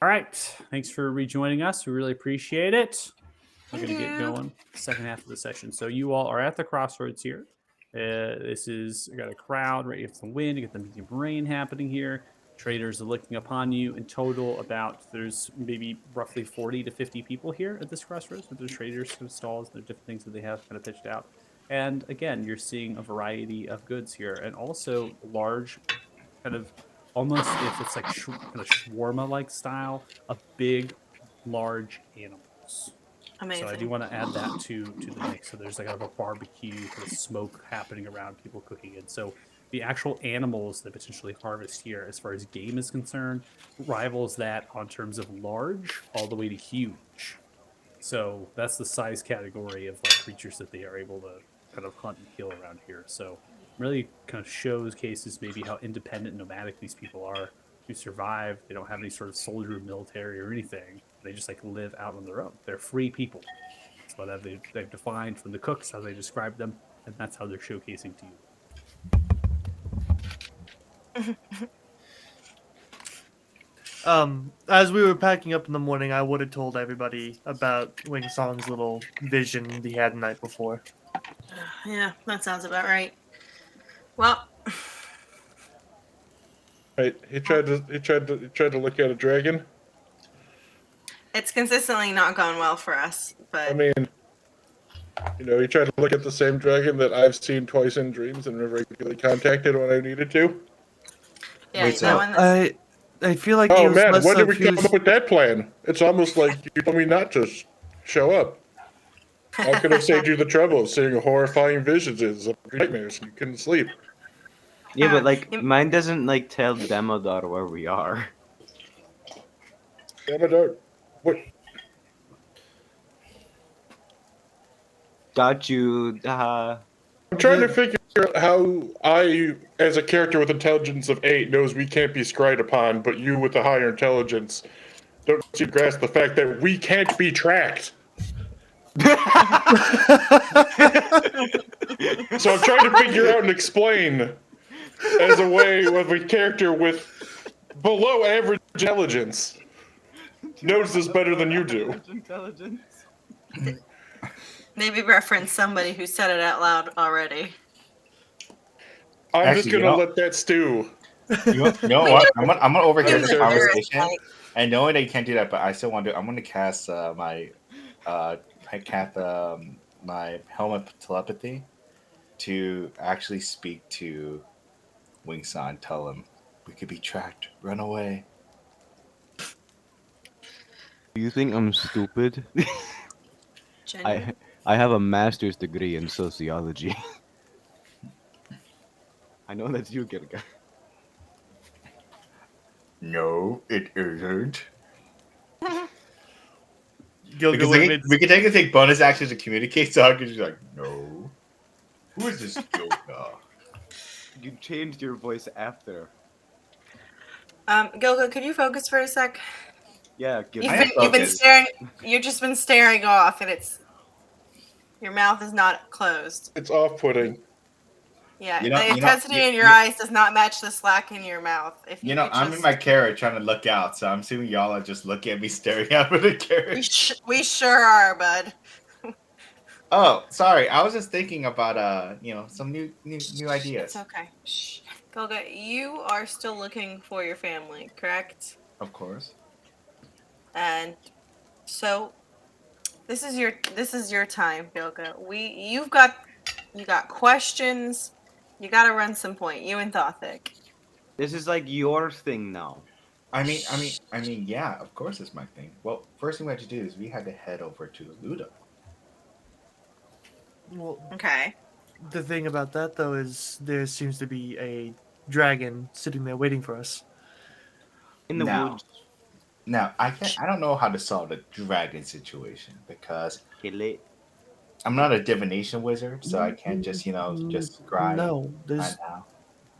All right. Thanks for rejoining us. We really appreciate it. We're Thank going to get you. going. Second half of the session. So you all are at the crossroads here. This is you got a crowd, right? You have some wind, you got the medium rain happening here. Traders are looking upon you. In total, there's maybe roughly 40 to 50 people here at this crossroads with their traders, kind of stalls, their different things that they have kind of pitched out. And again, you're seeing a variety of goods here, and also large, kind of almost if it's like kind of shawarma like style of big, large animals. Amazing. So I do want to add that to the mix. So there's like kind of a barbecue kind of smoke happening around, people cooking it. So the actual animals that potentially harvest here, as far as game is concerned, rivals that on terms of large all the way to huge. So that's the size category of like creatures that they are able to kind of hunt and kill around here. So really kind of shows cases maybe how independent and nomadic these people are to survive. They don't have any sort of soldier military or anything. They just like live out on their own. They're free people. That's what they've defined from the cooks, how they describe them, and that's how they're showcasing to you. As we were packing up in the morning, I would have told everybody about Wing Song's little vision he had the night before. Yeah, that sounds about right. Well, Right. He tried to look at a dragon. it's consistently not going well for us, but I mean, he tried to look at the same dragon that I've seen twice in dreams and regularly contacted when I needed to. yeah, Wait, that so- one. That's, I feel like it Oh was man, less when did of we he come was- up with that plan? It's almost like you told me not to show up. I could have saved you the trouble of seeing horrifying visions of nightmares and you couldn't sleep. Yeah, but like you- mine doesn't like tell Demodar where we are. Damn it, what? Got you. I'm trying to figure out how I, as a character with intelligence of 8, knows we can't be scryed upon, but you with a higher intelligence don't seem to grasp the fact that we can't be tracked. So I'm trying to figure out and explain as a way of a character with below average intelligence knows this better than you do. Intelligence. maybe reference somebody who said it out loud already. I'm Actually, just gonna let that stew. You know what? I'm gonna overhear I'm this sorry. conversation, Like, and knowing that you can't do that, but I still want to. I'm gonna cast my my helmet telepathy to actually speak to Wingsan. Tell him we could be tracked. Run away. Do you think I'm stupid? genuine. I have a master's degree in sociology. I know that's you, Gilga. No, it isn't. Gilga Because would have been we can take bonus actions to communicate, so I could just be like, no. Who is this Gilga? You changed your voice after. Gilga, could you focus for a sec? Yeah, You've I am been focused. staring. You've just been staring off, and your mouth is not closed. It's off-putting. Yeah, You know- the you know- intensity you- in your you- eyes does not match the slack in your mouth. If you, could I'm in just- my carrot trying to look out, so I'm assuming y'all are just looking at me staring out of the carrot. we sure are, bud. Oh, sorry. I was just thinking about some new ideas. It's okay. Shh. Gilga, you are still looking for your family, correct? Of course. And so this is your time, Gilga. You got questions. You got to run some point. You and Thothic. This is like your thing now. I mean, yeah, of course it's my thing. Well, first thing we had to do is we had to head over to the Ludo. well, Okay. the thing about that though is there seems to be a dragon sitting there waiting for us. In the Now. woods. Now, I don't know how to solve the dragon situation because Kill it. I'm not a divination wizard, so I can't just scry. No, Right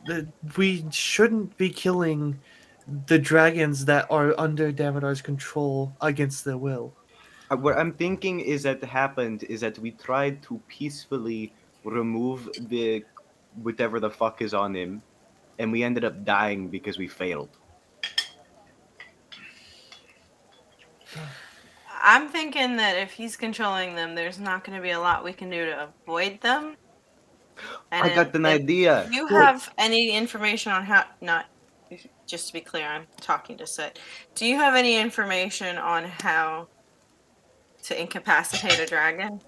now. we shouldn't be killing the dragons that are under Damodar's control against their will. What I'm thinking is that happened is that we tried to peacefully remove the whatever the fuck is on him, and we ended up dying because we failed. I'm thinking that if he's controlling them, there's not going to be a lot we can do to avoid them. And I got an if idea. you Well- have any information on how, not just to be clear, I'm talking to Sit. Do you have any information on how to incapacitate a dragon?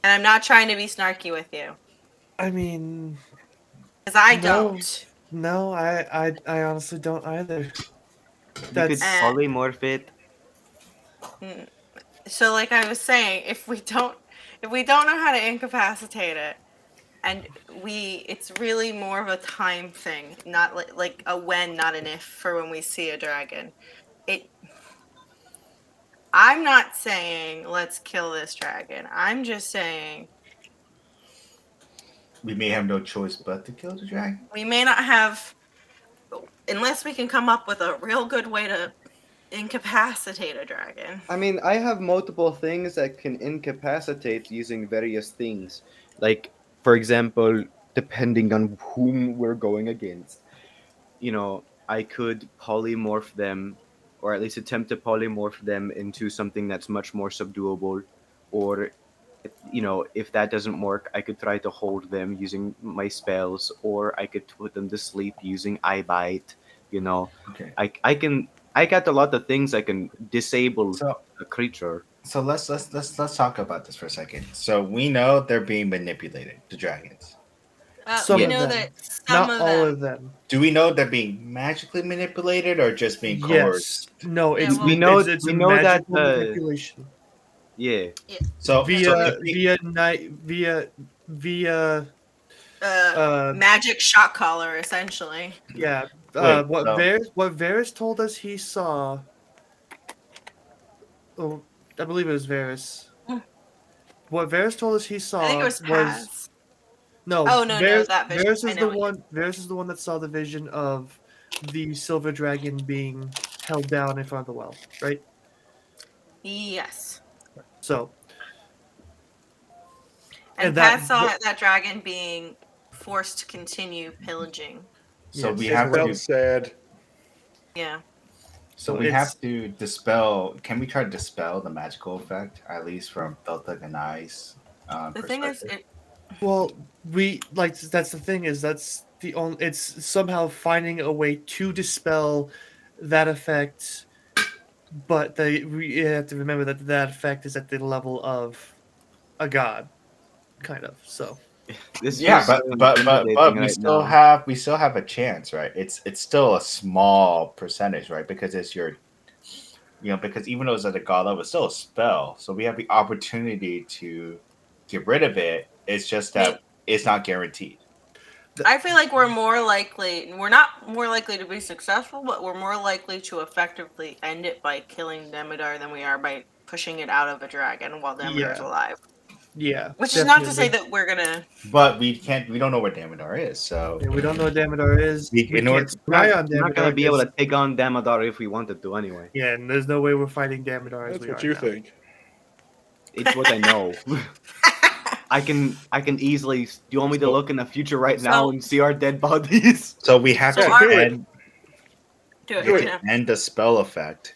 And I'm not trying to be snarky with you, I mean, because I no, don't. no, I honestly don't either. You could That's polymorph it. Mm, So, like I was saying, if we don't know how to incapacitate it, and it's really more of a time thing, not like a when, not an if, for when we see a dragon. It. I'm not saying let's kill this dragon. I'm just saying We may have no choice but to kill the dragon. we may not have, unless we can come up with a real good way to incapacitate a dragon. I mean, I have multiple things that can incapacitate using various things. Like, for example, depending on whom we're going against, I could polymorph them, or at least attempt to polymorph them into something that's much more subduable. Or, if that doesn't work, I could try to hold them using my spells, or I could put them to sleep using eye bite. You know, Okay. I got a lot of things I can disable So a creature. so let's talk about this for a second. So we know they're being manipulated, the dragons. some We of know them, that some not of all them. of them. Do we know they're being magically manipulated or just being Yes, coerced? no, Yeah, it's well- it's We a know that magical manipulation yeah. So via if we- via night via Magic shock collar, essentially. yeah. Wait, What so- Varys told us he saw. Oh, I believe it was Varys. Mm. What Varys told us he saw I think it was was Paz. no. Oh, no, that vision. Varys I is know the what you- one. Varys is the one that saw the vision of the silver dragon being held down in front of the well, right? Yes. So And that- Paz saw that dragon being forced to continue pillaging. So Yes, we it have Felt to. sad. Yeah. So So we it's- have to dispel. Can we try to dispel the magical effect, at least from Delta and I's The thing is, perspective? well, we like that's the thing is that's the only. It's somehow finding a way to dispel that effect, but we have to remember that that effect is at the level of a god, kind of. So This Yeah, feels so but intimidating we right still now. have a chance, right? It's still a small percentage, right? Because it's your, because even though it's at the god level, it's still a spell. So we have the opportunity to get rid of it. It's just that it's not guaranteed. I feel like we're not more likely to be successful, but we're more likely to effectively end it by killing Demodar than we are by pushing it out of a dragon while Demodar's Yeah. alive. yeah, Which is not to say definitely. that we're gonna. But we don't know where Damodar is. So Yeah, we don't know what Damodar is. We- We in order- can't We're not, spy on we're not gonna Damodar. be able 'Cause- to take on Damodar if we wanted to anyway. Yeah, and there's no way we're fighting Damodar as That's we what are you now. think. It's what I know. I can easily. Do you want me to So- look in the future right So- now and see our dead bodies? so we have So to our- end, Do it Do right it. now. end the spell effect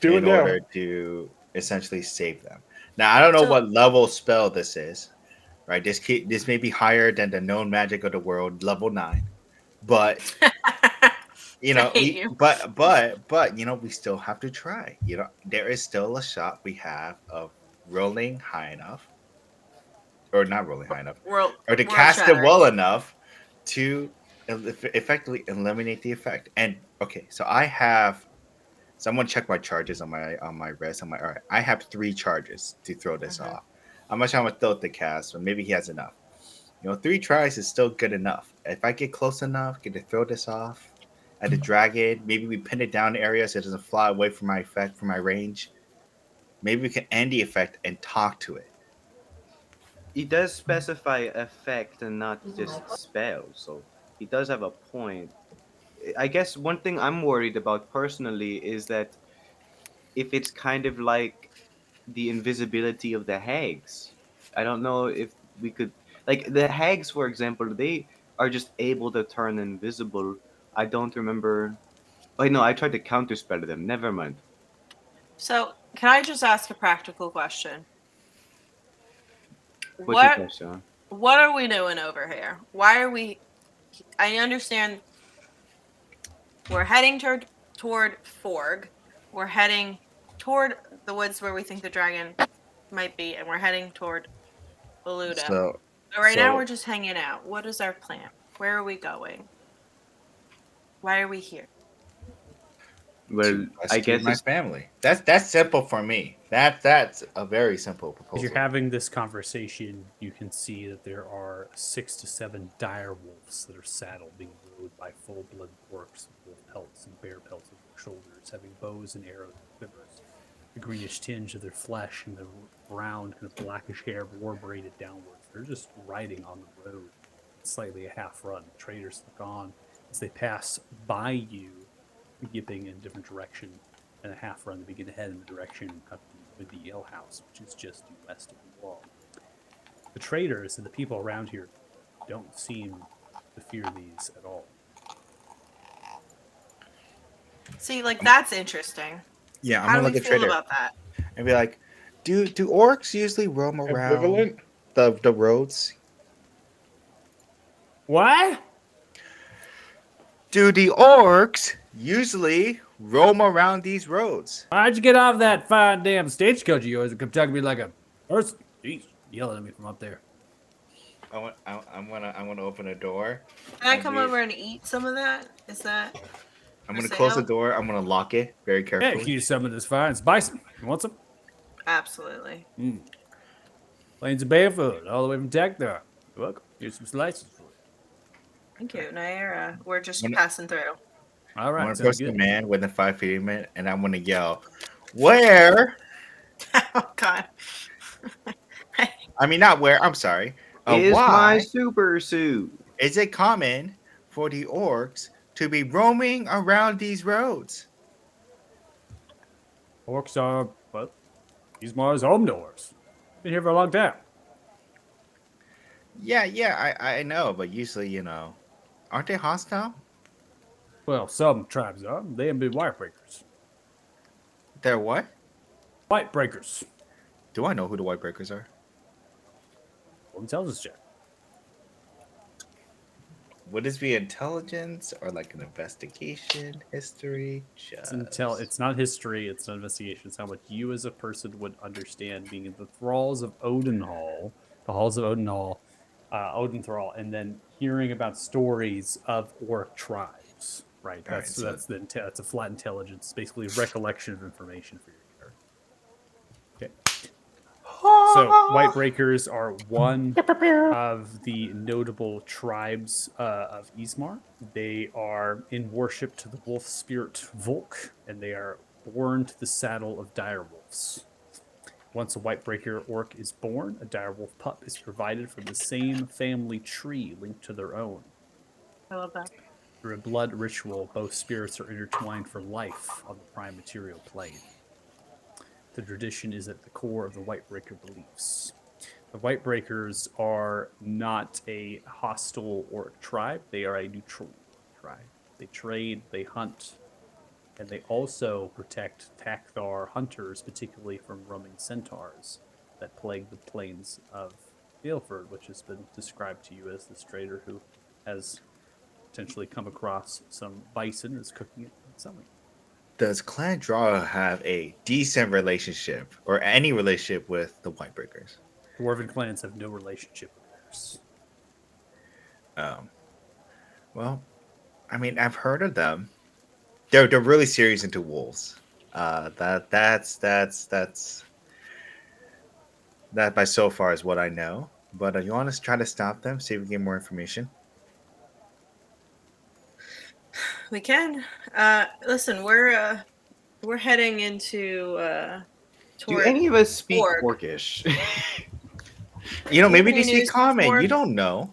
Do it in now. order to essentially save them. Now I don't know So- what level spell this is, right? This may be higher than the known magic of the world, level 9, but I hate you. but we still have to try. There is still a shot we have of rolling high enough, or not rolling high enough, World, or to world cast it shattering. well enough to effectively eliminate the effect. And okay, so I have someone check my charges on my wrist. I'm like, all right, I have 3 charges to throw this Mhm. off. How much I'm gonna throw at the cast, or maybe he has enough. 3 tries is still good enough. If I get close enough, get to throw this off at the dragon, maybe we pin it down area so it doesn't fly away from my effect, from my range. Maybe we can end the effect and talk to it. He does specify effect and not just spell, so he does have a point. I guess one thing I'm worried about personally is that if it's kind of like the invisibility of the hags. I don't know if we could, like, the hags, for example, they are just able to turn invisible. I don't remember. Oh no, I tried to counterspell them. Never mind. So, can I just ask a practical question? What's your What question? what are we doing over here? Why are we? I understand we're heading toward Forg. We're heading toward the woods where we think the dragon might be, and we're heading toward Beluda. So, But right now, so we're just hanging out. What is our plan? Where are we going? Why are we here? Well, to I rescue guess my it's family. That's simple for me. That's a very simple As you're proposal. having this conversation, you can see that there are 6 to 7 dire wolves that are saddled, being rode by full-blooded orcs with wolf pelts and bear pelts on their shoulders, having bows and arrows and quivers. The greenish tinge of their flesh and the brown, kind of blackish hair war braided downwards. They're just riding on the road, slightly a half run. The traders look on as they pass by you, yipping in a different direction, and a half run to begin to head in the direction of the ale house, which is just due west of the wall. The traders and the people around here don't seem to fear these at all. See, like that's interesting. Yeah, I'm How gonna do look we at feel Trader about that? and be like, do orcs usually roam around Ambivalent? the roads? What? Do the orcs usually roam around these roads? Why'd you get off that fine damn stagecoach of yours and come talk to me like a person? Jeez, yelling at me from up there. I'm gonna open a door. Can I and come we- over and eat some of that? Is that? I'm for gonna close the sale? door. I'm gonna lock it very Yeah, carefully. can you some of this fine? It's bison. You want some? Absolutely. Plains of barefoot, all the way from Tactar. You're welcome. Here's some slices for you. Thank you, Naira. We're just When- passing through. All I'm right, gonna sounds approach the good. man within 5 feet of him, and I'm gonna yell, "Where?" Oh God. I mean, not where. I'm sorry. is Why my super suit. is it common for the orcs to be roaming around these roads? Orcs are, well, these Mars omnivores. Been here for a long time. Yeah, I know, but usually, aren't they hostile? Well, some tribes are. They have been white breakers. They're what? White breakers. Do I know who the White Breakers are? Well, intelligence check. Would this be intelligence or like an investigation, history? Just It's not history. It's not investigation. It's how much you as a person would understand being in the thralls of Odenhall, the halls of Odenhall, Odenthrall, and then hearing about stories of orc tribes. Right. All right, so- That's a flat intelligence, basically recollection of information for your character. Okay. So, White Breakers are one of the notable tribes of Ismar. They are in worship to the wolf spirit Volk, and they are born to the saddle of dire wolves. Once a White Breaker orc is born, a dire wolf pup is provided from the same family tree linked to their own. I love that. Through a blood ritual, both spirits are intertwined for life on the prime material plane. The tradition is at the core of the White Breaker beliefs. The White Breakers are not a hostile orc tribe. They are a neutral tribe. They trade, they hunt, and they also protect Takthar hunters, particularly from roaming centaurs that plague the plains of Baleford, which has been described to you as this trader who has potentially come across some bison, is cooking it and selling it. Does Clan Draw have a decent relationship or any relationship with the White Breakers? Dwarven clans have no relationship with theirs. Well, I mean, I've heard of them. They're really serious into wolves. That's that by so far is what I know. But you want to try to stop them, see if we get more information. We can. Listen, we're heading into Do toward any of us speak Orc. Orcish? Maybe Any they speak news common. before? You don't know.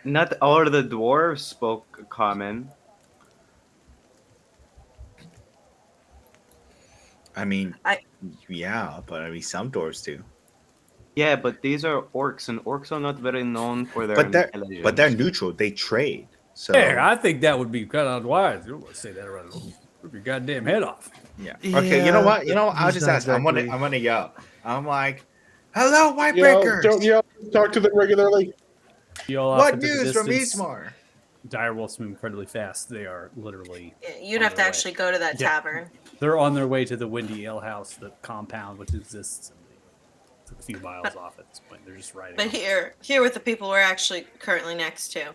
Not all of the dwarves spoke common. I mean, I- yeah, but I mean, some dwarves do. Yeah, but these are orcs, and orcs are not very known for their But they're intelligence. neutral. They trade. So Hey, I think that would be kind of unwise. You don't want to say that around. Rip your goddamn head off. Yeah. Okay. You know what? You know. I'll he's just not ask. I'm exactly- gonna yell. I'm like, "Hello, white Yell, breakers. don't yell. Talk to them regularly. You all off What into the news from distance. Eastmore?" Dire wolves move incredibly fast. They are literally. You'd on have to their way. actually go to that Yeah. tavern. They're on their way to the Windy Ale House, the compound which exists it's a few miles off at this point. They're just riding. But on. here with the people we're actually currently next to.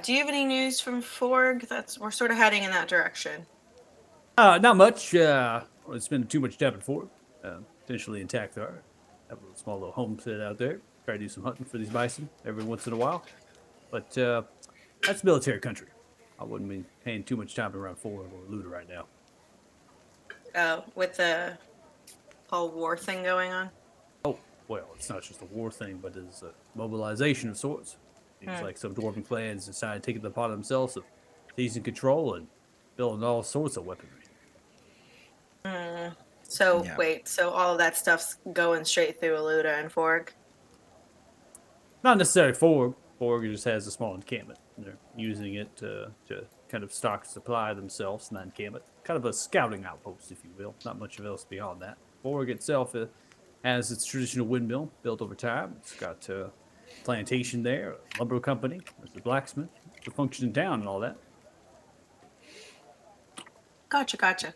Do you have any news from Forg? We're sort of heading in that direction. Not much. It's been too much time before. Potentially intact there. Have a small little homestead out there. Try to do some hunting for these bison every once in a while. But that's military country. I wouldn't be paying too much time around Forg or Luda right now. With the whole war thing going on. Oh, well, it's not just a war thing, but it's a mobilization of sorts. Seems like some dwarven clans decided to take it upon themselves of seizing control and building all sorts of weaponry. So Yeah. wait, so all of that stuff's going straight through Aluda and Forg? Not necessarily Forg. Forg just has a small encampment. They're using it to kind of stock supply themselves in that encampment. Kind of a scouting outpost, if you will. Not much else beyond that. Forg itself has its traditional windmill built over time. It's got a plantation there, a lumber company, there's a blacksmith, it's a function in town and all that. Gotcha.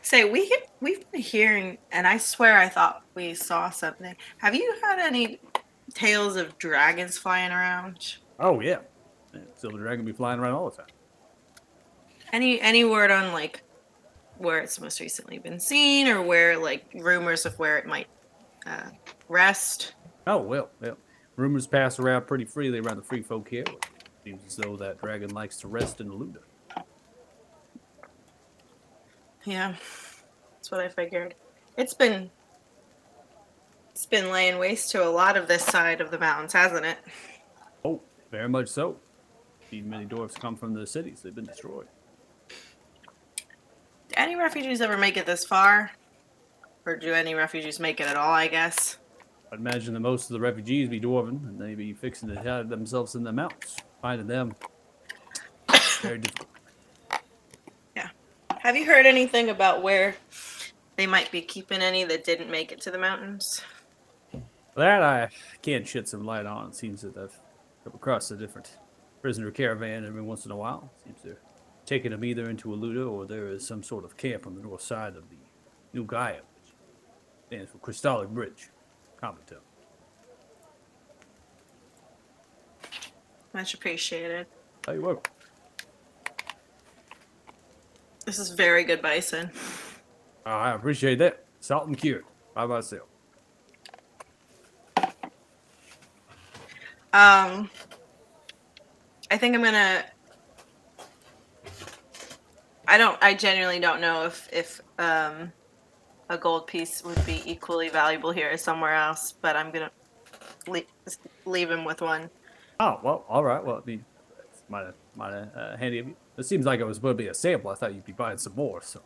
Say, we've been hearing, and I swear I thought we saw something. Have you had any tales of dragons flying around? Oh, yeah. Silver Dragon be flying around all the time. Any word on like where it's most recently been seen, or where like rumors of where it might rest? Oh, well. Rumors pass around pretty freely around the free folk here. It seems as though that dragon likes to rest in Luda. Yeah, that's what I figured. It's been laying waste to a lot of this side of the mountains, hasn't it? Oh, very much so. Seen many dwarfs come from the cities. They've been destroyed. Do any refugees ever make it this far? Or do any refugees make it at all, I guess? I'd imagine that most of the refugees be dwarven, and they be fixing to hide themselves in the mountains. Finding them very difficult. Yeah. Have you heard anything about where they might be keeping any that didn't make it to the mountains? That I can shed some light on. It seems that I've come across a different prisoner caravan every once in a while. Seems they're taking them either into Aluda or there is some sort of camp on the north side of the New Gaia, which stands for Crystallic Bridge, Common Town. Much appreciated. Oh, you're welcome. This is very good bison. I appreciate that. Salt and cured by myself. I think I'm gonna. I genuinely don't know if a gold piece would be equally valuable here as somewhere else, but I'm gonna leave him with one. Oh, well, all right. Well, I mean, that's might handy of you. It seems like it was supposed to be a sample. I thought you'd be buying some more, so.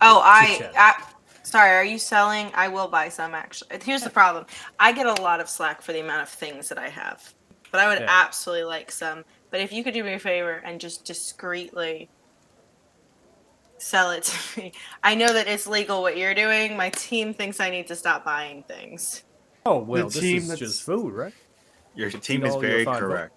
Oh, Chit-chat. sorry, are you selling? I will buy some, actually. Here's the problem. I get a lot of slack for the amount of things that I have, but I would Yeah. absolutely like some. But if you could do me a favor and just discreetly sell it to me. I know that it's legal what you're doing. My team thinks I need to stop buying things. Oh, well, this team is that's- just food, right? Your team all is your very fine folk. correct.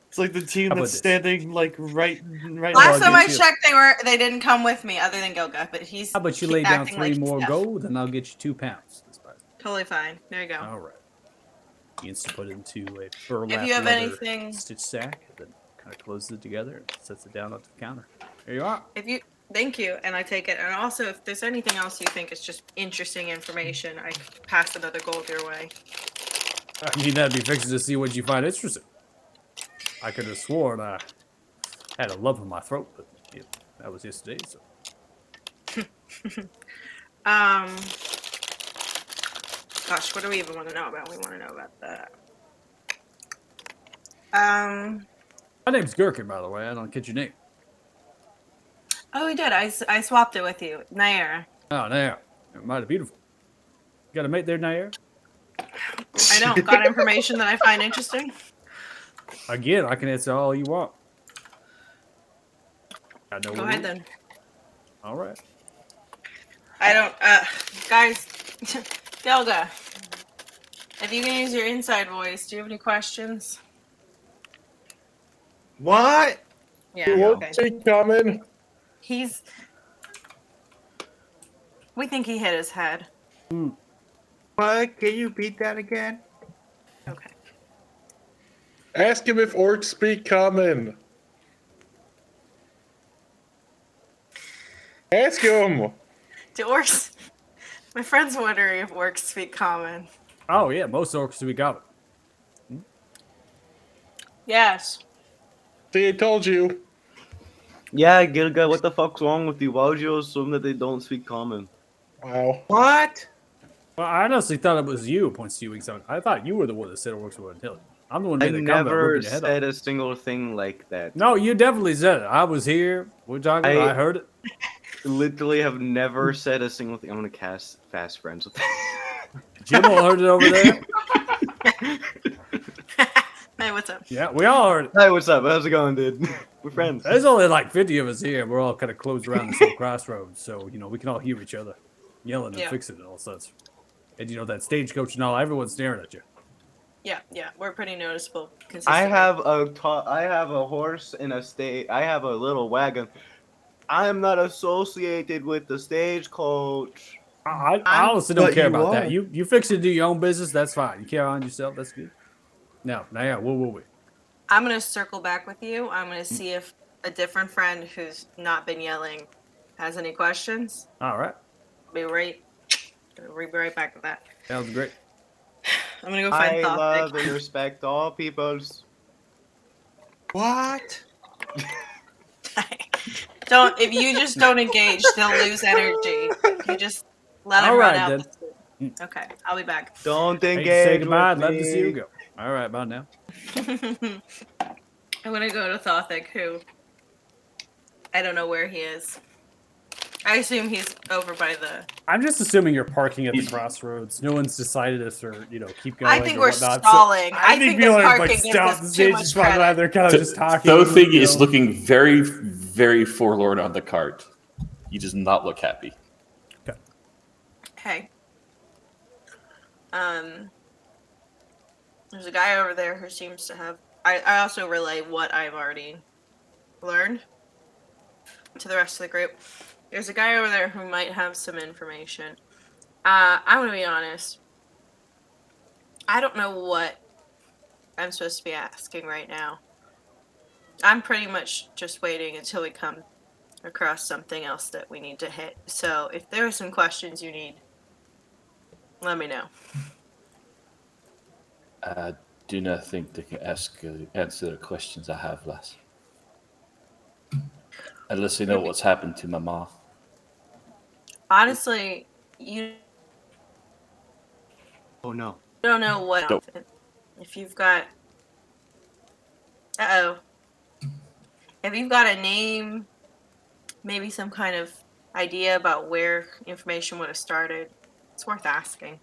It's like the team How about that's this? standing like right. Last I'll time I get you- checked, they didn't come with me, other than Gilga. But he's How about you lay down acting 3 like more Steph. gold, and I'll get you 2 pounds. This bison. Totally fine. There you go. All right. He gets to put it into a burlap you have leather anything- stitch sack, and then kind of closes it together and sets it down onto the counter. There you are. Thank you, and I take it. And also, if there's anything else you think is just interesting information, I pass another gold your way. I mean, that'd be fixing to see what you find interesting. I could have sworn I had a lump in my throat, but yeah, that was yesterday, so. Gosh, what do we even want to know about? We want to know about that. My name's Gherkin, by the way. I don't get your name. Oh, we did. I swapped it with you, Nair. Oh, Nair. You're mighty beautiful. You got a mate there, Nair? I don't got information that I find interesting. Again, I can answer all you want. I know Go what ahead it then. All right. I don't. Guys, Delga, if you can use your inside voice, do you have any questions? What? Yeah. What Okay. speak common? He's. We think he hit his head. What? Can you beat that again? Okay. Ask him if orcs speak common. Ask him. Do orcs? My friend's wondering if orcs speak common. Oh yeah, most orcs we got. Yes. See, I told you. Yeah, Gilga, what the fuck's wrong with you? Why would you assume that they don't speak common? Wow. What? Well, I honestly thought it was you. Points to you, weeks out. I thought you were the one that said orcs were intelligent. I'm the one who I made the comment about never ripping your head off. said a single thing like that. No, you definitely said it. I was here. We're talking. I heard it. Literally have never said a single thing. I'm gonna cast fast friends with Jim all heard it over there. Hey, what's up? Yeah, we all heard it. Hi, what's up? How's it going, dude? We're friends. There's only like 50 of us here. We're all kind of closed around this whole crossroads, so we can all hear each other yelling and Yeah. fixing it all such. And that stagecoach and all, everyone's staring at you. Yeah, we're pretty noticeable. I Consistently. have a horse and a stage. I have a little wagon. I am not associated with the stagecoach. I honestly don't But care you about are. that. You fix it, do your own business. That's fine. You care on yourself. That's good. Now, yeah, whoa. I'm gonna circle back with you. I'm gonna see if a different friend who's not been yelling has any questions. All right, Be right back with that. sounds great. I'm gonna go find I love Thophic. and respect all peoples. What? Don't if you just don't engage, they'll lose energy. You just let them All run right, out. then. Okay, I'll be back. Don't Hate to engage say goodbye. I'd with love to see you me. go. All right, bye now. I'm gonna go to Thothic, who I don't know where he is. I assume he's over by the. I'm just assuming you're parking at the crossroads. No one's decided if or keep going. I think or we're whatnot. stalling. I think the people are parking like gives stop us the too stage much just walking credit. around. They're kind of just talking. Thothig you is know. looking very, very forlorn on the cart. He does not look happy. Okay. There's a guy over there who seems to have. I also relay what I've already learned to the rest of the group. There's a guy over there who might have some information. I'm gonna be honest. I don't know what I'm supposed to be asking right now. I'm pretty much just waiting until we come across something else that we need to hit. So if there are some questions you need, let me know. I do not think they can answer the questions I have, lass. Unless they know what's happened to my ma. Honestly, you Oh no. don't know what Nope. if you've got if you've got a name, maybe some kind of idea about where information would have started, it's worth asking.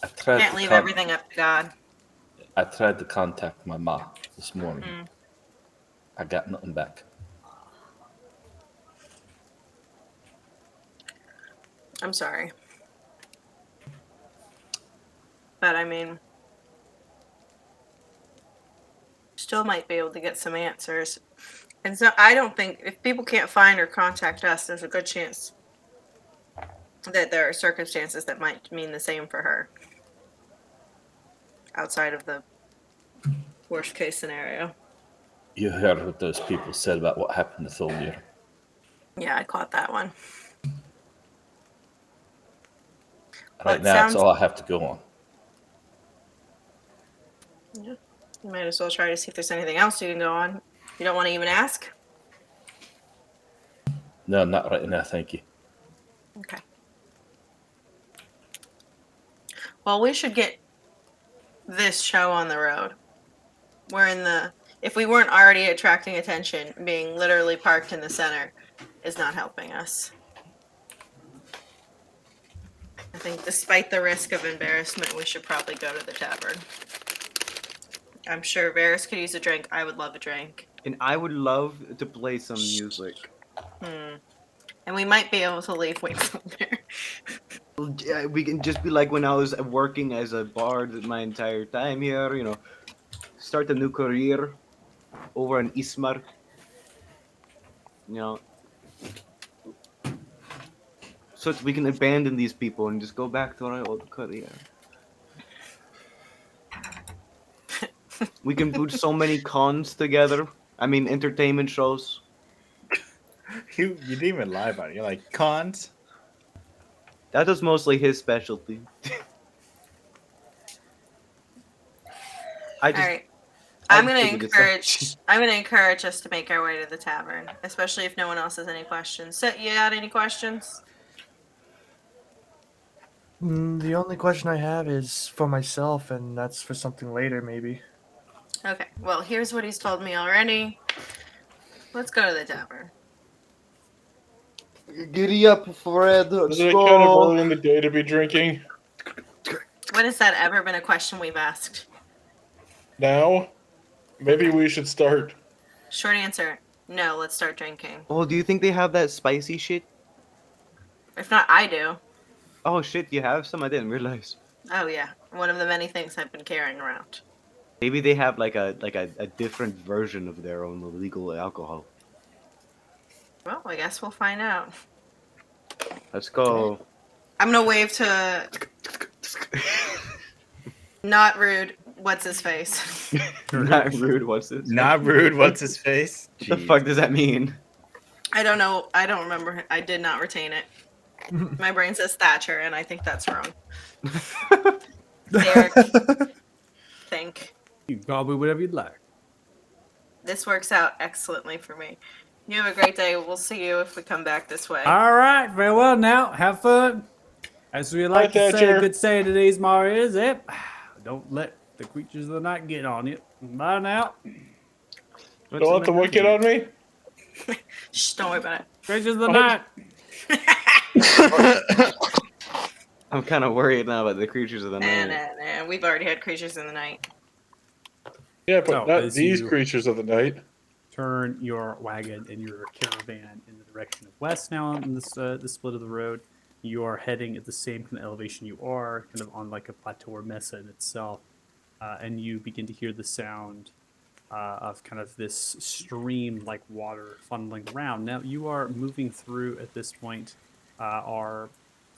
I tried Can't to leave everything up to God. I tried to contact my ma this morning. Mm. I got nothing back. I'm sorry. But I mean, still might be able to get some answers. And so I don't think if people can't find or contact us, there's a good chance that there are circumstances that might mean the same for her. Outside of the worst case scenario. You heard what those people said about what happened to Thulnir. Yeah, I caught that one. Right it now, sounds- it's all I have to go on. Yeah. You might as well try to see if there's anything else you can go on. You don't want to even ask? No, not right now, thank you. Okay. Well, we should get this show on the road. We're in the... If we weren't already attracting attention, being literally parked in the center is not helping us. I think despite the risk of embarrassment, we should probably go to the tavern. I'm sure Varys could use a drink. I would love a drink. And I would love to play some music. And we might be able to leave Wakefield there. Yeah, we can just be like when I was working as a bard my entire time here, start a new career over in Ismark. You know, so we can abandon these people and just go back to our old career. We can put so many cons together. I mean, entertainment shows. You didn't even lie about it. You're like cons. That was mostly his specialty. I All just, right. I I'm just gonna figured it's like- encourage us to make our way to the tavern, especially if no one else has any questions. So, you got any questions? The only question I have is for myself, and that's for something later, maybe. Okay. Well, here's what he's told me already. Let's go to the tavern. Giddy up, Fred. Is Let's it kind of go. early in the day to be drinking? When has that ever been a question we've asked? Now? Maybe we should start. Short answer: no. Let's start drinking. Oh, do you think they have that spicy shit? If not, I do. Oh shit, you have some? I didn't realize. Oh yeah, one of the many things I've been carrying around. Maybe they have like a different version of their own illegal alcohol. Well, I guess we'll find out. Let's go. I'm gonna wave to not rude. What's his face? Not rude. What's this? Not rude. What's his face? What the Jeez. fuck does that mean? I don't know. I don't remember. I did not retain it. My brain says Thatcher, and I think that's wrong. Derek, think. You can call me whatever you'd like. This works out excellently for me. You have a great day. We'll see you if we come back this way. All right, very well. Now, have fun. As we like to say, a Thatcher. good saying today's Mar is, don't let the creatures of the night get on you. Bye now. What's Don't let the wicked on me? Shh, don't worry about it. Creatures of the night. I'm kind of worried now about the creatures of the Nah, night. nah, nah. We've already had creatures in the night. Yeah, but So, not as these you- creatures of the night. Turn your wagon and your caravan in the direction of west now on this the split of the road. You are heading at the same kind of elevation you are, kind of on like a plateau or mesa in itself. And you begin to hear the sound of kind of this stream like water funneling around. Now, you are moving through at this point are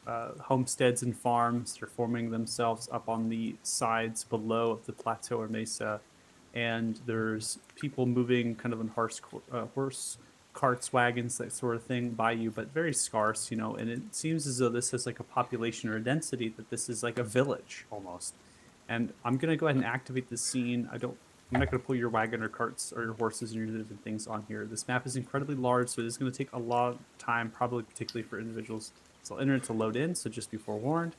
homesteads and farms. They're forming themselves up on the sides below of the plateau or mesa. And there's people moving kind of on horse carts, wagons, that sort of thing by you, but very scarce, and it seems as though this has like a population or a density that this is like a village almost. And I'm going to go ahead and activate the scene. I'm not going to pull your wagon or carts or your horses and your different things on here. This map is incredibly large, so it is going to take a lot of time, probably particularly for individuals. So I'll enter it to load in, so just be forewarned.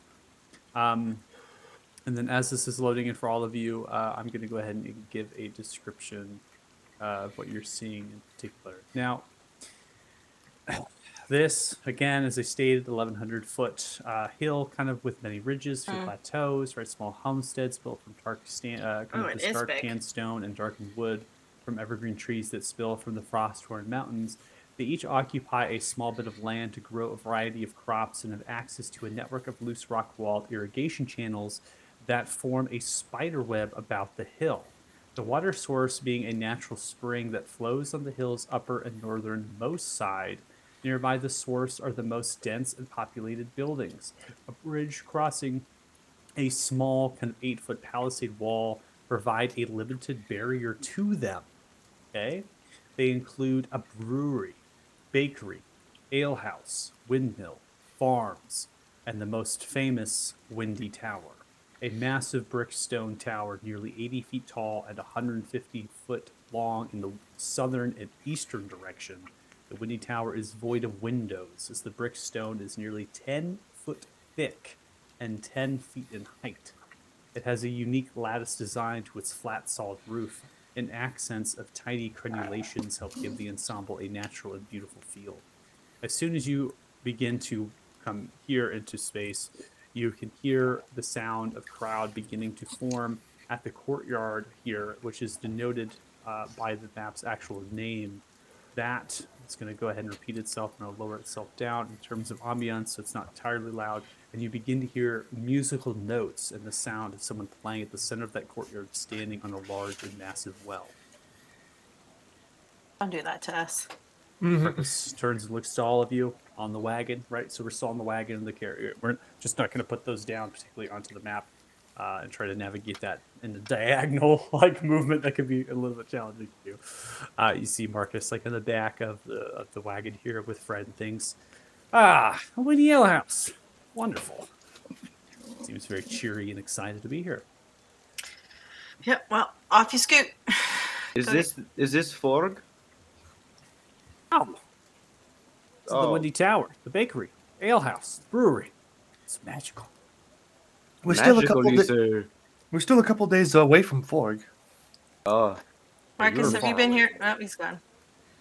And then as this is loading in for all of you, I'm going to go ahead and give a description of what you're seeing in particular. Now, this, again, as I stated, 1,100-foot hill, kind of with many ridges, few plateaus, very small homesteads built from It is dark big. sandstone and darkened wood from evergreen trees that spill from the frost-torn mountains. They each occupy a small bit of land to grow a variety of crops and have access to a network of loose rock-walled irrigation channels that form a spider web about the hill. The water source being a natural spring that flows on the hill's upper and northernmost side. Nearby the source are the most dense and populated buildings. A bridge crossing a small kind of 8-foot palisade wall provide a limited barrier to them. Okay? They include a brewery, bakery, alehouse, windmill, farms, and the most famous Windy Tower. A massive brick stone tower nearly 80 feet tall and 150 foot long in the southern and eastern direction. The Windy Tower is void of windows, as the brick stone is nearly 10 foot thick and 10 feet in height. It has a unique lattice design to its flat, solid roof, and accents of tiny crenulations help give the ensemble a natural and beautiful feel. As soon as you begin to come here into space, you can hear the sound of crowd beginning to form at the courtyard here, which is denoted by the map's actual name, that it's going to go ahead and repeat itself and it'll lower itself down in terms of ambiance, so it's not entirely loud. And you begin to hear musical notes and the sound of someone playing at the center of that courtyard, standing on a large and massive well. Don't do that to us. Marcus turns and looks to all of you on the wagon, right? So we're still on the wagon and the carrier. We're just not going to put those down particularly onto the map and try to navigate that in the diagonal like movement that could be a little bit challenging to do. You see Marcus like in the back of the wagon here with Fred and things. Ah, a Winnie Ale House. Wonderful. Seems very cheery and excited to be here. Yep. Well, off you scoot. Is this Forg? Oh. It's the Windy Tower, the bakery, ale house, brewery. It's magical. We're still a couple. Magically, sir. We're still a couple days away from Forg. Oh, Marcus, were have you far been away here? from Oh, he's gone.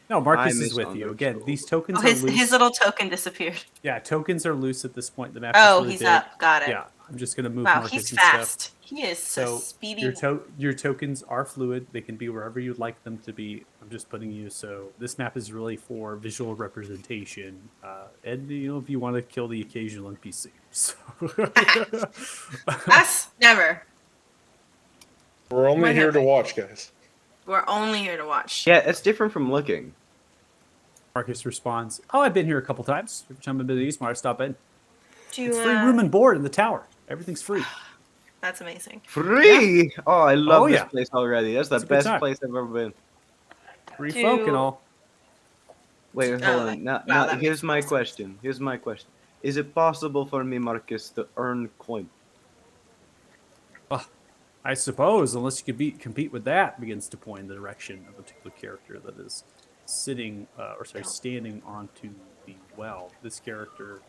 No, Marcus I is with you. Again, misunderstood. these tokens Oh, are loose. his little token disappeared. Yeah, tokens are loose at this point. The map Oh, is really he's big. up. Got it. Yeah, I'm just going to move Wow, Marcus he's and stuff. fast. He is so So speedy. your tokens are fluid. They can be wherever you'd like them to be. I'm just putting you. So this map is really for visual representation, and if you want to kill the occasional NPC. So. Us? Never. We're only Might here have to it. watch, guys. We're only here to watch. yeah, it's different from looking. Marcus responds, "Oh, I've been here a couple times. Every time I've been to Eastmar, I stop in. Do It's free room and board in the tower. Everything's free. That's amazing. Free! Oh, I love Oh, this yeah. place already. That's the It's a good best time. place I've ever been. Free Do- folk and all." Wait, hold Oh, on. Now, wow, that here's makes my more sense. question. Here's my question. Is it possible for me, Marcus, to earn coin? I suppose, unless you could compete with that, begins to point in the direction of a particular character that is standing onto the well. This character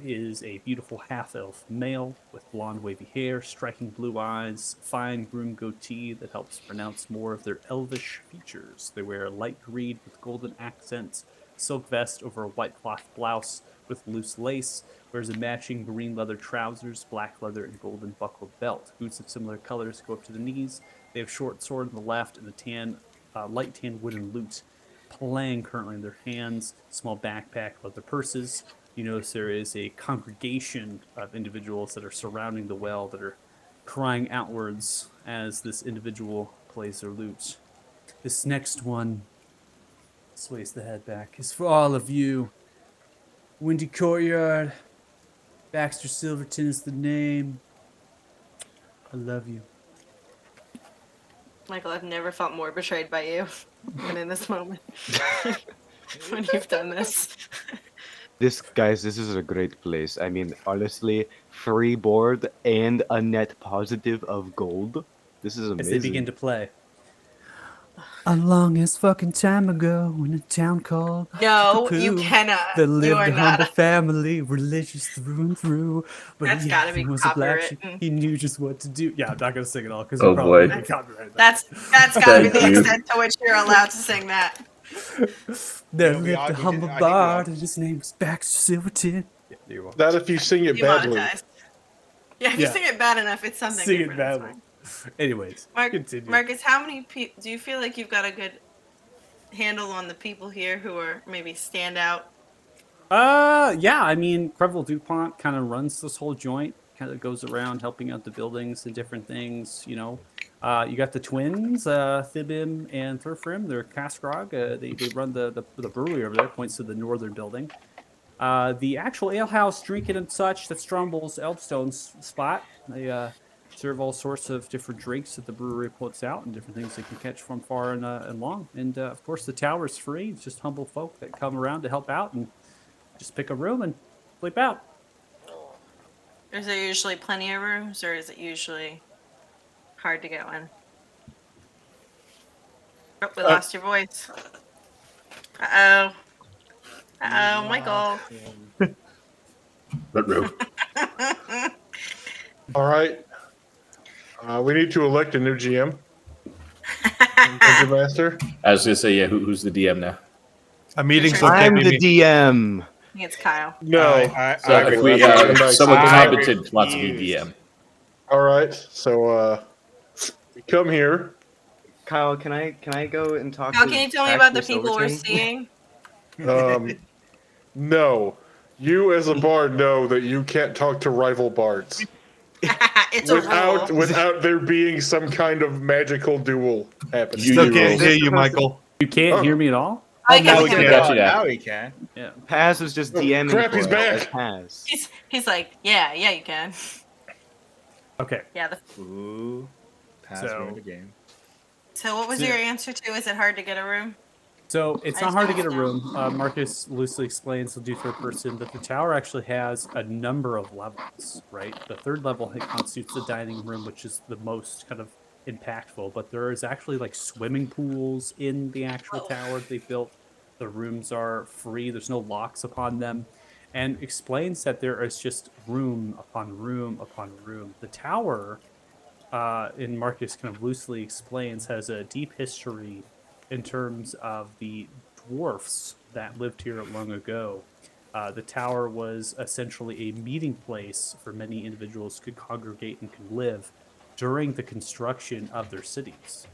is a beautiful half-elf male with blonde wavy hair, striking blue eyes, fine groomed goatee that helps pronounce more of their elvish features. They wear a light green with golden accents, silk vest over a white cloth blouse with loose lace, wears a matching green leather trousers, black leather, and golden buckled belt. Boots of similar colors go up to the knees. They have short sword in the left and a light tan wooden lute playing currently in their hands, small backpack, leather purses. You notice there is a congregation of individuals that are surrounding the well that are crying outwards as this individual plays their lute. This next one sways the head back. Is for all of you. Windy Courtyard. Baxter Silverton is the name. I love you. Michael, I've never felt more betrayed by you than in this moment. When you've done this. This is a great place. I mean, honestly, free board and a net positive of gold. This is amazing. As they begin to play. A longest fucking time ago in a town called No, you Cuckoo, cannot. there You lived are a not. humble family, religious through and through. But That's he gotta be was a black sheep. copywritten. He knew just what to do. Yeah, I'm not gonna sing it all because Oh, we're probably boy. gonna get copyrighted. That's gotta be Thank the you. extent to which you're allowed to sing that. There Yeah, we lived all- a we did- humble I think we bard, all- and his name was Baxter Silverton. Yeah, there you are. Not if you sing it badly. Demonetized. Yeah, if you Yeah. sing it bad enough, it's something Sing it different. That's badly. fine. Anyways, continue. Marcus, how many people do you feel like you've got a good handle on the people here who are maybe stand out? Yeah, I mean, Crevel DuPont kind of runs this whole joint, kind of goes around helping out the buildings and different things, you know. You got the twins, Thibim and Thurfrim, they're Caskrog. They run the brewery over there, points to the northern building. The actual alehouse, drinking and such, that's Strumble's Elbstone's spot. They serve all sorts of different drinks that the brewery puts out and different things they can catch from far and long. And of course, the tower is free. It's just humble folk that come around to help out and just pick a room and sleep out. Is there usually plenty of rooms, or is it usually hard to get one? Oh, we lost your voice. Uh-oh. Uh-oh, Michael. Ruh-roh. All right. We need to elect a new GM. Dungeon Master. I was gonna say, yeah. Who's the DM now? A meeting's Sure. okay. I'm the Mimi. DM. I think it's Kyle. No. So I if we refuse. someone I competent wants to be refuse. DM, All right. So we come here. Kyle, can I go and talk Now, to can you tell me Crack about the Miss people we're Overton? seeing? No. You as a bard know that you can't talk to rival bards It's a rule. without there being some kind of magical duel happening. You Still do can't roll. hear you, Michael. You can't Oh. hear me at all? I now can we hear can. him. Got you now. Now we can. Yeah. Paz was just Oh, DMing crap, for he's us. back. That's Paz. He's like, yeah, you can. Okay. Yeah. Ooh. Pass So- ruined the game. So what was So- your answer to? Is it hard to get a room? So it's I not just hard to don't get a know. room. Marcus loosely explains, he'll do third person, that the tower actually has a number of levels, right? The third level constitutes the dining room, which is the most kind of impactful, but there is actually like swimming pools in the actual tower they built. The rooms are free, there's no locks upon them, and explains that there is just room upon room upon room. The tower, and Marcus kind of loosely explains, has a deep history in terms of the dwarfs that lived here long ago. The tower was essentially a meeting place for many individuals could congregate and could live during the construction of their cities.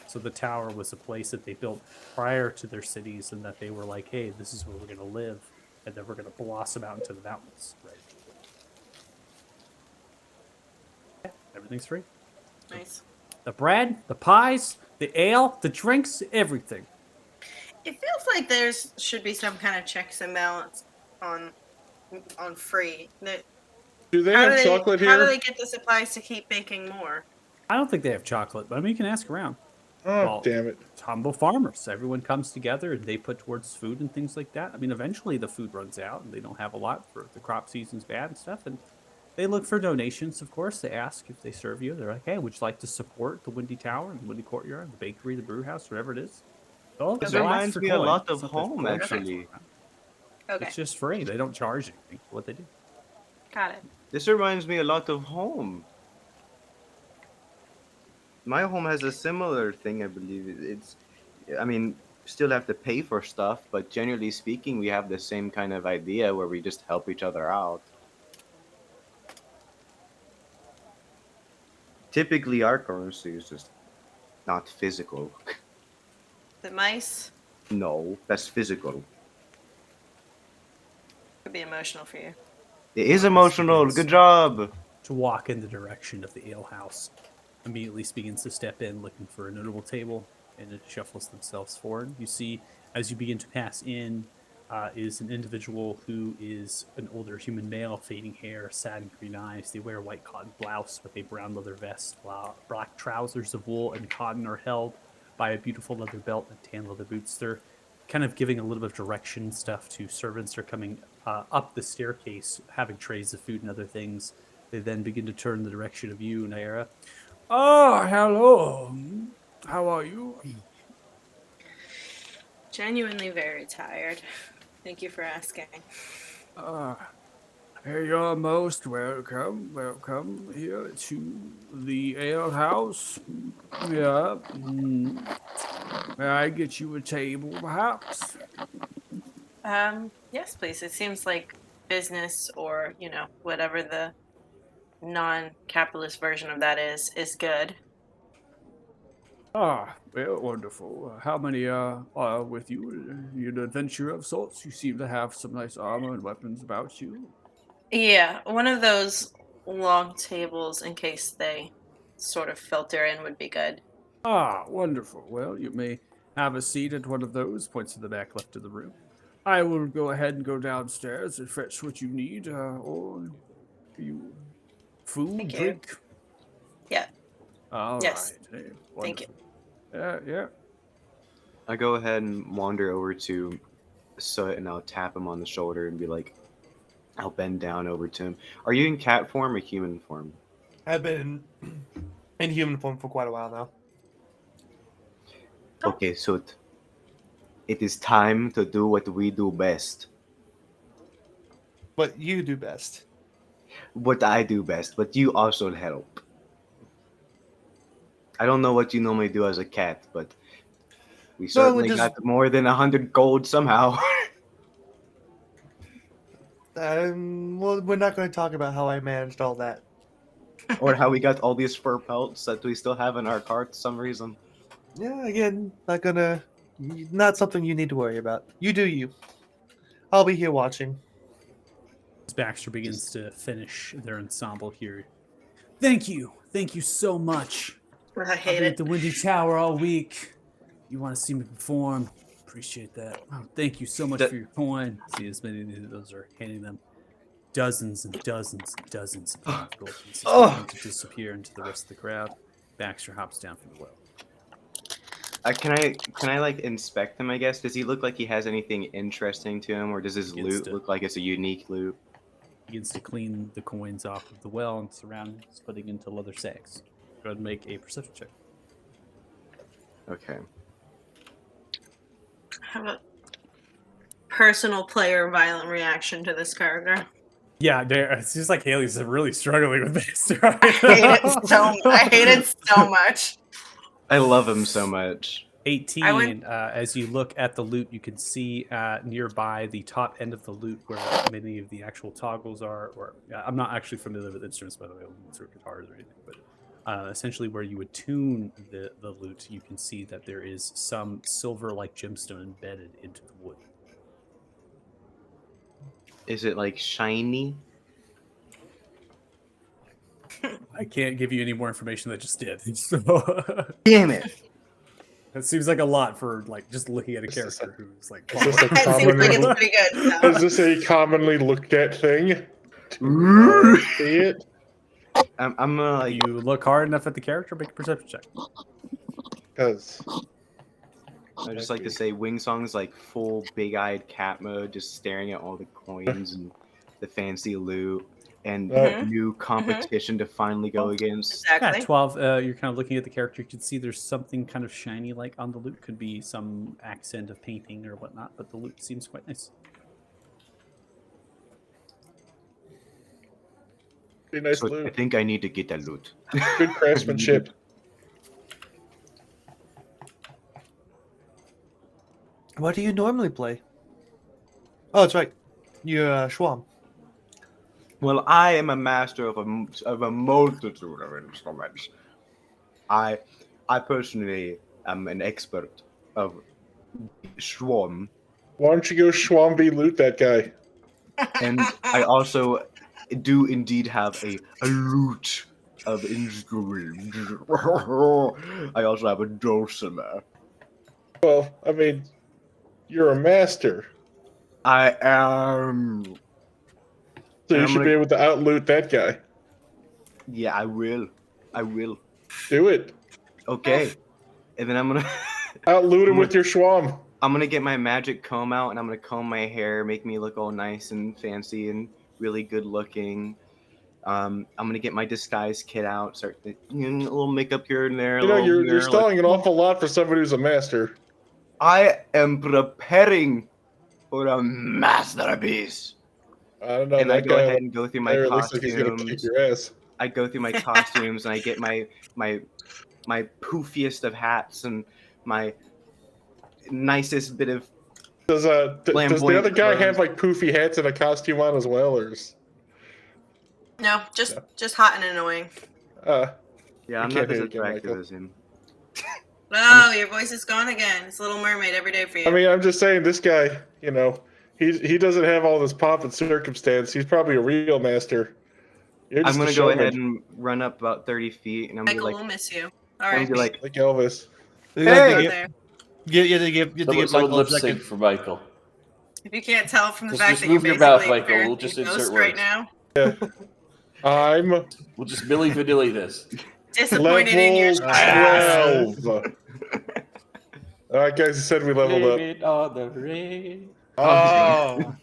So the tower was a place that they built prior to their cities, and that they were like, "Hey, this is where we're going to live, and then we're going to blossom out into the mountains." Right? Everything's free. Nice. The bread, the pies, the ale, the drinks, everything. It feels like there's should be some kind of checks and balance on free. Do they How have chocolate How do here? they get the supplies to keep baking more? I don't think they have chocolate, but I mean, you can ask around. Oh, Well, damn it. It's humble farmers. Everyone comes together and they put towards food and things like that. I mean, eventually the food runs out and they don't have a lot for the crop season's bad and stuff. And they look for donations, of course. They ask if they serve you. They're like, "Hey, would you like to support the Windy Tower and the Windy Courtyard, the bakery, the brew house, whatever it is?" Oh, This they'll ask reminds for me a coin. lot of It's not there's home, coin. actually. Okay, It's just free. They don't charge anything for what they do. got it. This reminds me a lot of home. My home has a similar thing, I believe. I mean, still have to pay for stuff, but generally speaking, we have the same kind of idea where we just help each other out. Typically, our currency is just not physical. The mice No, that's physical. could be emotional for you. It is emotional. Good job. To walk in the direction of the ale house. Immediately begins to step in, looking for a notable table, and it shuffles themselves forward. You see, as you begin to pass in, is an individual who is an older human male, fading hair, sad and green eyes. They wear a white cotton blouse with a brown leather vest, while black trousers of wool and cotton are held by a beautiful leather belt and tan leather boots. They're kind of giving a little bit of direction stuff to servants who are coming up the staircase, having trays of food and other things. They then begin to turn in the direction of you, Naira. Oh, hello. How are you? Genuinely very tired. Thank you for asking. You're most welcome. Welcome here to the ale house. Yeah. May I get you a table, perhaps? Yes, please. It seems like business or, whatever the non-capitalist version of that is good. Ah, well, wonderful. How many are with you? You an adventurer of sorts? You seem to have some nice armor and weapons about you. Yeah, one of those long tables in case they sort of filter in would be good. Ah, wonderful. Well, you may have a seat at one of those, points to the back left of the room. I will go ahead and go downstairs and fetch what you need, or you food, Thank you. drink. Yeah. All Yes. right. Hey, Thank you. wonderful. Yeah. I go ahead and wander over to Soot and I'll tap him on the shoulder and be like, I'll bend down over to him. Are you in cat form or human form? I've been in human form for quite a while now. Oh. Okay, Soot. It is time to do what we do best. What you do best. What I do best, but you also help. I don't know what you normally do as a cat, but we certainly got more than 100 gold somehow. Well, we're not going to talk about how I managed all that. Or how we got all these fur pelts that we still have in our cart for some reason. Yeah, again, not something you need to worry about. You do you. I'll be here watching. As Baxter begins to finish their ensemble here. Thank you so much. I I've hate been at it. the Windy Tower all week. You want to see me perform? Appreciate that. Oh, thank you so much for your coin. See, as many of those are handing them dozens and dozens and dozens of 5 gold pieces, waiting to disappear into the rest of the crowd. Baxter hops down from the well. Can I like inspect him? I guess. Does he look like he has anything interesting to him, or does his Begins loot to- look like it's a unique loot? Begins to clean the coins off of the well and surroundings, putting into leather sacks. Go ahead and make a perception check. Okay. Have a personal player violent reaction to this character. Yeah, it's just like Haley's really struggling with Baxter. I hate it so much. I love him so much. 18. As you look at the loot, you can see nearby the top end of the loot where many of the actual toggles are. Or I'm not actually familiar with instruments, by the way, through guitars or anything, but essentially where you would tune the loot, you can see that there is some silver-like gemstone embedded into the wood. Is it like shiny? I can't give you any more information than I just did. So Damn it! that seems like a lot for like just looking at a Is this character who's like. Is this a It seems like commonly, it's pretty good. So. is this a commonly looked at thing? See it? I'm gonna like. You look hard enough at the character, make a perception check. Because I just like to say, Wingsong's like full big-eyed cat mode, just staring at all the coins and the fancy loot and new competition to finally go against. Exactly. Yeah, 12. You're kind of looking at the character. You can see there's something kind of shiny like on the loot. Could be some accent of painting or whatnot, but the loot seems quite nice. be nice So I loot. think I need to get that loot. Good craftsmanship. What do you normally play? Oh, that's right. You're Schwam. Well, I am a master of a multitude of instruments. I personally am an expert of Schwarm, Why don't you go Schwambi loot that guy? and I also do indeed have a loot of instruments. I also have a dulcimer. Well, I mean, you're a master, I am. so you I'm should gonna- be able to outloot that guy. Yeah, I will. I will. Do it. Okay. And then I'm gonna Outloot him with your Schwam. I'm gonna get my magic comb out and I'm gonna comb my hair, make me look all nice and fancy and really good looking. I'm gonna get my disguise kit out, start a little makeup here and there. You know, you're like, stalling an awful lot for somebody who's a master. I am preparing for a masterpiece. I don't know. And I that go guy ahead and go through my there looks like he's gonna kick costumes. your ass. I go through my costumes and I get my poofiest of hats and my nicest bit of Does the Flamboyant other guy clothes. have like poofy hats and a costume on as well, or is No, just hot and annoying. yeah, I'm can't not as hear you, attractive Michael. as him. Oh, your voice is gone again. It's Little Mermaid every day for you. I mean, I'm just saying this guy, you know, he doesn't have all this pomp and circumstance. He's probably a real master. You're I'm just gonna a go showman, ahead and run up about 30 feet, and I'm gonna Michael be will like, miss you. All I'm gonna right. be like, like Elvis. You Hey! have to Right give, there. you have to give Someone Michael a lip second. sync for Michael. If you can't tell from the Just- fact just that you're move your basically mouth, Michael. We'll just experiencing insert ghost right words. now, I'm We'll just Milli Vanilli this. disappointed in your level style. 12. All right, guys, you said we leveled Blame up. it on the rain. Oh,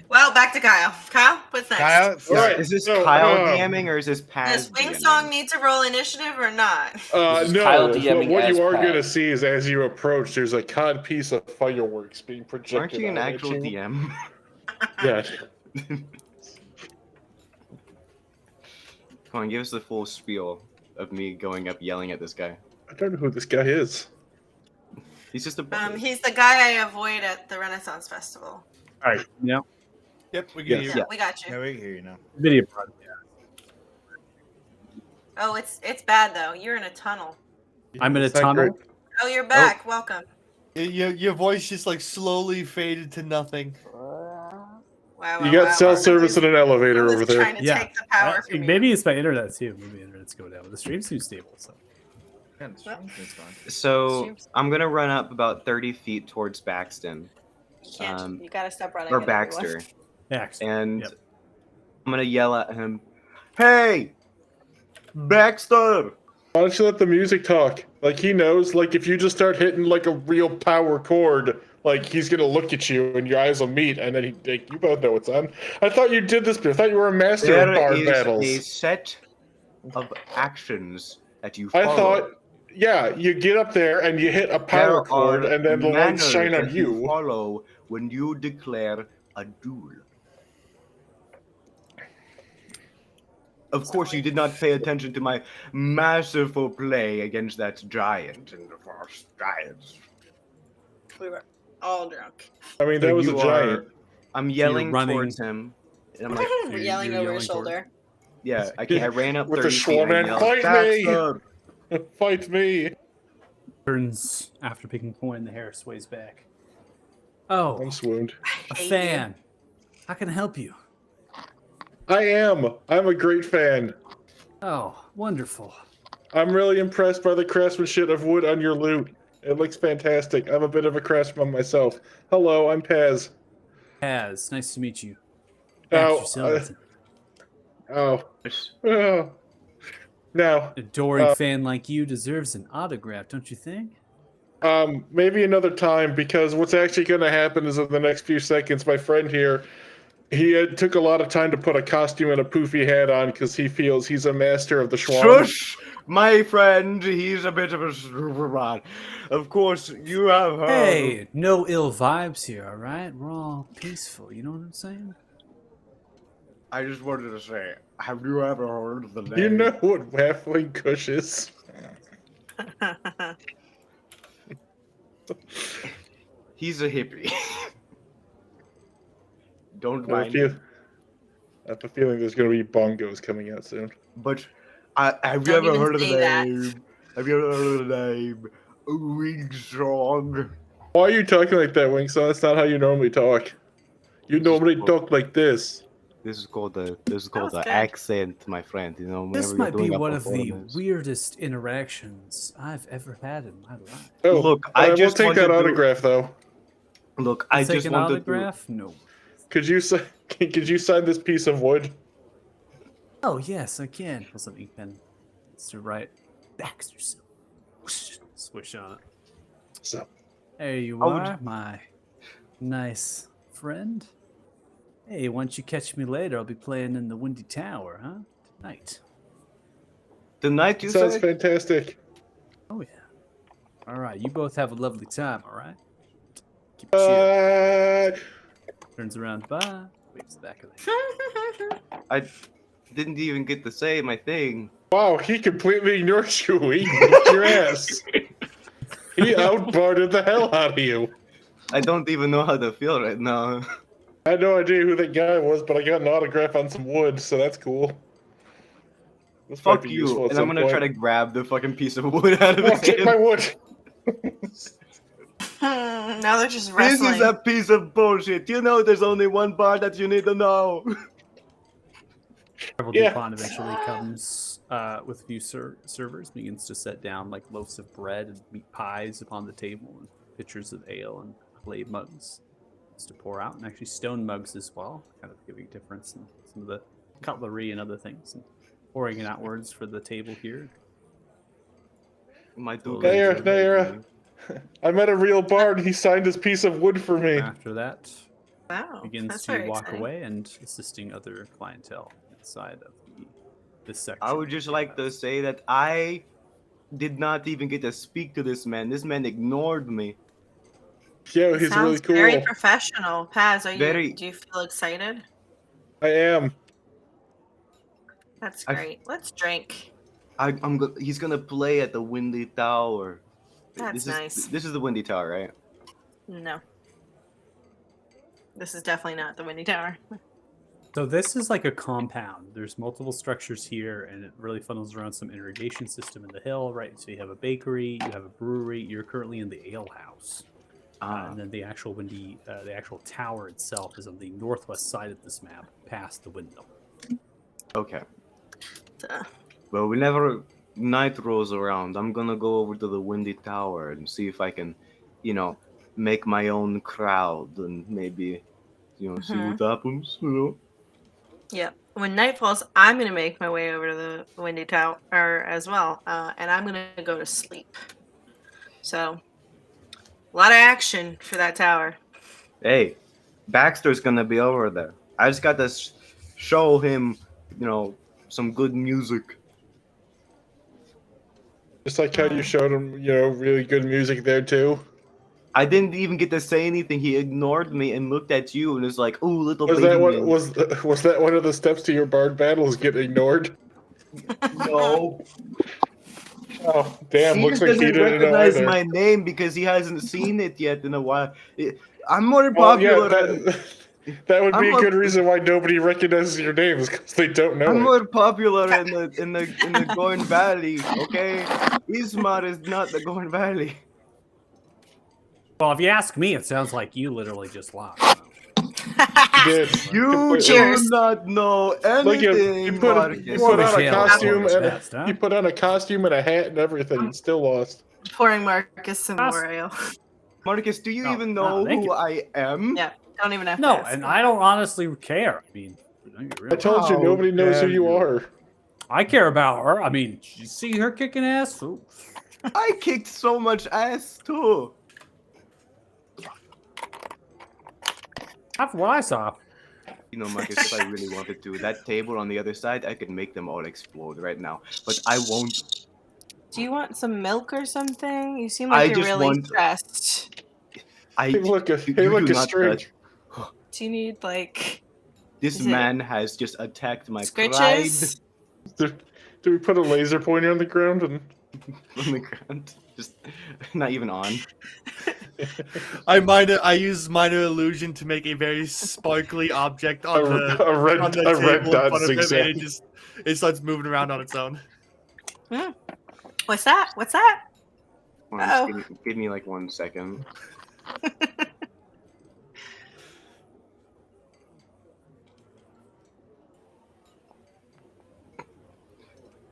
Well, back to Kyle. Kyle, what's next? Kyle. All right, is this so, Kyle DMing or is this Paz Does Wing DMing? Song need to roll initiative or not? This is No, Kyle but DMing what as you are Pat. going to see is as you approach, there's a cod piece of fireworks being projected. Aren't you an out at actual you. DM? Yeah. Come on, give us the full spiel of me going up yelling at this guy. I don't know who this guy is. He's just a He's the guy I avoid at the Renaissance Festival. All right. Yeah. Yep, we Yes. can Yeah, hear. we got you. Yeah, we hear you now. Video product. Oh, it's bad though. You're in a tunnel. I'm in a It's not tunnel. great. Oh, you're back. Welcome. Your voice just like slowly faded to nothing. Wow, You got cell wow. service in an elevator over Someone's there. trying to take the power from you. maybe it's my internet too. Maybe internet's going down, but the stream seems stable. So Yeah, the stream's been fine. So Streams. I'm gonna run up about 30 feet towards Baxton You can't. You gotta stop running. or at everyone. Baxter, Max. and Yep. I'm gonna yell at him, "Hey, Baxter!" Why don't you let the music talk? Like he knows. Like if you just start hitting like a real power chord, like he's gonna look at you and your eyes will meet, and then you both know what's on. I thought you did this. I thought you were a master of There bard is battles. a set of actions that you I follow. thought, yeah, you get up there and you hit a power There chord, are and then the lights manners shine on that you you. follow when you declare a duel. Of course, you did not pay attention to my masterful play against that giant in the first giants. We were all drunk. I mean, So that was a you giant. I'm you're yelling running- towards him, and I'm like, We're yelling you're over yelling his toward- shoulder. yeah, I ran up With the 30 feet and I Schwarman, yelled, "Fight me!" "Baxter!" Fight me! Turns after picking point, the hair sways back. Oh, I'm swooned. a hate fan. How can I help you? I am. I'm a great fan. Oh, wonderful. I'm really impressed by the craftsmanship of wood on your loot. It looks fantastic. I'm a bit of a craftsman myself. Hello, I'm Paz. Paz, nice to meet you. Now, Baxter Silverton. oh. Now, A adoring fan like you deserves an autograph, don't you think? maybe another time, because what's actually going to happen is in the next few seconds, my friend here, took a lot of time to put a costume and a poofy hat on because he feels he's a master of the schwarm. Shush! My friend, he's a bit of a robot. Of course, you have heard. Hey, no ill vibes here, all right? We're all peaceful, you know what I'm saying? I just wanted to say, have you ever heard of the name? You know what Waffling Kush is? He's a hippie. Don't I mind him. have a feeling there's going to be bongos coming out soon. But have you Don't ever even heard of the say that. name? Have you ever heard of the name? Wing Strong. Why are you talking like that, Wingson? That's not how you normally talk. You normally cool. talk like this. This is called the was good. accent, my friend. You know, This whenever might you're doing be a one of the performance. weirdest interactions I've ever had in my life. Oh, Look, I will just take wanted that to- autograph, though. Look, I I take just an wanted autograph? No. Could you sign this piece of wood? Oh, yes, I can. Pulls an ink pen. It's to write Baxter Silverton. Swish on it. So, There you I would- are, my nice friend. Hey, why don't you catch me later? I'll be playing in the Windy Tower, huh? Tonight. The night you sounds say? fantastic. Oh, yeah. All right, you both have a lovely time, all right? Keep it chill. Turns around, bye. Waves back of the I didn't even get to say my thing. Wow, he completely ignored you. He kicked your ass. He outbarded the hell out of you. I don't even know how to feel right now. I had no idea who that guy was, but I got an autograph on some wood, so that's cool. This might Fuck be you. useful at And I'm some gonna point. try to grab the fucking piece of wood out of Oh, his take hand. my wood. Now they're just This wrestling. is a piece of bullshit. You know there's only one part that you need to know. Travel Yeah. DuPont eventually comes with a few servers, begins to set down like loaves of bread and meat pies upon the table, and pitchers of ale and clay mugs to pour out, and actually stone mugs as well, kind of giving a difference in some of the cutlery and other things, and pouring it outwards for the table here. My dude. Naira. I met a real bard, and he signed his piece of wood for me. After that, Wow, begins that's to very walk exciting. away and assisting other clientele inside of this section. I would just like to say that I did not even get to speak to this man. This man ignored me. Yeah, It he's sounds really cool. very professional. Paz, Very- do you feel excited? I am. That's I- great. Let's drink. He's gonna play at the Windy Tower. That's nice. This is the Windy Tower, right? No. This is definitely not the Windy Tower. So this is like a compound. There's multiple structures here, and it really funnels around some irrigation system in the hill, right? So you have a bakery, you have a brewery. You're currently in the ale house, and then the actual the actual tower itself is on the northwest side of this map, past the windmill. Okay. Uh, Well, whenever night rolls around, I'm gonna go over to the Windy Tower and see if I can, make my own crowd and maybe, see what happens. Yep. When night falls, I'm gonna make my way over to the Windy Tower as well, and I'm gonna go to sleep. So, a lot of action for that tower. Hey, Baxter's gonna be over there. I just got to show him, some good music. Just like how you showed him, really good music there too. I didn't even get to say anything. He ignored me and looked at you and was like, "Ooh, little Was baby that what me." was that one of the steps to your bard battles? Get ignored? No, Oh, damn! he Looks just like he doesn't didn't know recognize either. my name because he hasn't seen it yet in a while. I'm more Well, yeah, popular. that would I'm be a more- good reason why nobody recognizes your names because they don't know I'm it. more popular in the Gorn Valley. Okay, Ismar is not the Gorn Valley. Well, if you ask me, it sounds like you literally just lost. You did. You Completely. do Cheers. not know Look, you anything, put Marcus. on a Michelle costume was and best, huh? you put on a costume and a hat and everything. You still lost. Pouring Marcus some more ale. Marcus, do you No, even no, know thank who you. I am? Yeah, don't even have to No, ask. and I don't honestly care. I mean, don't get I real. told you How nobody knows who dare you you. are. I care about her. I mean, you see her kicking ass? Ooh. I kicked so much ass too. Not from what I saw. Marcus, if I really wanted to, that table on the other side, I could make them all explode right now. But I won't. Do you want some milk or something? You seem I like you're just really want- stressed. Hey, look, You look do a not strange. touch. Do you need like This Is it man has just attacked my pride scritches? Do we put a laser pointer on the ground and on the ground. Just not even on. I use minor illusion to make a very sparkly object on the a red on the a red table in dot front of him, and zigzag? it starts moving around on its own. What's that? What's that? Hold on, just Oh. give me like 1 second.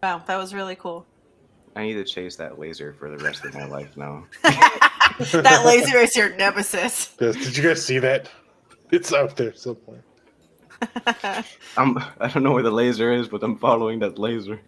Wow, that was really cool. I need to chase that laser for the rest of my life now. That laser is your nemesis. Did you guys see that? It's out there somewhere. I don't know where the laser is, but I'm following that laser.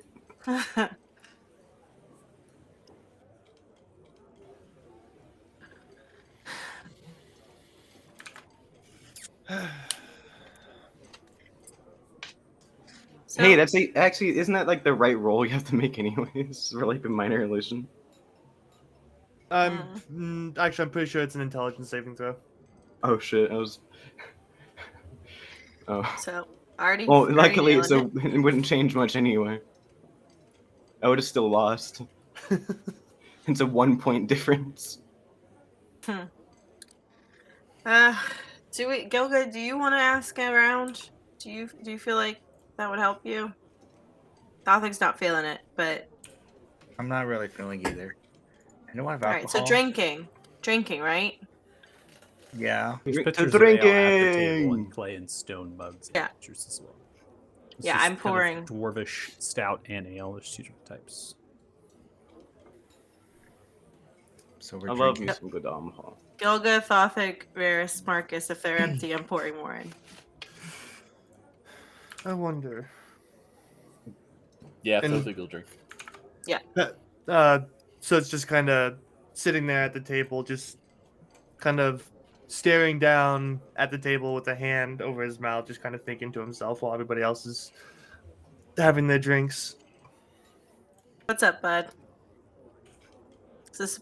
So, Hey, actually, isn't that like the right roll you have to make anyways for like the minor illusion? Actually, I'm pretty sure it's an intelligence saving throw. Oh shit, I was. Oh. so already. Well, already luckily, nailing so it wouldn't change much anyway. I would have still lost. It's a 1 point difference. it. Gilga, do you want to ask around? Do you feel like that would help you? Dothic's not feeling it, but I'm not really feeling either. I don't have all alcohol. right. So drinking, right? Yeah. There's To pictures of ale at the table drinking! and clay and stone mugs. Yeah. Pictures as well. It's Yeah, just I'm kind of pouring. dwarvish stout and ale. There's two different types. So we're I love drinking. me some good alcohol. Gilga, Thothic, Varys, Marcus. If they're empty, I'm pouring more in. I wonder. Yeah, I And- don't think he'll drink. So it's just kind of sitting there at the table, just kind of staring down at the table with a hand over his mouth, just kind of thinking to himself while everybody else is having their drinks. What's up, bud? Is this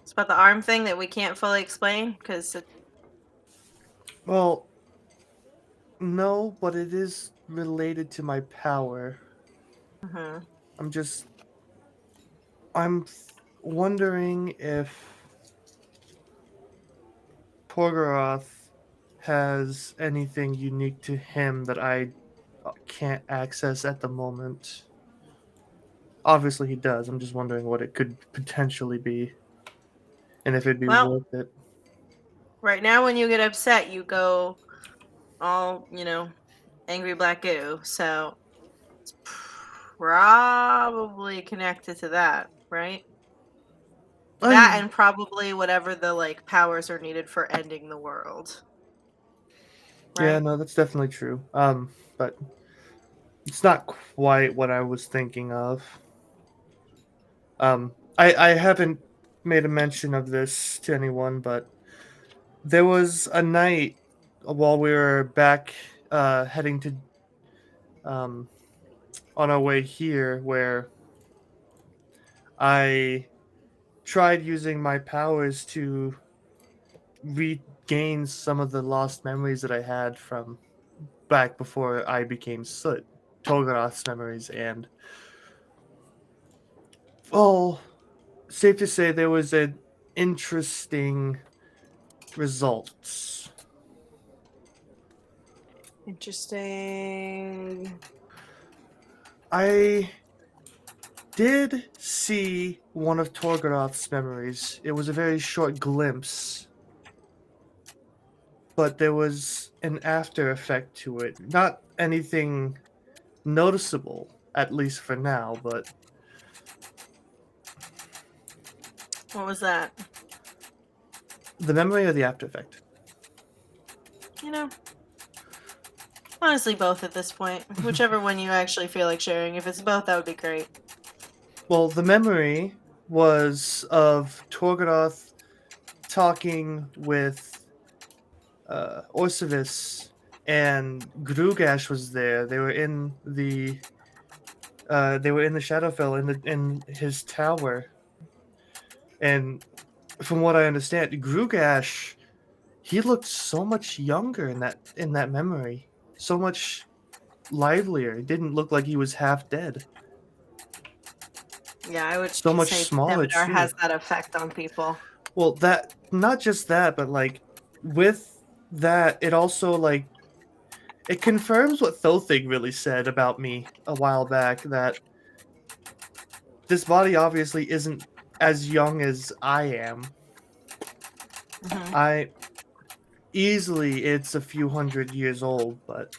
it's about the arm thing that we can't fully explain because Well, no, but it is related to my power. I'm wondering if Porgoroth has anything unique to him that I can't access at the moment. Obviously, he does. I'm just wondering what it could potentially be, and if it'd be Well, worth it. right now when you get upset, you go all, angry black goo. So it's probably connected to that, right? That and probably whatever the like powers are needed for ending the world. Yeah, Right? no, that's definitely true. But it's not quite what I was thinking of. I haven't made a mention of this to anyone, but there was a night while we were back heading to um on our way here where I tried using my powers to regain some of the lost memories that I had from back before I became Soot, Tolgaroth's memories, and well, safe to say there was an interesting results. Interesting. I did see one of Torgorod's memories. It was a very short glimpse, but there was an after effect to it. Not anything noticeable, at least for now, but What was that? the memory of the after effect. You know, honestly, both at this point. Whichever one you actually feel like sharing. If it's both, that would be great. Well, the memory was of Torgoroth talking with Orsivis, and Grugash was there. They were in the Shadowfell in his tower. And from what I understand, Grugash, he looked so much younger in that memory. So much livelier. It didn't look like he was half dead. Yeah, I would So much say smaller Demeter too. has that effect on people. Well, that not just that, but like with that, it also like it confirms what Thothig really said about me a while back, that this body obviously isn't as young as I am. Mhm. I easily it's a few hundred years old, but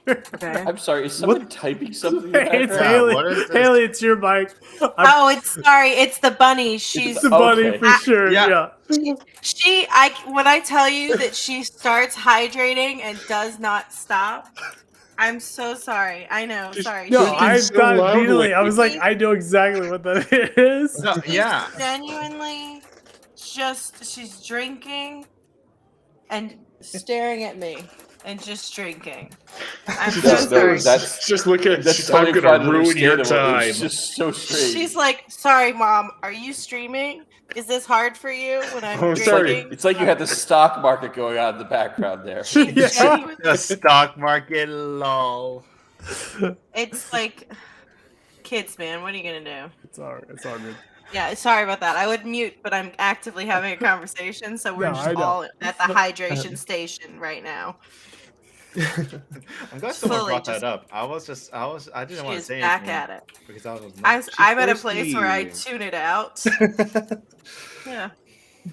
Okay. I'm sorry, is someone typing something in the Hey, it's background? Haley. what is this? Haley, it's your mic. Oh, it's the bunny. She's It's the bunny Okay. for sure. Yeah. Yeah. when I tell you that she starts hydrating and does not stop, I'm so sorry. I know, She's sorry. No, Drinking I'm so not loudly. being. I was like, I know exactly what that is. No, yeah. Genuinely she's drinking and staring at me and just drinking. I'm She's so No, no, sorry. that's just looking at. that's She's totally I'm fine gonna and ruin your understandable. time. It's just so strange. She's like, sorry, Mom, are you streaming? Is this hard for you when I'm Oh, it's sorry. drinking? like you had the stock market going on in the background there. She Yeah. genuinely, The stock market, lol. it's like, kids, man, what are you gonna do? It's all good. Yeah, sorry about that. I would mute, but I'm actively having a conversation, so we're No, just I know. all at the hydration station right now. I'm glad someone Slowly brought just- that up. I didn't She want to is say back anything at it. because I was. I'm at a place where I tune it out. Yeah.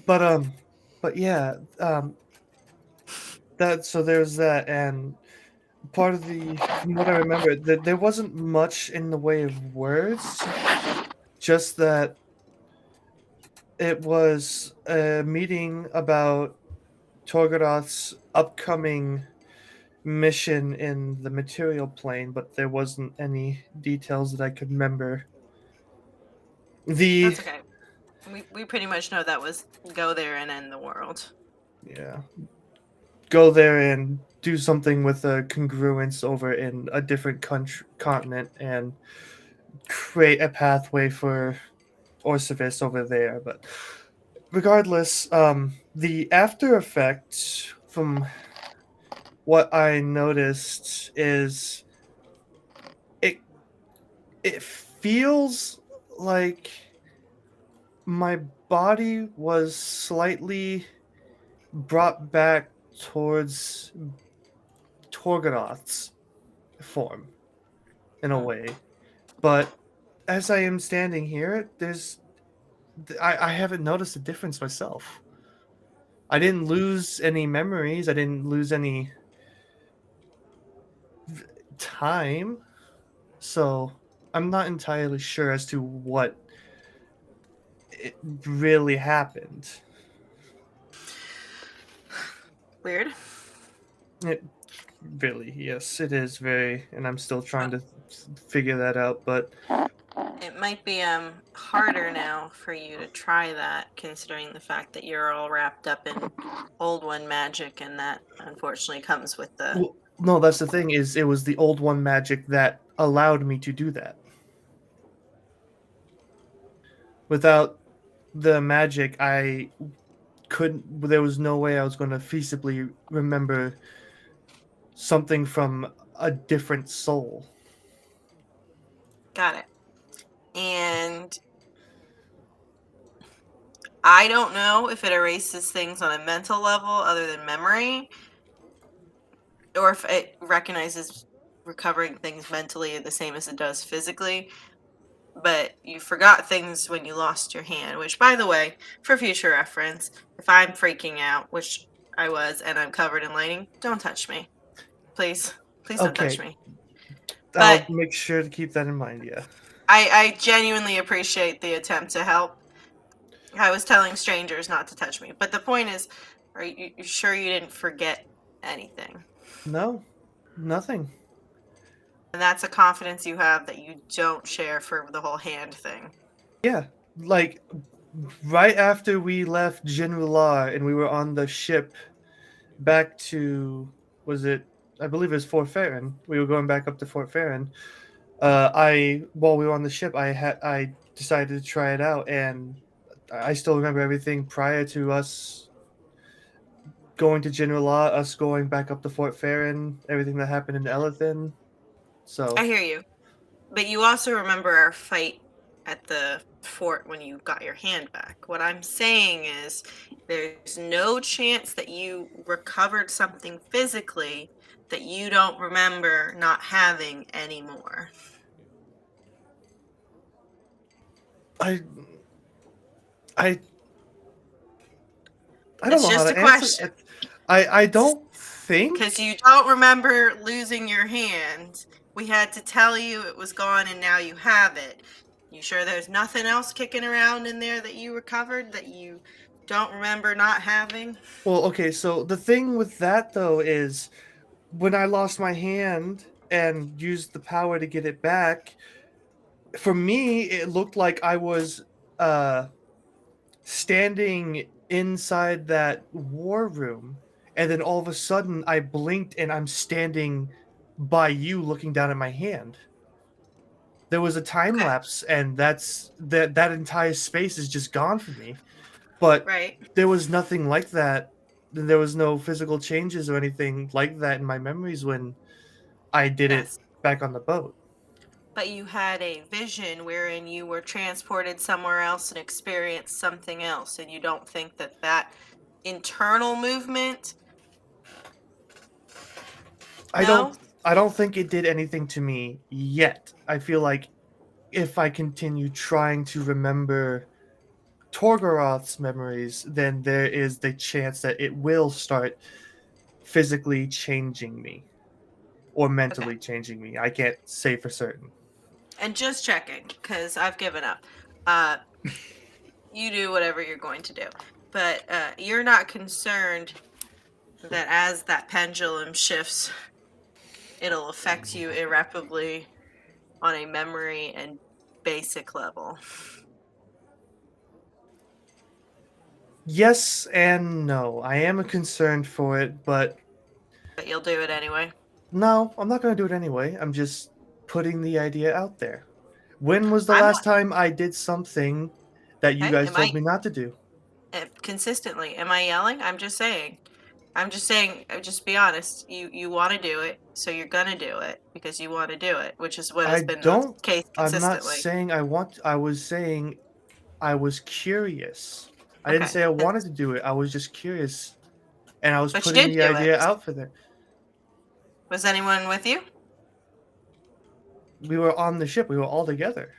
but yeah, that so there's that, and part of the from what I remember, that there wasn't much in the way of words, just that it was a meeting about Torgorod's upcoming mission in the material plane, but there wasn't any details that I could remember. The That's okay. We pretty much know that was go there and end the world. yeah, go there and do something with a congruence over in a different continent and create a pathway for Orsivis over there. But regardless, the after effect from what I noticed is it feels like my body was slightly brought back towards Torgonoth's form in a way. But as I am standing here, I haven't noticed a difference myself. I didn't lose any memories. I didn't lose any time. So I'm not entirely sure as to what it really happened. Weird. It really, yes, it is very, and I'm still trying to figure that out. But It might be harder now for you to try that, considering the fact that you're all wrapped up in old one magic, and that unfortunately comes with the. well, no, that's the thing is, it was the old one magic that allowed me to do that. Without the magic, I couldn't. There was no way I was going to feasibly remember something from a different soul. Got it. And I don't know if it erases things on a mental level other than memory, or if it recognizes recovering things mentally the same as it does physically. But you forgot things when you lost your hand, which, by the way, for future reference, if I'm freaking out, which I was, and I'm covered in lightning, don't touch me. Please. Please don't touch Okay, me. I'll But make sure to keep that in mind. Yeah. I genuinely appreciate the attempt to help. I was telling strangers not to touch me. But the point is, are you sure you didn't forget anything? No, nothing. And that's a confidence you have that you don't share for the whole hand thing. Yeah, like right after we left Jinrular and we were on the ship back to, was it? I believe it was Fort Farron. We were going back up to Fort Farron. While we were on the ship, I decided to try it out, and I still remember everything prior to us going to Jinrular, us going back up to Fort Farron, everything that happened in Elethin. So I hear you. But you also remember our fight at the fort when you got your hand back. What I'm saying is there's no chance that you recovered something physically that you don't remember not having anymore. I I I don't It's know how just a to answer. question. I don't think. Because you don't remember losing your hand. We had to tell you it was gone and now you have it. You sure there's nothing else kicking around in there that you recovered that you don't remember not having? Well, okay, so the thing with that though is when I lost my hand and used the power to get it back, for me it looked like I was uh standing inside that war room, and then all of a sudden I blinked and I'm standing by you looking down at my hand. There was a time Okay. lapse, and that entire space is just gone from me. But Right. there was nothing like that. There was no physical changes or anything like that in my memories when I did it Yes. back on the boat. But you had a vision wherein you were transported somewhere else and experienced something else. And you don't think that that internal movement. I No? don't think it did anything to me yet. I feel like if I continue trying to remember Torgoroth's memories, then there is the chance that it will start physically changing me or mentally Okay. changing me. I can't say for certain. And just checking, because I've given up. Uh, you do whatever you're going to do. But you're not concerned that as that pendulum shifts, it'll affect you irreparably on a memory and basic level. Yes and no. I am concerned for it, but But you'll do it anyway. no, I'm not going to do it anyway. I'm just putting the idea out there. When was the I'm last not. time I did something that you Okay, guys told me not to do? consistently? Am I yelling? I'm just saying. I'm just saying. Just be honest. You want to do it, so you're gonna do it because you want to do it, which is what has I been the don't. case I'm not consistently. saying I want. I was saying I was curious. I didn't Okay. say I wanted to do it. I was just curious, and I was But you putting did the do idea it. out for them. Was anyone with you? We were on the ship. We were all together.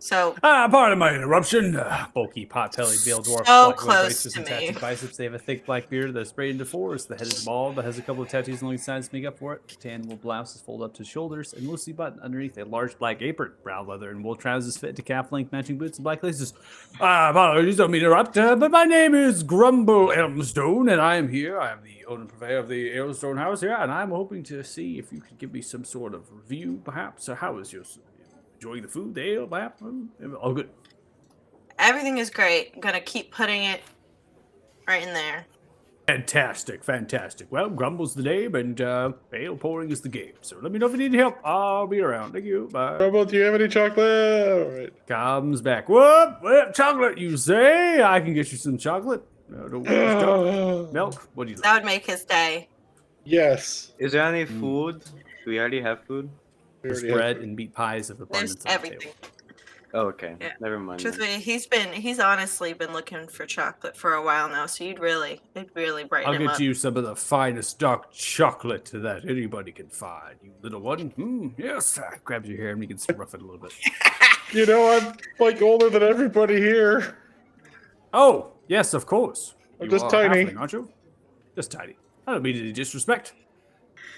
So Pardon my interruption. Bulky, pot-bellied, veiled dwarf, So black with close braces to and me. tattooed biceps. They have a thick black beard that is sprayed into fours. The head is bald, but has a couple of tattoos along the sides to make up for it. The tan wool blouse is folded up to shoulders and loosely buttoned underneath a large black apron. Brown leather and wool trousers fit into calf-length matching boots and black laces. Apologies, don't mean to interrupt, but my name is Grumble Elmstone, and I am here. I am the owner and purveyor of the Elmstone House here, and I'm hoping to see if you could give me some sort of review, perhaps. How is your... Enjoying the food, the ale, perhaps? All good. everything is great. I'm gonna keep putting it right in there. Fantastic, fantastic. Well, Grumble's the name, and ale pouring is the game. So let me know if you need help. I'll be around. Thank you. Bye. Grumble, do you have any chocolate? All right. Comes back. Whoop! Chocolate, you say? I can get you some chocolate. Don't worry, stuff. Milk? What do you like? That would make his day. Yes. Is there any food? Do we already have food? We There's already have bread food. and meat pies of abundance There's on the everything. table. Oh, okay. Yeah. Never mind. then. Truthfully, he's honestly been looking for chocolate for a while now, so it'd really brighten I'll him get up. you some of the finest dark chocolate that anybody can find. You little one. Yes. Grabs your hair and begins to rough it a little bit. You know, I'm like older than everybody here. Oh, yes, of course. I'm You just are tiny. halfling, aren't you? Just tiny. I don't mean any disrespect.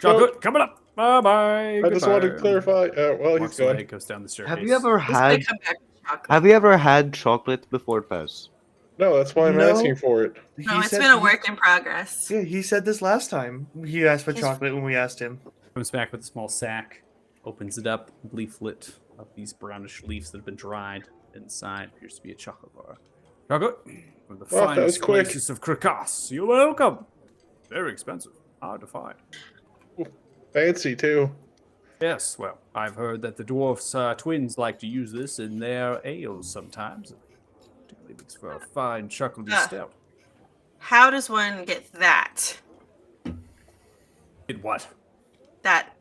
Chocolate, coming up. Bye-bye. I just wanted to clarify. Well, he's Walks away, gone. goes down the staircase. Have you ever He's gonna had? come back with chocolate. Have you ever had chocolate before, Pez? No, that's why I'm No. asking for it. No, it's been a work in progress. Yeah, he said this last time. He asked for He's- chocolate when we asked him. Comes back with a small sack, opens it up, leaflet of these brownish leaves that have been dried. Inside appears to be a chocolate bar. Chocolate from the Well, that was finest quick. places of Krakas. You're welcome. Very expensive. Hard to find. Fancy too. Yes, well, I've heard that the dwarfs twins like to use this in their ales sometimes. Particularly makes for a fine chocolatey stout. How does one get that? Get what? That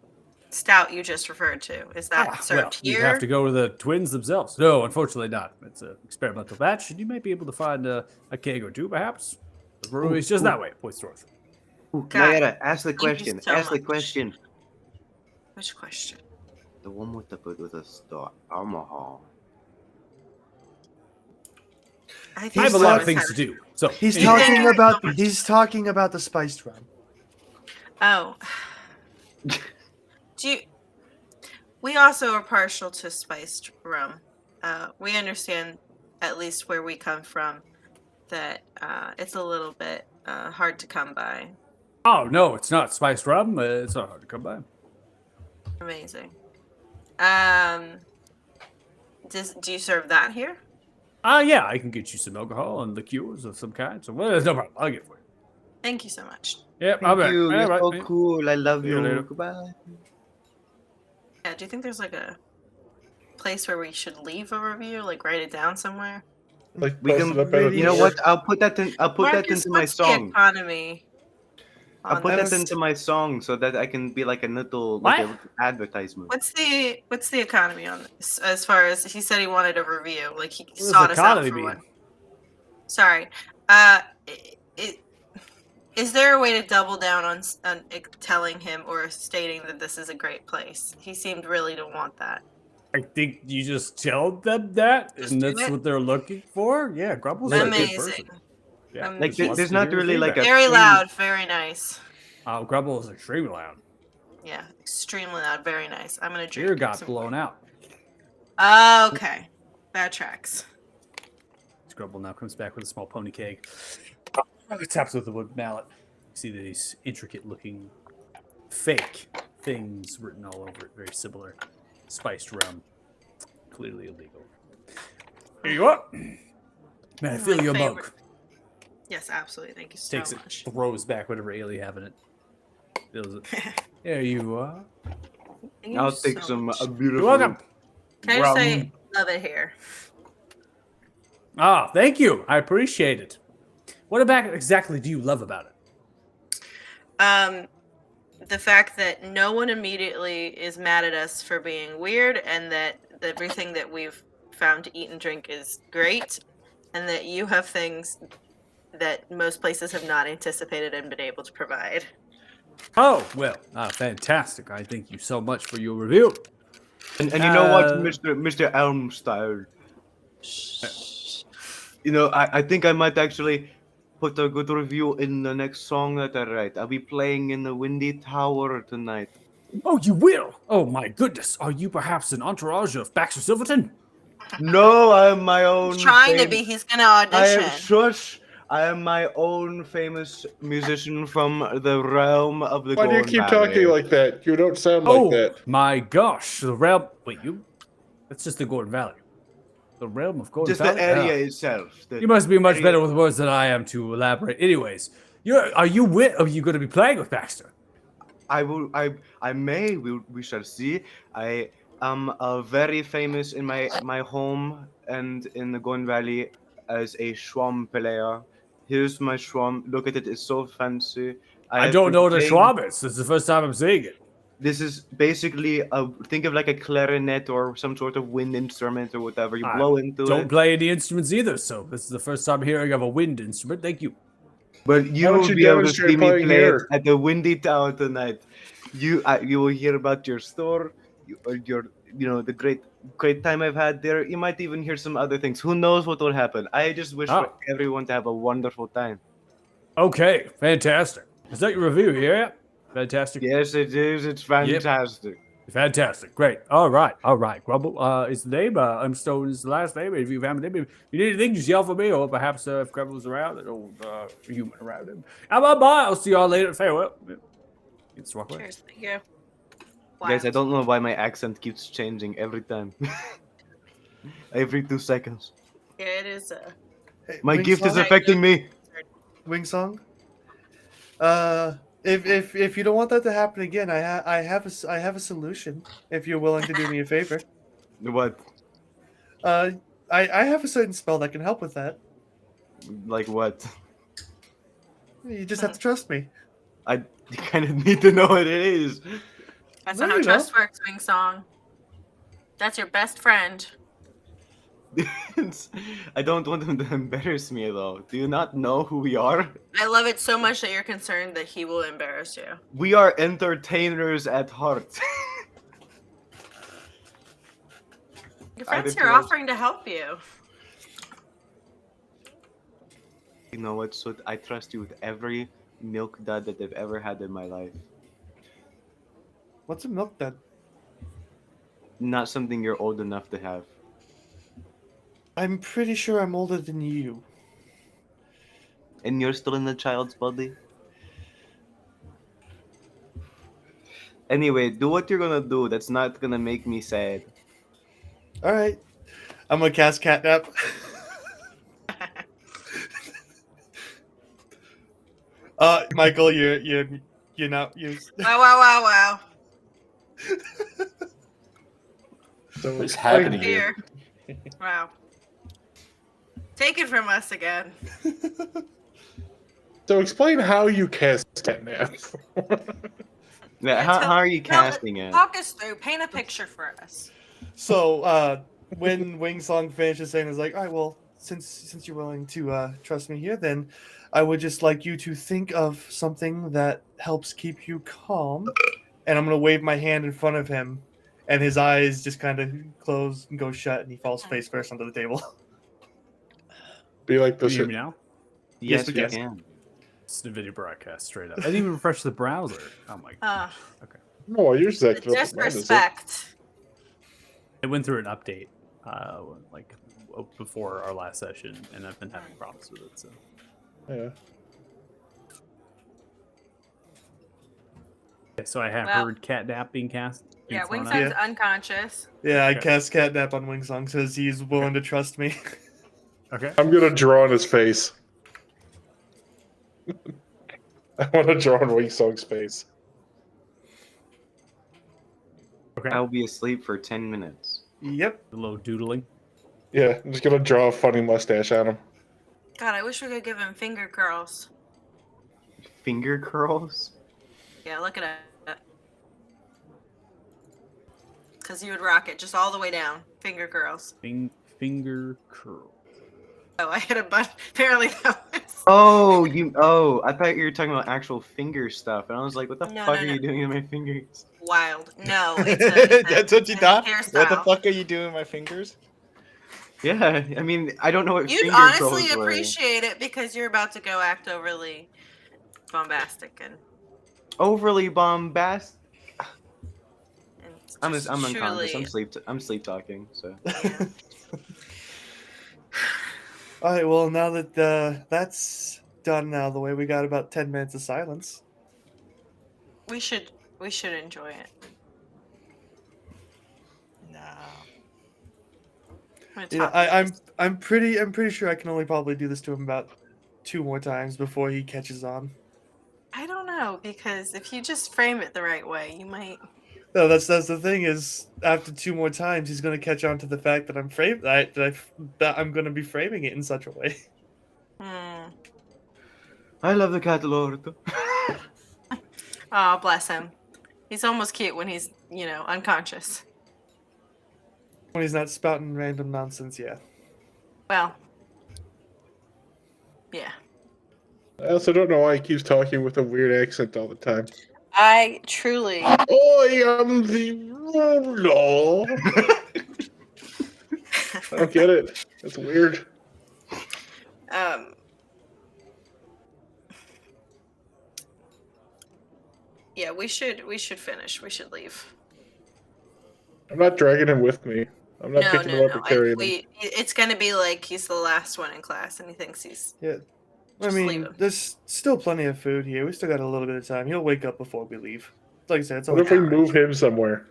stout you just referred to. Is that served well, here? you'd have to go to the twins themselves. No, unfortunately not. It's an experimental batch, and you might be able to find a keg or two, perhaps. The brewery's just that way, points north. Ooh, God, Mayetta, ask the thank you question. so Ask the much. question. Which question? The one with the star alcohol. I think I have a He's lot of someone's things to having- do. So He's anyway. talking about the spiced rum. Oh. We also are partial to spiced rum. We understand, at least where we come from, that it's a little bit hard to come by. Oh no, it's not spiced rum. It's not hard to come by. Amazing. Do you serve that here? Yeah, I can get you some alcohol and liqueurs of some kind. So well, there's no problem. I'll get it for you. Thank you so much. Yep, I'll be Thank back. you. All You're right, so yeah. cool. I love See you you. later. Goodbye. Yeah, do you think there's like a place where we should leave a review? Like write it down somewhere? Like We posted can. up at a You know door. what? I'll put that. I'll put that Marcus, into my what's the song. economy? I'll on put that this? into my song so that I can be like a little advertisement. What's the economy on this? As far as he said, he wanted a review. Like he does sought us out economy for mean? one. Sorry. Is there a way to double down on telling him or stating that this is a great place? He seemed really to want that. I think you just tell them that, Just and do that's it? what they're looking for. Yeah, Grumble's a good Amazing. person. Yeah, Like, just there- wants there's to not hear your really like feedback. a- Very thing- loud, very nice. Grumble is extremely loud. Yeah, extremely loud, very nice. I'm gonna drink. Ear got some- blown out. Okay, that tracks. Grumble now comes back with a small pony keg. Taps with the wood mallet. You see these intricate-looking fake things written all over it, very similar. Spiced rum, clearly illegal. Here you are. May I fill My your favorite. mug? Yes, absolutely. Thank you so Takes much. it, throws back whatever ale you have in it. Fills it. There you are. Thank I'll you take so some much. beautiful. You're welcome. Can I just say, love it here. Ah, thank you. I appreciate it. What about exactly do you love about it? The fact that no one immediately is mad at us for being weird, and that everything that we've found to eat and drink is great, and that you have things that most places have not anticipated and been able to provide. Oh, well, fantastic. I thank you so much for your review. And you know what, Uh, Mr. Elmstyle? You know, I think I might actually put a good review in the next song that I write. I'll be playing in the Windy Tower tonight. Oh, you will? Oh, my goodness. Are you perhaps an entourage of Baxter Silverton? No, I am my own. He's trying to be. He's gonna audition. Shush. I am my own famous musician from the realm of the Why do you Golden keep Valley. talking like that? You don't sound like Oh, that. my gosh. The realm. Wait, you? That's just the Gordon Valley. The realm of Gordon Just Valley? the area Ah. itself. You must be much area- better with words than I am to elaborate. Anyways, are you going to be playing with Baxter? I will. I may. We shall see. I am very famous in my home and in the Golden Valley as a Schwam player. Here's my Schwam. Look at it. It's so fancy. I have don't been know what a playing- schwab is. This is the first time I'm seeing it. This is basically think of like a clarinet or some sort of wind instrument or whatever. You I blow into Don't it. play any instruments either, so this is the first time hearing of a wind instrument. Thank you. But you Why don't will you be able to see demonstrate me playing play it here? at the Windy Tower tonight. You will hear about your store, the great time I've had there. You might even hear some other things. Who knows what will happen? I just wish for Oh. everyone to have a wonderful time. Okay, fantastic. Is that your review? Yeah, fantastic. Yes, it is. It's fantastic. Fantastic. Great. All right. Grumble is the name. Stone is the last name. If you have a name, if you need anything, just yell for me, or perhaps if Grumble's around, an old human around him. I'm bye. I'll see y'all later. Farewell. It's walk away. Cheers. Thank you. Wow. Guys, I don't know why my accent keeps changing every time. Every 2 seconds. Yeah, it is. Hey, My Wing gift is Song? affecting me. Wing Song? If you don't want that to happen again, I have a solution. If you're willing to do me a favor, What? I have a certain spell that can help with that. Like what? You just have to trust me. I kind of need to know what it is. That's No, not how you trust works, Wing Song. That's your best friend. I don't want him to embarrass me though. Do you not know who we are? I love it so much that you're concerned that he will embarrass you. We are entertainers at heart. Your I friends did here too. offering to help you. You know what, so I trust you with every milk dud that I've ever had in my life. What's a milk dud? Not something you're old enough to have. I'm pretty sure I'm older than you. And you're still in the child's body? Anyway, do what you're gonna do. That's not gonna make me sad. All right, I'm gonna cast catnap. Michael, you're not used. Wow. So What's happening here? Here. Wow. Take it from us again. So explain how you cast catnap. Yeah, how are you casting it? Talk us through. Paint a picture for us. So when Wing Song finishes saying, "Is like, all right, well, since you're willing to trust me here, then I would just like you to think of something that helps keep you calm." And I'm gonna wave my hand in front of him, and his eyes just kind of close and go shut, and he falls face first onto the table. Be like Can this. you hear me now? Yes, Yes, we we can. can. It's the video broadcast straight up. I didn't even refresh the browser. Oh my god. No, yours is The acting up. Mine isn't. disrespect. It went through an update, like before our last session, and I've been having problems with it. So Yeah. okay, so I have Well- heard catnap being cast. being Yeah, thrown Wing out. Song's unconscious. Yeah, I Okay. cast catnap on Wing Song, says he's willing to trust me. Okay. I'm gonna draw on his face. I want to draw on Wing Song's face. Okay. I'll be asleep for 10 minutes. Yep. A little doodling. Yeah, I'm just gonna draw a funny mustache on him. God, I wish we could give him finger curls. Finger curls? Yeah, look at it. Because you would rock it just all the way down. Finger curls. finger curl. Oh, I hit a button. Apparently that was. Oh, I thought you were talking about actual finger stuff, and I was like, what the No, fuck no, are no. you doing in my fingers? Wild. No, it's That's what you thought? hairstyle. What the fuck are you doing with my fingers? Yeah, I mean, I don't know what You'd finger honestly curls were. appreciate it because you're about to go act overly bombastic and Overly bombastic. I'm just unconscious. truly. I'm sleep talking. So Yeah. All right. Well, now that that's done out of the way, we got about 10 minutes of silence. we should enjoy it. Nah. I'm gonna Yeah, talk to you. I'm pretty sure I can only probably do this to him about 2 more times before he catches on. I don't know because if you just frame it the right way, you might. No, that's the thing is after 2 more times he's gonna catch on to the fact that that I'm gonna be framing it in such a way. Hmm. I love the Catalordo. Oh, bless him. He's almost cute when he's unconscious. When he's not spouting random nonsense, yeah. Well. Yeah. I also don't know why he keeps talking with a weird accent all the time. I truly. I am the ruler. I don't get it. It's weird. Yeah, we should finish. We should leave. I'm not dragging him with me. I'm not No, picking no, him up no. and carrying him. It's gonna be like he's the last one in class, and he thinks he's. Yeah. I Just leave mean, him. there's still plenty of food here. We still got a little bit of time. He'll wake up before we leave. Like I said, it's What only if we 10 minutes. move him somewhere?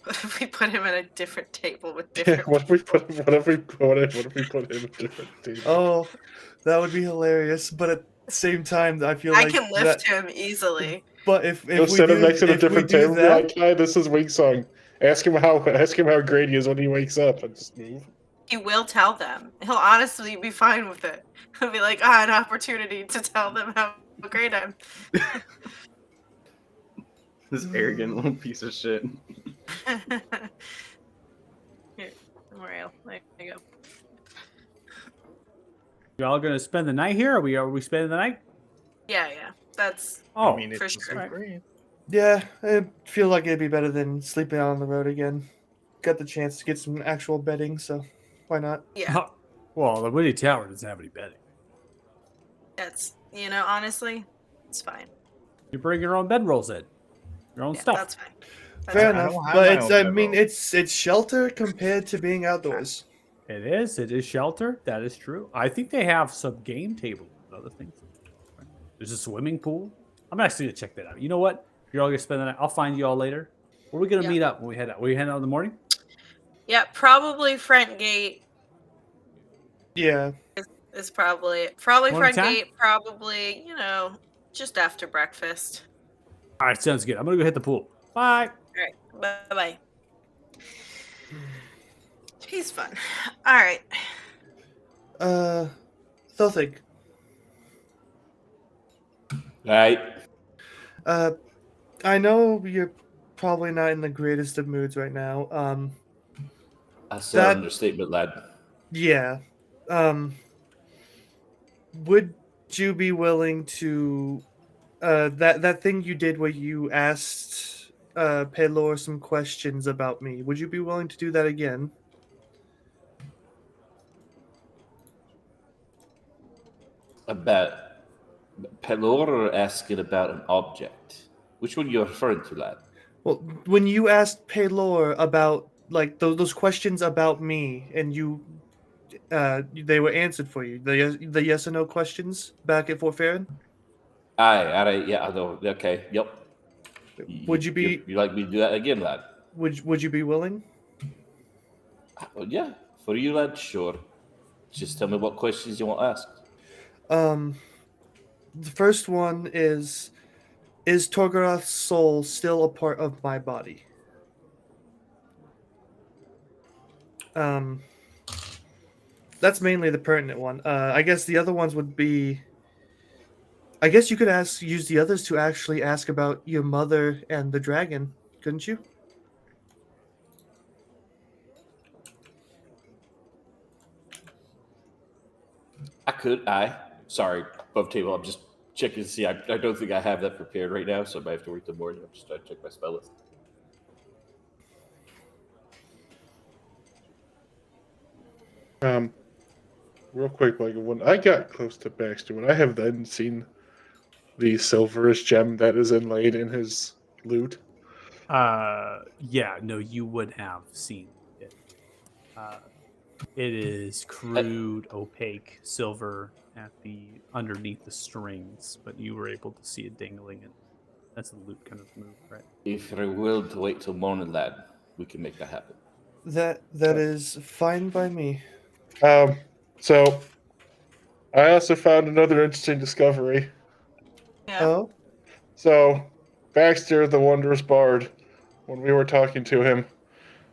What if we put him at a different table with Yeah, different? what if we put him at a different table? Oh, that would be hilarious. But at the same time, I feel I like can lift him easily. But if Go we set him do, next to a if we different do table. Be that, like, hi, this is Wing Song. Ask him how great he is when he wakes up, and just move. He will tell them. He'll honestly be fine with it. He'll be like, an opportunity to tell them how great I'm. This arrogant little piece of shit. Here, Memorial. There you go. You all gonna spend the night here? Are we spending the night? Yeah. That's Oh, I mean, for it's sure. so great. yeah, I feel like it'd be better than sleeping out on the road again. Got the chance to get some actual bedding, so why not? Yeah, well, the Woody Tower doesn't have any bedding. that's honestly, it's fine. You bring your own bedrolls in, your own Yeah, stuff. that's fine. That's Fair fine. enough, don't have but my it's own I mean bedroll. it's shelter compared to being outdoors. It is shelter. That is true. I think they have some game tables and other things. There's a swimming pool. I'm actually gonna check that out. You know what? You're all gonna spend the night. I'll find you all later. Where are we gonna Yeah. meet up when we head out? We head out in the morning. Yeah, probably front gate Yeah, is probably Morning front time? gate. Probably just after breakfast. All right, sounds good. I'm gonna go hit the pool. Bye. All right, bye. He's fun. All right. Thilthig. Right. I know you're probably not in the greatest of moods right now. That's That- an understatement, lad. Yeah. Would you be willing to that thing you did where you asked Pelor some questions about me? Would you be willing to do that again? About Pelor or asking about an object? Which one you're referring to, lad? Well, when you asked Pelor about like those questions about me, and they were answered for you. The yes or no questions back at Fort Farron. Aye, all right, yeah, I know. Okay, yep. Would you be You like me to do that again, lad? would you be willing? Well, yeah, for you, lad, sure. Just tell me what questions you want asked. The first one is Torgoroth's soul still a part of my body? That's mainly the pertinent one. I guess the other ones would be. I guess you could use the others to actually ask about your mother and the dragon, couldn't you? I could. Sorry, above table. I'm just checking to see. I don't think I have that prepared right now, so I might have to wait till morning. I'm just trying to check my spell list. Real quick, like when I got close to Baxter, would I have then seen the silverish gem that is inlaid in his loot? Yeah, no, you would have seen it. It is crude, opaque silver at the underneath the strings, but you were able to see it dangling, and that's the loot kind of moved, right? If you're willing to wait till morning, lad, we can make that happen. That is fine by me. So I also found another interesting discovery. Yeah. Oh, So Baxter, the wondrous bard, when we were talking to him,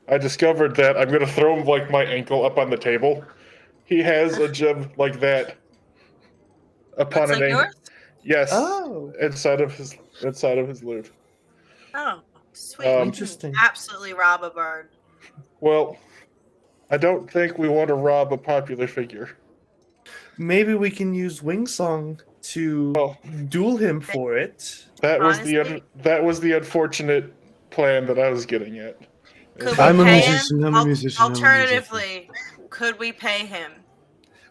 I discovered that I'm gonna throw him like my ankle up on the table. He has a gem like that upon Looks an like ankle. yours? Yes, oh, inside of his loot. Oh, sweet. We can Interesting. absolutely rob a bird. Well, I don't think we want to rob a popular figure. maybe we can use Wingsong to Well, duel him for it. that was Honestly, that was the unfortunate plan that I was getting at. could I'm we a pay musician, him? I'm a musician, I'm a Alternatively, could we pay him?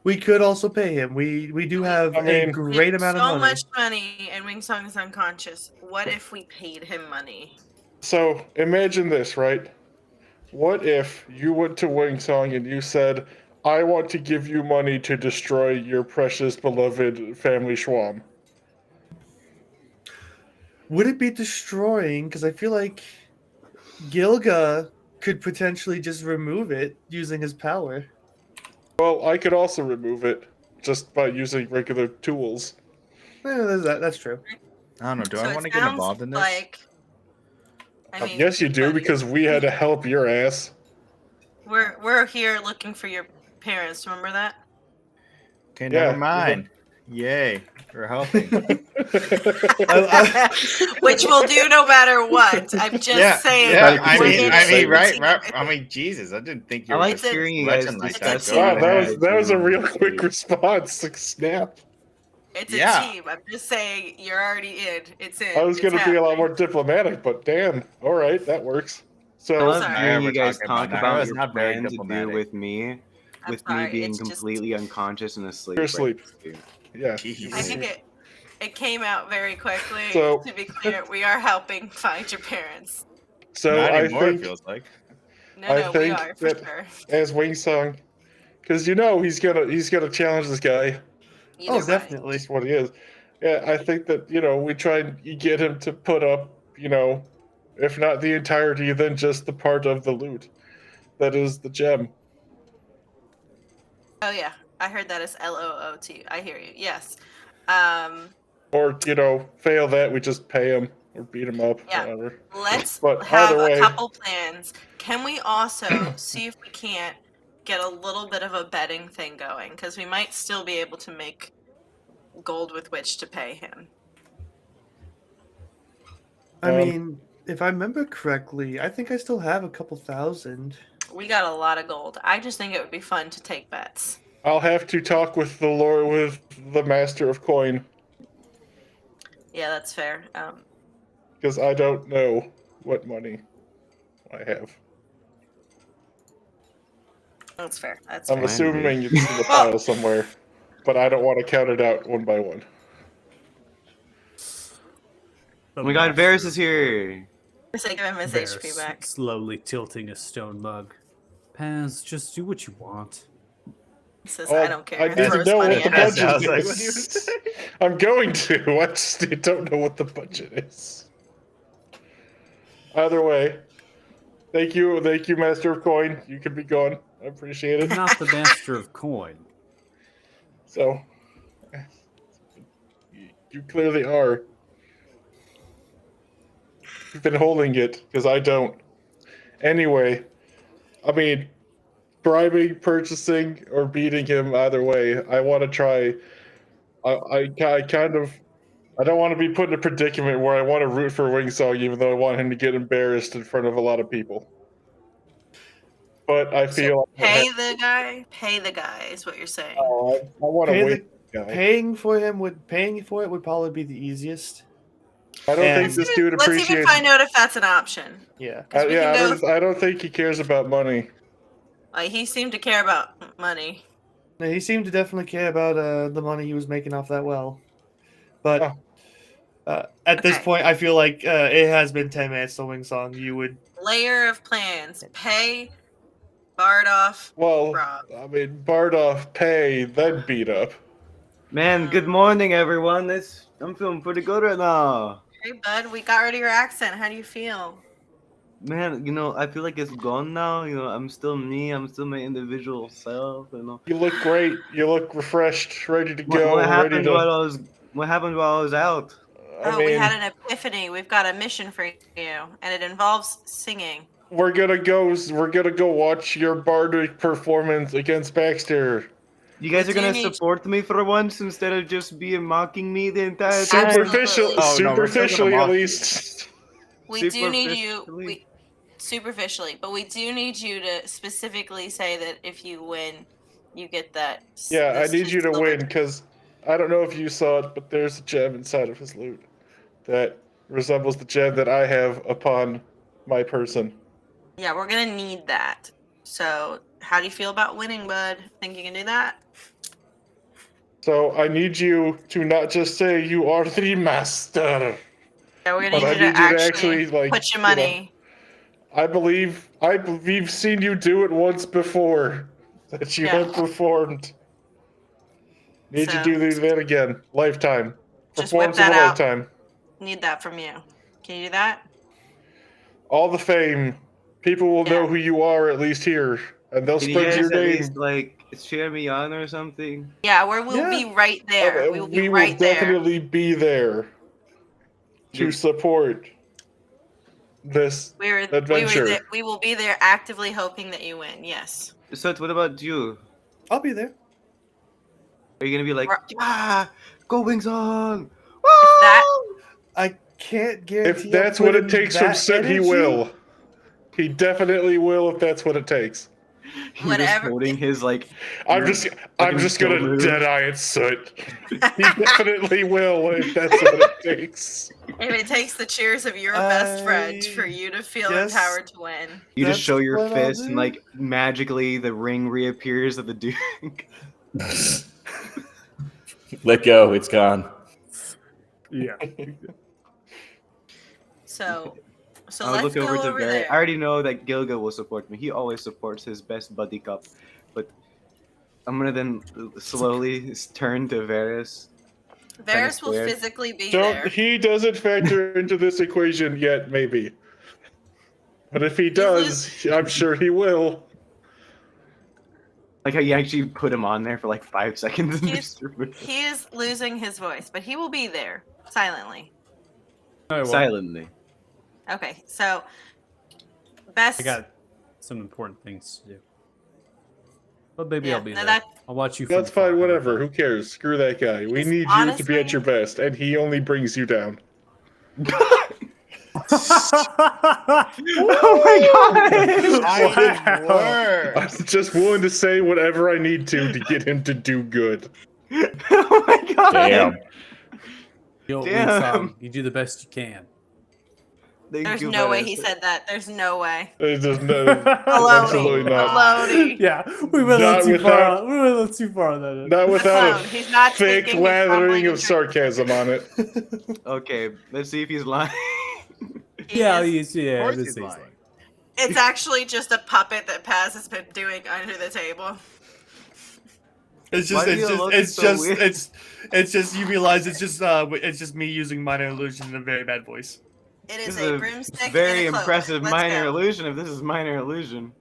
We could also pay him. We do have I a mean- We great have amount of so money. much money, and Wingsong is unconscious. What if we paid him money? So imagine this, right? What if you went to Wingsong and you said, "I want to give you money to destroy your precious beloved family Schwam"? Would it be destroying? Because I feel like Gilga could potentially just remove it using his power. Well, I could also remove it just by using regular tools. That's true. I don't know. Do So I it want to get sounds involved in this? like, I mean, Yes, you do, but because we had to help your ass. we're here looking for your parents. Remember that? Okay, Yeah, never mind. Yay, we're helping. Which we'll do no matter what. I'm just saying. Yeah. I we're mean- here I to mean, keep right. it- I mean, Jesus, I didn't think you I were like just hearing you guys legend like discuss that. it. Go Wow, ahead. that was a you real know. quick response. Like, snap. It's Yeah. a team. I'm just saying you're already in. It's in. I was going It's to be a lot happening. more diplomatic, but damn. All right, that works. I So, love sorry. hearing you We're guys talking about talk now. about That's your not very plan to do diplomatic. with me, I'm with me sorry, being it's just- completely unconscious and asleep. You're right asleep. next to you. yeah. Jeez. I think it came out very quickly. So- To be clear, we are helping find your parents. So Not I anymore, it think, feels like. No, I no, we think are for that- sure. as Wingsong, because you know he's gonna challenge this guy. Either Oh, way. definitely. That's what he is. Yeah, I think that we try and get him to put up, if not the entirety, then just the part of the loot that is the gem. Oh yeah, I heard that as LOOT. I hear you. Yes. Or fail that, we just pay him or beat him up, Yeah. whatever. Let's But have either a way- couple plans. Can we also see if we can't get a little bit of a betting thing going? Because we might still be able to make gold with which to pay him. I mean, if I remember correctly, I think I still have a couple thousand. We got a lot of gold. I just think it would be fun to take bets. I'll have to talk with the master of coin, Yeah, that's fair. because I don't know what money I have. That's fair. That's I'm fair. assuming it's in the pile somewhere, but I don't want to count it out one by one. Oh my god, Varys is here! Just give him his Varys HP back. slowly tilting a stone mug. Paz, just do what you want. He says, I don't care. I and need to throws know money what the at him. That sounds budget like what he would is. say. I'm going to. I just don't know what the budget is. Either way, thank you, Master of Coin. You can be gone. I appreciate I'm it. not the master of coin. So, you clearly are. You've been holding it, because I don't. Anyway, I mean, bribing, purchasing, or beating him, either way, I want to try. I don't want to be put in a predicament where I want to root for Wingsong, even though I want him to get embarrassed in front of a lot of people. but I feel Pay the guy is what you're saying. I want to Pay win. the- Guy. Paying for it would probably be the easiest. I don't and- think this dude Let's even appreciates. find out if that's an option. Yeah. 'Cause we Yeah, can go. I don't think he cares about money. He seemed to care about money. No, he seemed to definitely care about the money he was making off that well. But at this Okay. point, I feel like it has been 10 minutes to Wing Song. You would. Layer of plans. Pay Bardoff. Well, Rob. I mean, Bardoff pay, then beat up. Man, good morning, everyone. I'm feeling pretty good right now. Hey, bud, we got rid of your accent. How do you feel? Man, I feel like it's gone now. I'm still me. I'm still my individual self. You look great. You look refreshed, ready to What, go. what happened ready to, What happened while I was out? I mean, we had an epiphany. We've got a mission for you, and it involves singing. we're gonna go watch your bardic performance against Baxter. You guys We are gonna do need- support me for once instead of just being mocking me the entire time. Absolutely. Oh, no, we're still gonna Superficially, at mock you. least. We do need you. Superficially. Superficially, but we do need you to specifically say that if you win, you get that. Yeah, I this need you to silver- win because I don't know if you saw it, but there's a gem inside of his loot that resembles the gem that I have upon my person. Yeah, we're gonna need that. So, how do you feel about winning, bud? Think you can do that? So I need you to not just say you are the master. Yeah, we're gonna But I need you need to you to actually actually, like, put your you know, money. We've seen you do it once before that you Yeah. have performed. Need So- to do that again. Lifetime. Just whip Performance that of a out. lifetime. Need that from you. Can you do that? All the fame. People will know Yeah. who you are at least here, and they'll Can you spread guys your at name. least cheer me on or something? Yeah, we'll Yeah. be right there. We will be we right will definitely be there to You- support this there. adventure. We will be there actively hoping that you win. Yes. So what about you? I'll be there. Are you gonna be like, We're- go Wings on? that- I can't guarantee. If that's I'll what put it in takes from that Sid, he energy. will. He definitely will if that's what it takes. You're just Whatever. holding his I'm weird just fucking gonna kill move. dead-eye it, Soot. He definitely will if that's what it takes. If it takes the cheers of your best friend for I you to feel guess- empowered to win. You just That's show your what I'll fist and do. magically the ring reappears of the dude. Let go. It's gone. Yeah. So I'll let's look go over to over Barry. there. I already know that Gilga will support me. He always supports his best buddy cup. But I'm gonna then slowly turn to Varys. Varys will squared. physically be there. He doesn't factor into this equation yet, maybe. But if he does, I'm sure he will. Like how you actually put him on there for like 5 seconds. And He's- He is losing his voice, but he will be there silently. No, I won't. silently. Okay, so best. I got some important things to do. But maybe Yeah, I'll be no, there. that- I'll watch you. From That's afar. fine, whatever. Who cares? Screw that guy. We Just need you to be at honestly- your best, and he only brings you down. Oh my god! I word. I'm just willing to say whatever I need to get him to do good. Oh my god! Damn. Yo, Damn. Winsong, you do the best you can. Thank There's you, no way Varys. he said that. There's no way. There's just no, Baloney. absolutely not. Baloney. Yeah, we went a Not little too without- far. We went a little too far on that. Not without Clown. He's not a thick taking his lathering rumbling of and sarcasm on it. Okay, let's see if he's lying. Yeah, is- yeah. course this he's is lying. It's actually just a puppet that Paz has been doing under the table. It's Why just, do you look it's so just, weird? it's just. You realize it's just me using minor illusion in a very bad voice. It This is is a a broomstick. very and a cloak. impressive Let's minor go. illusion. If this is minor illusion,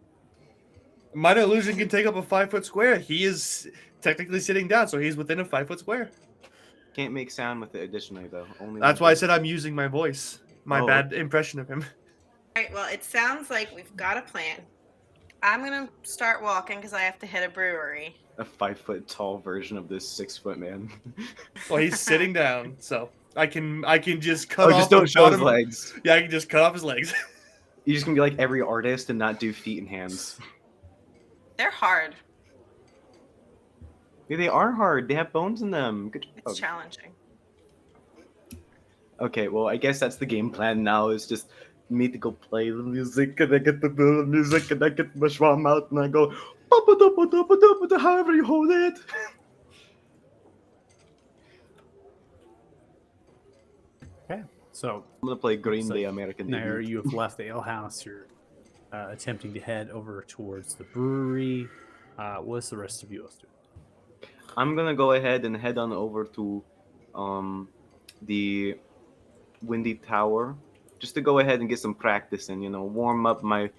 Minor illusion can take up a 5-foot square. He is technically sitting down, so he's within a 5-foot square. can't make sound with it. Additionally, though, only. That's why I said I'm using my voice. My Oh. bad impression of him. All right. Well, it sounds like we've got a plan. I'm gonna start walking because I have to hit a brewery. a 5-foot tall version of this 6-foot man. Well, he's sitting down, so I can just cut Oh, off. just don't the show his bottom- legs. Yeah, I can just cut off his legs. You just gonna be like every artist and not do feet and hands. They're hard. Yeah, they are hard. They have bones in them. Good It's job. challenging. Okay, well, I guess that's the game plan now. Is just me to go play the music, and I get to do the music, and I get my schwam out, and I go, however you hold it. Okay, so I'm gonna play Green So Day American Nair, Idiot. you have left the ale house. You're attempting to head over towards the brewery. What's the rest of you else doing? I'm gonna go ahead and head on over to the Windy Tower just to go ahead and get some practice and warm up my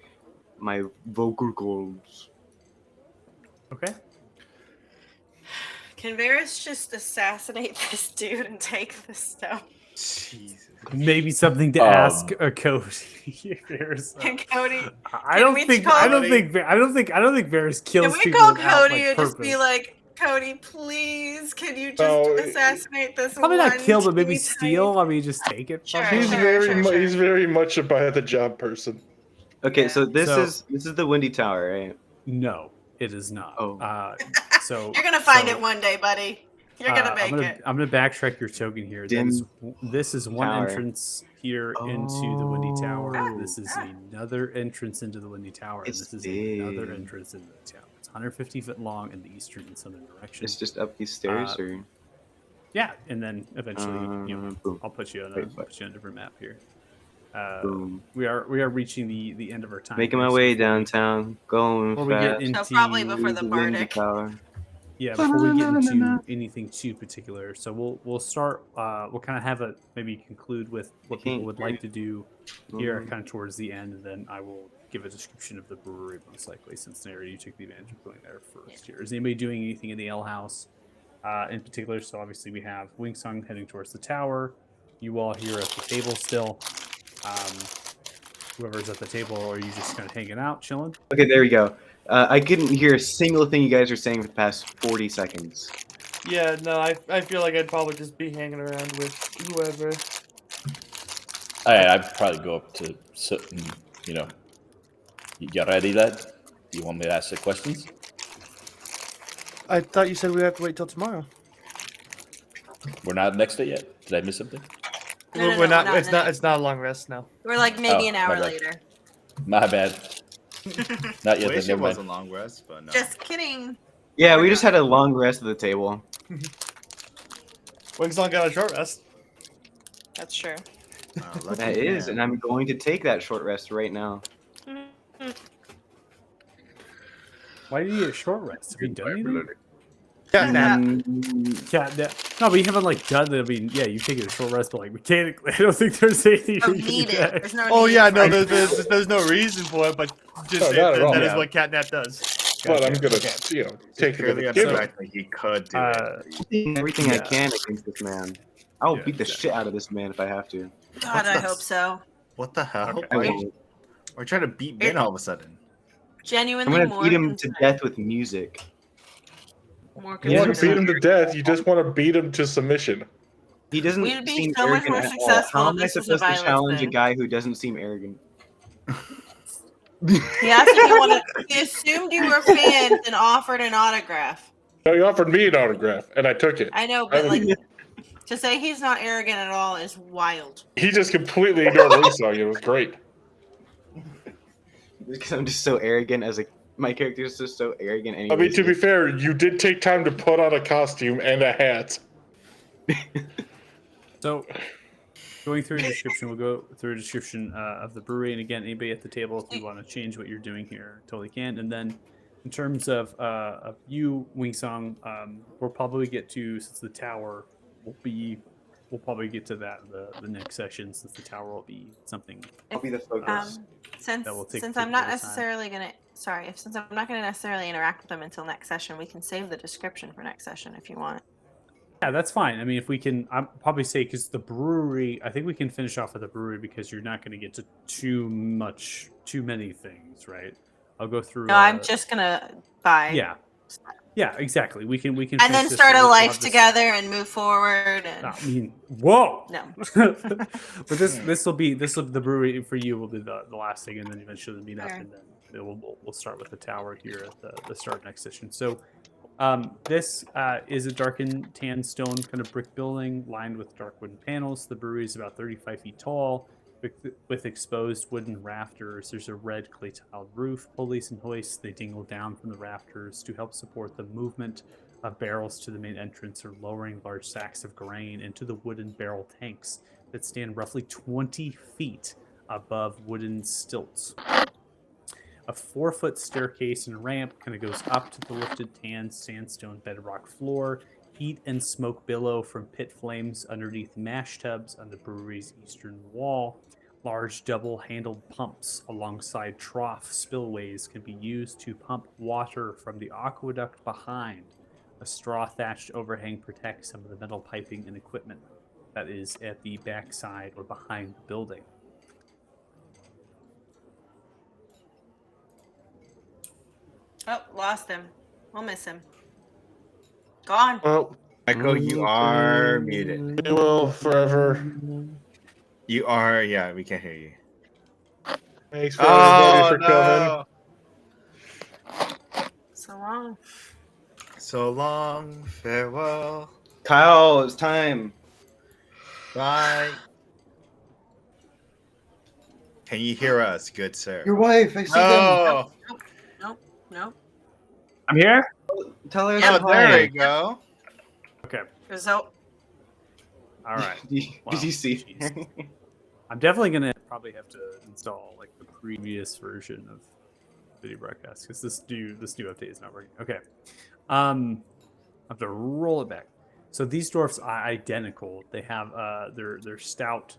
vocal cords. Okay. Can Varys just assassinate this dude and take the stone? Jesus. Maybe something to ask a Cody. There's, Can Cody? I can don't we think. call- I don't think. I don't think Varys kills Can we people call without Cody and purpose. just be like, Cody, please, can you just No, assassinate this Probably one not kill, but maybe teeny steal. I mean, just take it. Sure, from He's them. sure. he's very much a by the job person. Okay, Yeah. so this So- is the Windy Tower, right? No, it is not. Oh. So You're gonna find so, it one day, buddy. You're gonna make it. I'm gonna backtrack your token here. Dim This is one Tower. entrance here into the Windy Tower. Oh. This is another entrance into the Windy Tower, and It's this is another big. entrance into the tower. It's 150 foot long in the eastern and southern direction. It's just up these stairs, or Yeah, and then eventually, boom, I'll put you on Wait, a what? different map here. boom. We are reaching the end of our time. Making here, my so way before we- down, going Before we fast. get into So probably before the Windy Bardic. Tower. Yeah, before we get into anything too particular, so we'll start. We'll kind of have a maybe conclude with what people would like to do here, Mhm. kind of towards the end, and then I will give a description of the brewery most likely, since Nary, you took the advantage of going there first. Here, is anybody doing anything in the ale house in particular? So obviously we have Wingsung heading towards the tower. You all here at the table still. Whoever's at the table, or are you just kind of hanging out, chilling? Okay, there we go. I couldn't hear a single thing you guys were saying for the past 40 seconds. Yeah, no, I feel like I'd probably just be hanging around with whoever. I'd probably go up to sit and, you ready, lad? Do you want me to ask the questions? I thought you said we have to wait till tomorrow. We're not next day yet. Did I miss something? No, no, We're no, not. It's not. It's not a long rest now. We're like maybe Oh, an hour my bad. later. My bad. Not yet. Wish Then, it never was mind. a long rest, but no. Just kidding. Yeah, we just had a long rest of the table. Wingsong got a short rest. That's true. Lucky That is, man. and I'm going to take that short rest right now. Why do you get a short rest? Have you done anything? Catnap. Mm, Yeah, no, but you haven't like done. I mean, yeah, you've taken a short rest, but like mechanically, I don't think there's anything. Oh, you can need do. it. There's no Oh need yeah, for no, it. there's no reason for it, but just No, say not at all. that is Yeah. what catnap does. But I'm gonna, Okay. take it Purely as on a the given. fact that he could do it. everything I Yeah. can against this man. I will Yeah, beat the exactly. shit out of this man if I have to. God, I hope so. What the hell? Okay. I Why- will. We're trying to beat Min all of a sudden. I'm Genuinely gonna more. beat him to concerned- death with music. More You want to concerned beat him to death. You just want to beat him to submission. He doesn't We'd be seem so much arrogant more at all. successful How if am I this was a supposed to violence challenge a thing. guy who doesn't seem arrogant? He asked if you wanted. He assumed you were fans and offered an autograph. No, he offered me an autograph, and I took it. I know, but like to say he's not arrogant at all is wild. He just completely ignored Wingsong. It was great. Because I'm just so arrogant as a my character is just so arrogant. I mean, to be fair, you did take time to put on a costume and a hat. So, going through a description, we'll go through a description of the brewery. And again, anybody at the table, if you want to change what you're doing here, totally can. And then, in terms of you, Wingsong, we'll probably get to, since the tower we'll probably get to that the next session, since the tower will be something. I'll be the focus. Since That will take- since take I'm a not little time. necessarily gonna since I'm not gonna necessarily interact with them until next session, we can save the description for next session if you want. Yeah, that's fine. I mean, if we can, I'll probably say, because the brewery, I think we can finish off with the brewery, because you're not going to get to too many things, right? I'll go through. No, I'm just gonna buy. Yeah, exactly. We can. And finish then this, start a we'll have life this- together and move forward. And I mean, whoa. no, But this will be the brewery for you will be the last thing, and then eventually meet up, Fair. and then we'll start with the tower here at the start of next session. So this is a darkened tan stone kind of brick building lined with dark wooden panels. The brewery is about 35 feet tall with exposed wooden rafters. There's a red clay tiled roof. Pulleys and hoists, they dingle down from the rafters to help support the movement of barrels to the main entrance or lowering large sacks of grain into the wooden barrel tanks that stand roughly 20 feet above wooden stilts. A 4-foot staircase and ramp kind of goes up to the lifted tan sandstone bedrock floor. Heat and smoke billow from pit flames underneath mash tubs on the brewery's eastern wall. Large double-handled pumps alongside trough spillways can be used to pump water from the aqueduct behind. A straw-thatched overhang protects some of the metal piping and equipment that is at the backside or behind the building. Oh, lost him. We'll miss him. Gone. Well, Michael, you are muted. we will forever. You are, yeah, we can't hear you. Thanks for everybody Oh, for coming. no. So long. So long, farewell, Kyle, it's time. bye. Can you hear us, good sir? Your wife, I see Oh, Nope. I'm here? them. Tell her Yeah, it's oh, there fine. we go. Okay. Result. All right. Did Wow, you see? jeez. I'm definitely gonna probably have to install like the previous version of video broadcast because this new update is not working. Okay, I have to roll it back. So these dwarfs are identical. They have they're stout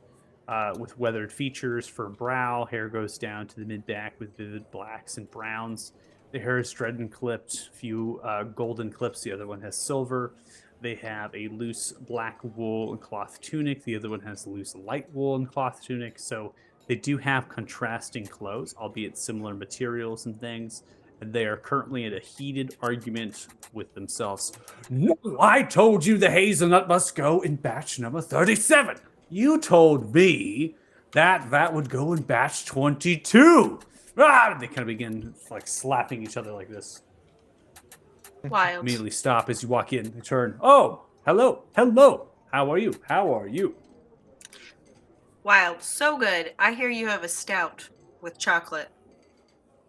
with weathered features for brow. Hair goes down to the mid back with vivid blacks and browns. The hair is dread and clipped. Few golden clips. The other one has silver. They have a loose black wool and cloth tunic. The other one has loose light wool and cloth tunic. So they do have contrasting clothes, albeit similar materials and things. And they are currently in a heated argument with themselves. No, I told you the hazelnut must go in batch number 37. You told me that would go in batch 22. Ah! They kind of begin like slapping each other like this. Wild. Immediately stop as you walk in. They turn. Oh, hello. How are you? Wild. So good. I hear you have a stout with chocolate.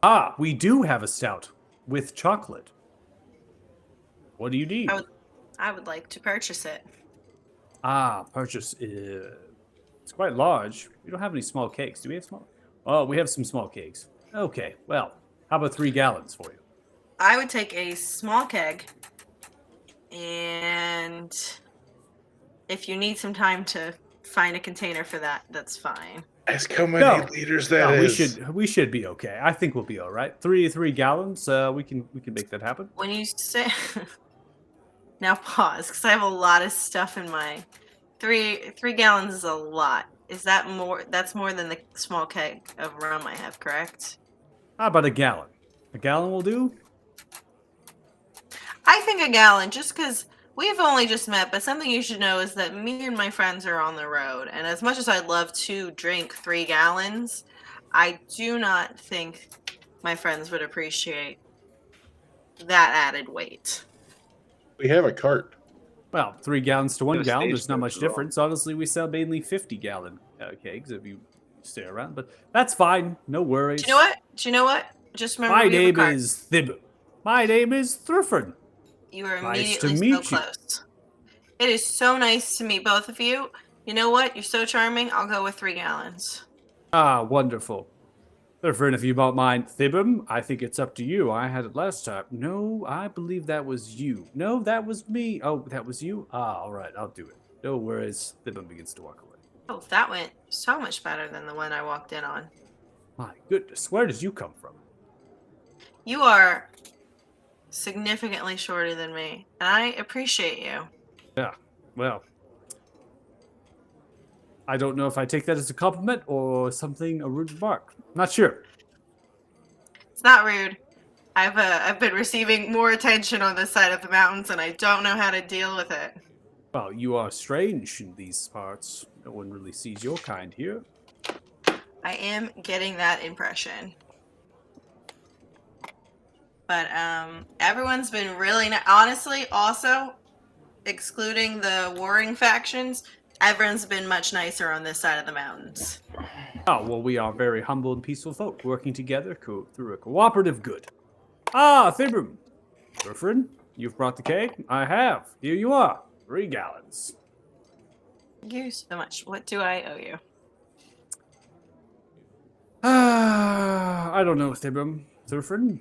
Ah, we do have a stout with chocolate. What do you need? I would like to purchase it. Purchase. It's quite large. We don't have any small cakes. Do we have small? Oh, we have some small cakes. Okay. Well, how about 3 gallons for you? I would take a small keg, and if you need some time to find a container for that, that's fine. Ask how many No. liters that is. We should be okay. I think we'll be all right. 3 gallons. We can make that happen. When you say now pause, because I have a lot of stuff in my 3 gallons is a lot. Is that more? That's more than the small keg of rum I have, correct? How about a gallon? A gallon will do. I think a gallon, just because we've only just met, but something you should know is that me and my friends are on the road. And as much as I'd love to drink 3 gallons, I do not think my friends would appreciate that added weight. We have a cart. Well, 3 gallons to 1 Got a gallon, stage there's not much coach as well. difference. Honestly, we sell mainly 50-gallon kegs if you stay around, but that's fine. No worries. Do you know what? Just remember My we have a name cart. is Thib. My name is Thrifford. You are Nice to immediately so meet you. close. It is so nice to meet both of you. You know what? You're so charming. I'll go with 3 gallons. Ah, wonderful. Thrifford, if you don't mind, Thibum, I think it's up to you. I had it last time. No, I believe that was you. No, that was me. Oh, that was you? Ah, all right, I'll do it. No worries. Thibum begins to walk away. Oh, that went so much better than the one I walked in on. My goodness, where did you come from? You are significantly shorter than me, and I appreciate you. Yeah, well, I don't know if I take that as a compliment or something, a rude remark. Not sure. It's not rude. I've been receiving more attention on this side of the mountains, and I don't know how to deal with it. Well, you are strange in these parts. No one really sees your kind here. I am getting that impression. But everyone's been really honestly. Also, excluding the warring factions, everyone's been much nicer on this side of the mountains. Oh, well, we are very humble and peaceful folk, working together through a cooperative good. Ah, Thibram. Wilfred, you've brought the cake? I have. Here you are. 3 gallons. Thank you so much. What do I owe you? I don't know, Thibram. Thurford?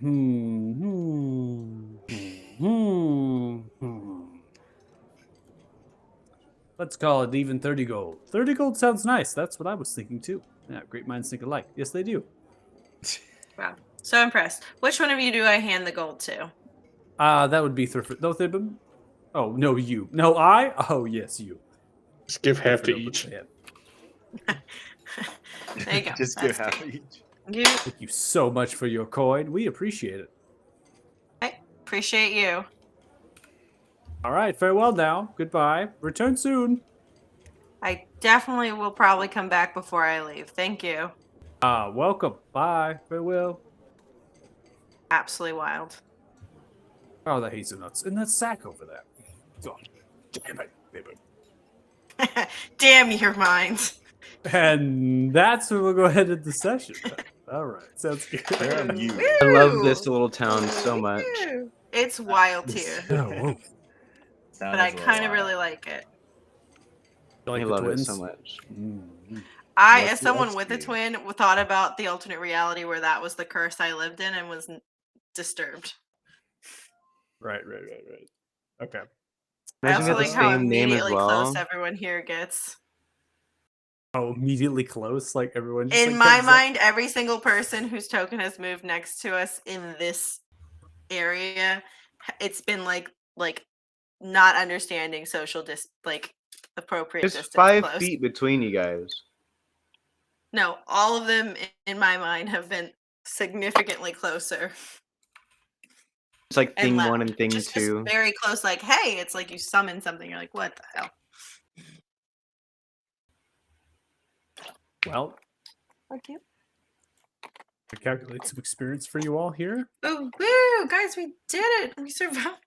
Let's call it even 30 gold. 30 gold sounds nice. That's what I was thinking too. Yeah, great minds think alike. Yes, they do. Wow, so impressed. Which one of you do I hand the gold to? That would be Thurford. No, Thibram? Oh, no, you. No, I? Oh, yes, you. Just give half Thurford to opens each. the hand. There you go. Just That's give half great. each. You, Thank you so much for your coin. We appreciate it. I appreciate you. All right, farewell now. Goodbye. Return soon. I definitely will probably come back before I leave. Thank you. Welcome. Bye. Farewell. Absolutely wild. Oh, the hazelnuts in that sack over there. God damn it, baby. Damn your mind. And that's where we'll go ahead into the session. All right, sounds good. Damn you. I love this Woo! little town so much. Woo! It's wild here, Oh, whoa. but I kind of really like it. You like I the love twins? it so much. I, Lucky as someone with a XP. twin, thought about the alternate reality where that was the curse I lived in and was disturbed. Right. Okay. I Imagine also we like got the how same name as immediately close well. everyone here gets. Oh, immediately close, like everyone just In like, my comes up. mind, every single person whose token has moved next to us in this area, it's been like not understanding social appropriate There's distance 5 close. feet between you guys. No, all of them in my mind have been significantly closer It's like and thing loud. 1 and thing Just 2. very close, like, hey, it's like you summon something. You're like, what the hell? Well, Okay. I calculate some experience for you all here. Oh, woo! Guys, we did it. We survived.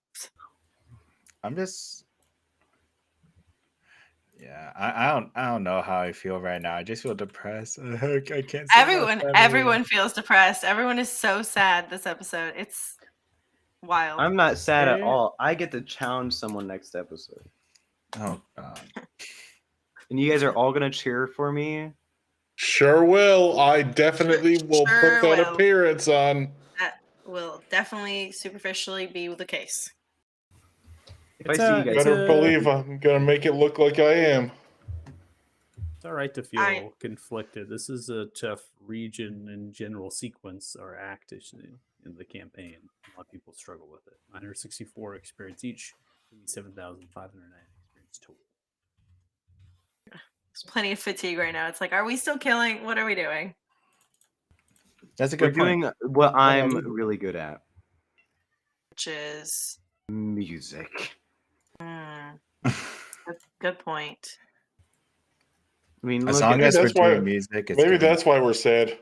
I'm just. Yeah, I don't know how I feel right now. I just feel depressed. I can't. See my family. Everyone feels depressed. Everyone is so sad this episode. It's wild. I'm not sad at Okay. all. I get to challenge someone next episode. Oh God. And you guys are all going to cheer for me? Sure will. I definitely will Sure put that will. appearance on. That will definitely superficially be the case. If I see you guys, Better believe I'm gonna make it look like I am. It's all right to feel I- conflicted. This is a tough region and general sequence or act in the campaign. A lot of people struggle with it. 964 experience each, 7,509 experience total. There's plenty of fatigue right now. It's like, are we still killing? What are we doing? That's a we're good point. doing what I'm really good at. Which is Music. good point. I mean, As look long at as we're That's why- doing music, it's Maybe good. that's why we're sad.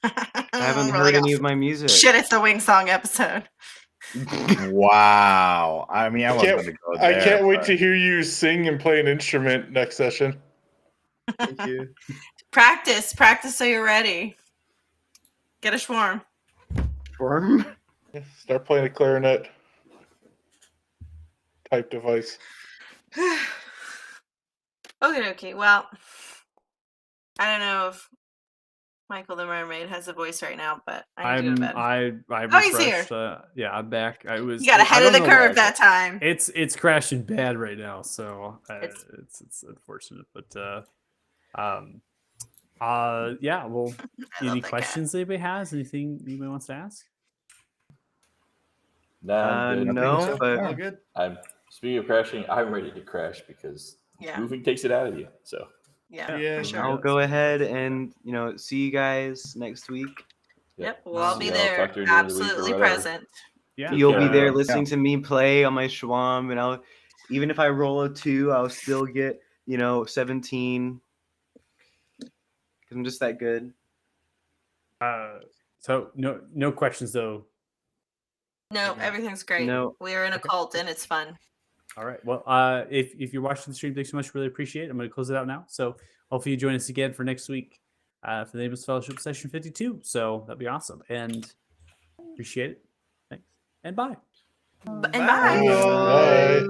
I haven't heard any of my music. Shit, it's the Wing Song episode. Wow. I mean, I wasn't going to go there. I can't wait but- to hear you sing and play an instrument next session. Thank you. Practice so you're ready. Get a swarm. Worm? Start playing a clarinet type device. Okay. Well, I don't know if Michael the Mermaid has a voice right now, but I need to go to bed. I Oh, he's refreshed. Yeah, I'm back. I was. You got I ahead of don't the know why, curve that time. It's crashing bad right now, so it's unfortunate. But yeah. Well, I love any that questions anybody has? Anything anybody wants to ask? Nah, I'm good. No, but All good. I'm speaking of crashing. I'm ready to crash because Yeah. moving takes it out of you. So Yeah, Yeah, for sure. I'll go ahead and see you guys next week. Yep, we'll all be See y'all, there, talk to you during the week or absolutely whatever. present. Yeah. Take You'll care. be there Yeah. listening to me play on my Schwam, and even if I roll a 2, I'll still get 17. Because I'm just that good. So no questions though. No, everything's great. No. We are in a Okay. cult and it's fun. All right. Well, if you're watching the stream, thanks so much. Really appreciate it. I'm going to close it out now. So hopefully you join us again for next week for the Nameless Fellowship session 52. So that'd be awesome. And appreciate it. Thanks. And bye. And bye. Bye.